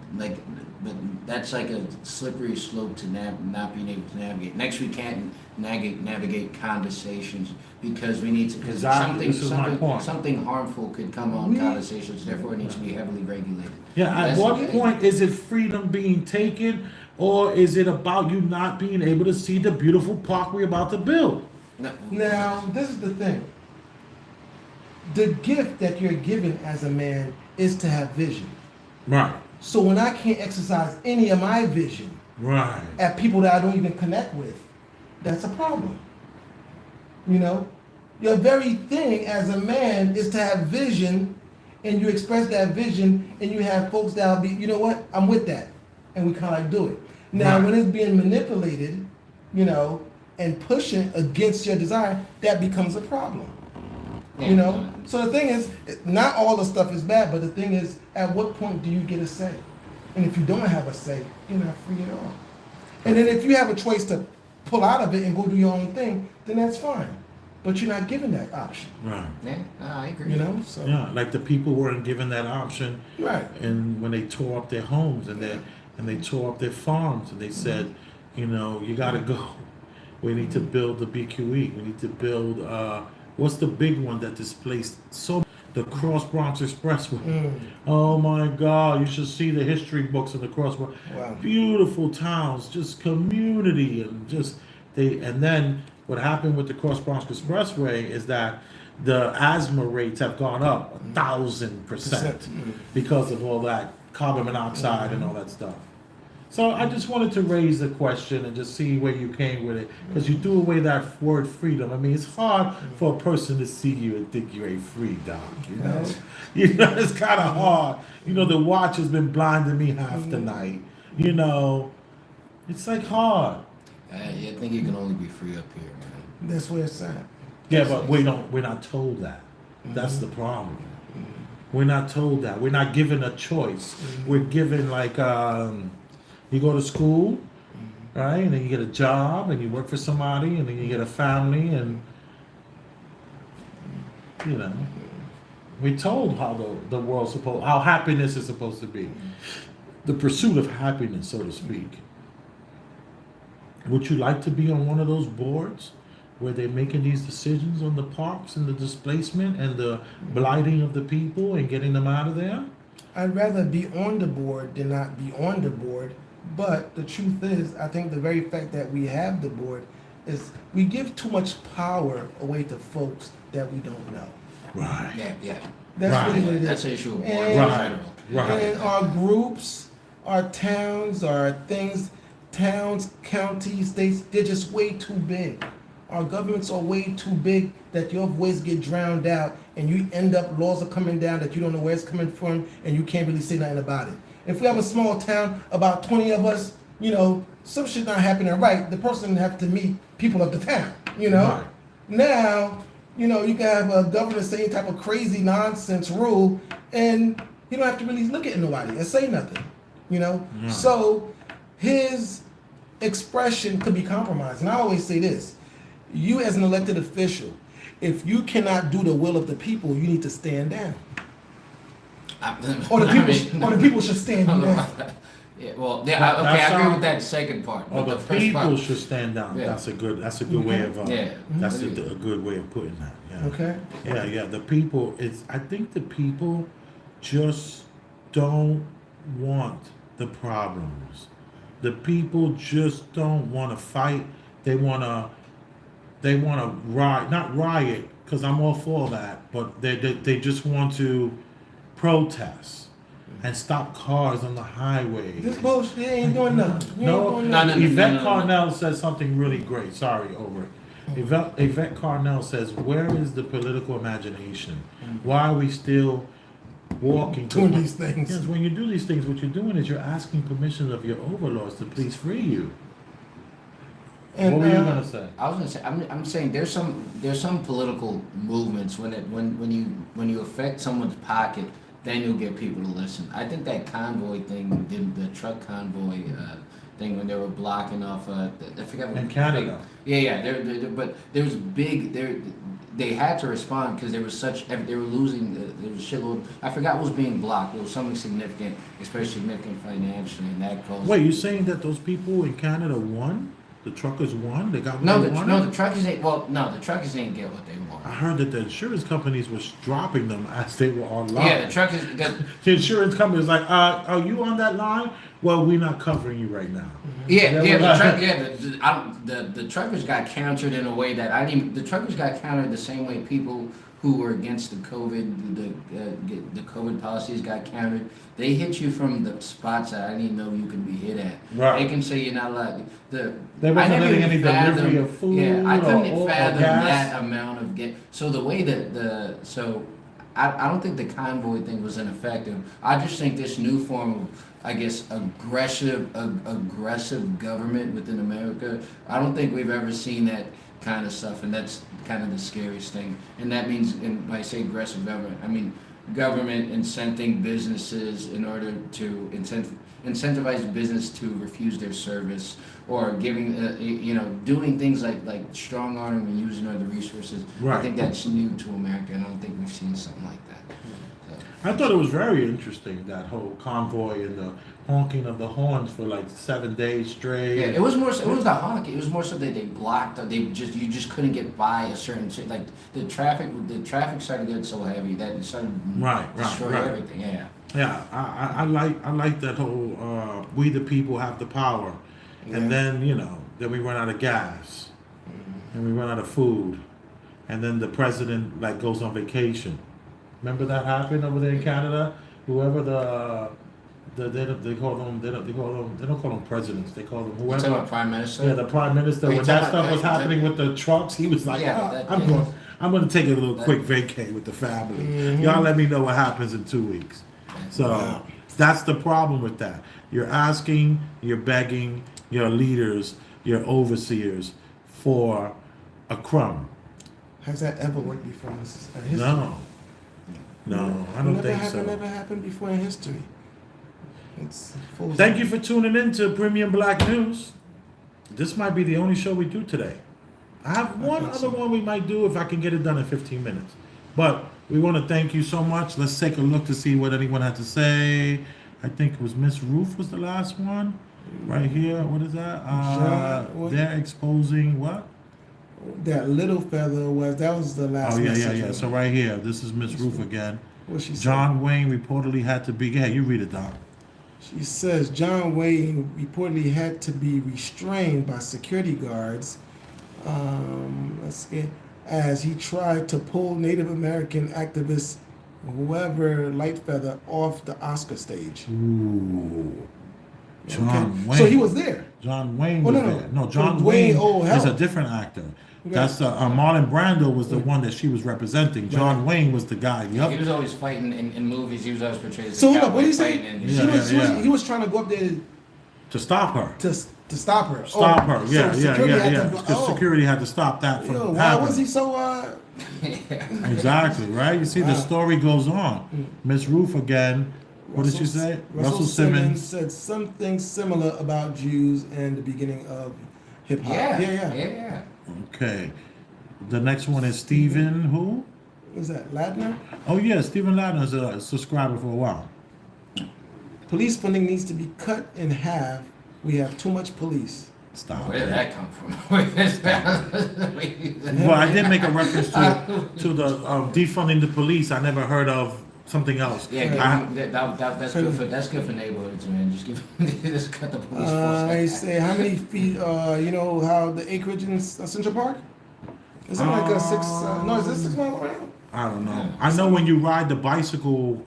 that's like a slippery slope to not being able to navigate. Next, we can't navigate conversations because we need to, because Exactly, this is my point. something harmful could come on conversations, therefore it needs to be heavily regulated. Yeah, at That's what the thing. point is it freedom being taken, or is it about you not being able to see the beautiful park we're about to build? No. Now, this is the thing. The gift that you're given as a man is to have vision. Right, So when I can't exercise any of my vision right. at people that I don't even connect with, that's a problem. You know? Your very thing as a man is to have vision, and you express that vision, and you have folks that'll be, you know what, I'm with that. And we kind of like do it. Now, Right. when it's being manipulated, you know, and pushing against your desire, that becomes a problem. You know? So the thing is, not all the stuff is bad, but the thing is, at what point do you get a say? And if you don't have a say, you're not free at all. And then if you have a choice to pull out of it and go do your own thing, then that's fine. But you're not given that option. Right. Yeah, I agree. You know? So Yeah, like the people weren't given that option, right. and when they tore up their homes and they tore up their farms, and they said, you know, you got to go. We need to build the BQE. We need to build what's the big one that displaced so the Cross Bronx Expressway. Oh my God! You should see the history books of the Cross Bronx. Wow. Beautiful towns, just community, and just they. And then what happened with the Cross Bronx Expressway is that the asthma rates have gone up 1,000% because of all that carbon monoxide and all that stuff. So I just wanted to raise the question and just see where you came with it, because you threw away that word freedom. I mean, it's hard for a person to see you and think you ain't free, Doc. You know, it's kind of hard. You know, the watch has been blinding me half the night. You know, it's like hard. I think you can only be free up here, man. That's where it's at. Yeah, but we're not told that. That's the problem. We're not told that. We're not given a choice. We're given like you go to school, right, and then you get a job, and you work for somebody, and then you get a family, and you know, we're told how the world's how happiness is supposed to be, the pursuit of happiness, so to speak. Would you like to be on one of those boards where they're making these decisions on the parks and the displacement and the blighting of the people and getting them out of there? I'd rather be on the board than not be on the board. But the truth is, I think the very fact that we have the board is we give too much power away to folks that we don't know. Right. Yeah. That's Right. really what it is. That's the issue of board And- in Right. general. Right. And our groups, our towns, our things, towns, counties, states, they're just way too big. Our governments are way too big that your voice get drowned out, and you end up, laws are coming down that you don't know where it's coming from, and you can't really say nothing about it. If we have a small town, about 20 of us, you know, some shit not happening right, the person have to meet people of the town, you know? Right. Now, you know, you can have a governor say any type of crazy nonsense rule, and you don't have to really look at nobody and say nothing, you know? Right. So his expression could be compromised. And I always say this, you as an elected official, if you cannot do the will of the people, you need to stand down. Or the people should stand you down. Yeah, well, yeah, okay, I agree with that second part. Or but the first people part- should stand down. Yeah. That's a good way of Yeah. that's a good way of putting that. Yeah. Okay? Yeah. The people, I think the people just don't want the problems. The people just don't want to fight. They want to riot, not riot, because I'm all for that, but they just want to protest and stop cars on the highway. This bullshit ain't doing nothing. You ain't No, doing nothing. Yvette Carnell says something really great. Sorry, over. Yvette Carnell says, "Where is the political imagination? Why are we still walking. doing these things. Yes, when you do these things, what you're doing is you're asking permission of your overlords to please free you. And, what were you gonna say? I was gonna say, I'm saying there's some political movements when you affect someone's pocket, then you'll get people to listen. I think that convoy thing, the truck convoy thing when they were blocking off, I forget what. In Canada. But there was they had to respond because there was they were losing, there was a shitload. I forgot what was being blocked. It was something significant, especially significant financially, and that caused. Wait, you're saying that those people in Canada won? The truckers won? They got what No, they wanted? no, the truckers ain't. Well, no, the truckers ain't get what they want. I heard that the insurance companies was dropping them as they were online. Yeah, the truckers. The insurance company was like, are you on that line? Well, we're not covering you right now. The truckers got countered in a way that I didn't. The truckers got countered the same way people who were against the COVID policies got countered. They hit you from the spots that I didn't even know you could be hit at. Right. They can say you're not allowed. They wasn't letting any delivery of food. Yeah, I couldn't or fathom gas. that amount of get. So the way that I don't think the convoy thing was ineffective. I just think this new form of, I guess, aggressive government within America. I don't think we've ever seen that kind of stuff, and that's kind of the scariest thing. And that means, and when I say aggressive government, I mean government incenting businesses in order to incentivize business to refuse their service, or giving, doing things like strong arming and using other resources. Right. I think that's new to America, and I don't think we've seen something like that. I thought it was very interesting, that whole convoy and the honking of the horns for like 7 days straight. Yeah, it was more. It was the honk. It was more so that they blocked. You just couldn't get by a certain like the traffic. The traffic started getting so heavy that it started destroying everything. Yeah. Yeah, I like that whole we the people have the power, and then then we run out of gas, and we run out of food, and then the president goes on vacation. Remember that happened over there in Canada? Whoever they don't call them presidents. They call them whoever. Talking about prime minister. Yeah, the prime minister. When that stuff was happening with the trucks, he was like, I'm going to take a little quick vacay with the family. Mm-hmm. Y'all let me know what happens in 2 weeks. So that's the problem with that. You're asking, you're begging your leaders, your overseers for a crumb. Has that ever worked before in history? No, I don't think so. Never happened before in history. It's full of Thank you for tuning in to Premium Black News. This might be the only show we do today. I have one other one we might do if I can get it done in 15 minutes. But we want to thank you so much. Let's take a look to see what anyone had to say. I think it was Miss Roof was the last one. Right here. What is that? They're exposing what? That little feather was the last. Oh yeah. So right here, this is Miss Roof again. What she said? John Wayne reportedly had to be. Yeah, you read it, Doc. She says John Wayne reportedly had to be restrained by security guards. As he tried to pull Native American activist whoever Lightfeather off the Oscar stage. Ooh. John Wayne. So he was there. John Wayne was there. No, John Wayne Wayne is a different actor. That's Marlon Brando was the one that she was representing. John Wayne was the guy. Yep. He was always fighting in movies. He was always portrayed as a So cowboy what do you say? fighting. He was trying to go up there to stop her. To stop her. Stop her. Yeah. Because security had to stop that from happening. Why was he so? Exactly right. You see, the story goes on. Miss Roof again. What did you say? Russell Simmons said something similar about Jews and the beginning of hip hop. Yeah. Okay. The next one is Stephen. Who? Is that Ladner? Oh yeah, Stephen Ladner is a subscriber for a while. Police funding needs to be cut in half. We have too much police. Stop. Where did that come from? Well, I did make a reference to the defunding the police. I never heard of something else. Yeah, that's good for neighborhoods, man. Just cut the police force. I say how many feet? You know how the acreage in Central Park? Is it like a 6? No, is this 6 miles around? I don't know. I know when you ride the bicycle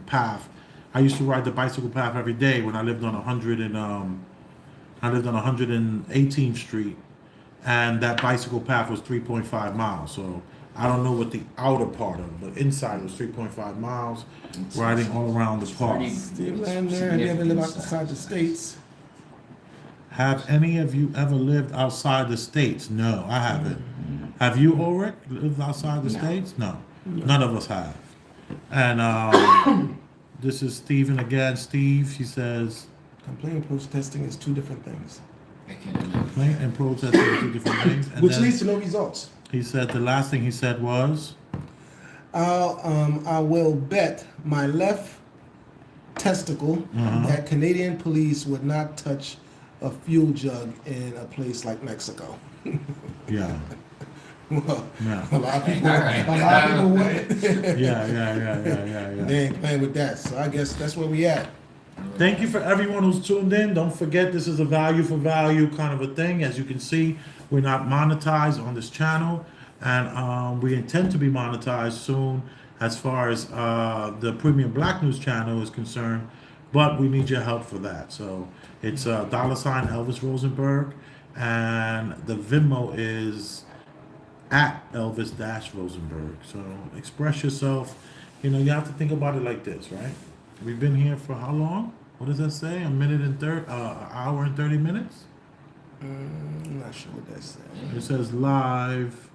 path. I used to ride the bicycle path every day when I lived on 118th Street, and that bicycle path was 3.5 miles. So I don't know what the outer part of, but inside was 3.5 miles, riding all around the park. Steve Lander, have you ever lived outside the States? Have any of you ever lived outside the States? No, I haven't. Have you, Ulrich, lived outside the States? No. None of us have. And this is Steven again. Steve, she says, Complaint and protesting is two different things. complaint and protesting are two different things. And Which then leads to no results. he said the last thing he said was, I will bet my left testicle that Canadian police would not touch a fuel jug in a place like Mexico. yeah. Well, Yeah. a lot of people wouldn't. Yeah. They ain't playing with that. So I guess that's where we at. Thank you for everyone who's tuned in. Don't forget, this is a value for value kind of a thing. As you can see, we're not monetized on this channel, and we intend to be monetized soon as far as the Premium Black News channel is concerned, but we need your help for that. So it's $ Elvis Rosenberg, and the Venmo is at Elvis-Rosenberg. So express yourself. You know, you have to think about it like this, right? We've been here for how long? What does that say? An hour and 30 minutes? I'm not sure what that says. It says live.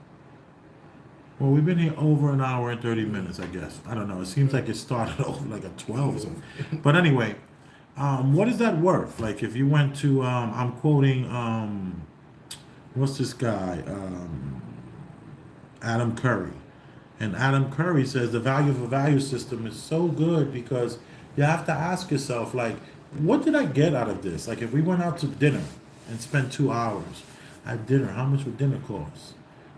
Well, we've been here over an hour and 30 minutes, I guess. I don't know. It seems like it started off like at 12 or something. But anyway, what is that worth? Like if you went to, I'm quoting, what's this guy? Adam Curry. And Adam Curry says the value of a value system is so good because you have to ask yourself, like, what did I get out of this? Like, if we went out to dinner and spent 2 hours at dinner, how much would dinner cost?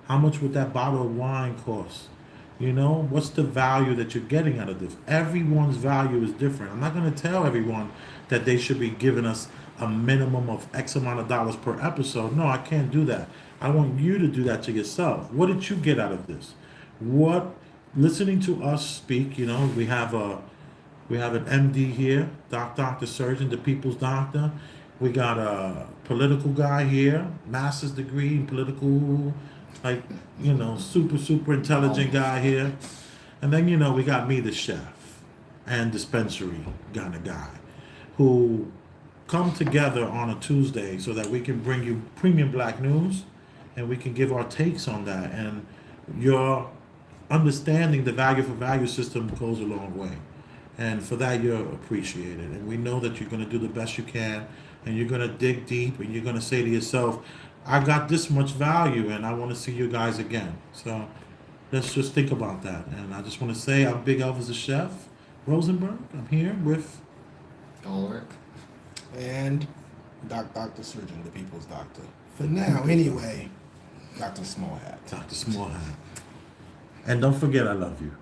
How much would that bottle of wine cost? You know, what's the value that you're getting out of this? Everyone's value is different. I'm not going to tell everyone that they should be giving us a minimum of X amount of dollars per episode. No, I can't do that. I want you to do that to yourself. What did you get out of this? What, listening to us speak, you know, we have an MD here, doctor, surgeon, the people's doctor. We got a political guy here, master's degree in political, like, you know, super intelligent guy here. And then, you know, we got me, the chef, and dispensary kind of guy, who come together on a Tuesday so that we can bring you Premium Black News and we can give our takes on that. And your understanding the value for value system goes a long way. And for that, you're appreciated. And we know that you're going to do the best you can, and you're going to dig deep, and you're going to say to yourself, I got this much value, and I want to see you guys again. So let's just think about that. And I just want to say I'm Big Elvis the Chef Rosenberg. I'm here with Ulrich. And Dr. Surgeon, the people's doctor. For now, anyway, Dr. Small Hat. Dr. Small Hat. And don't forget, I love you.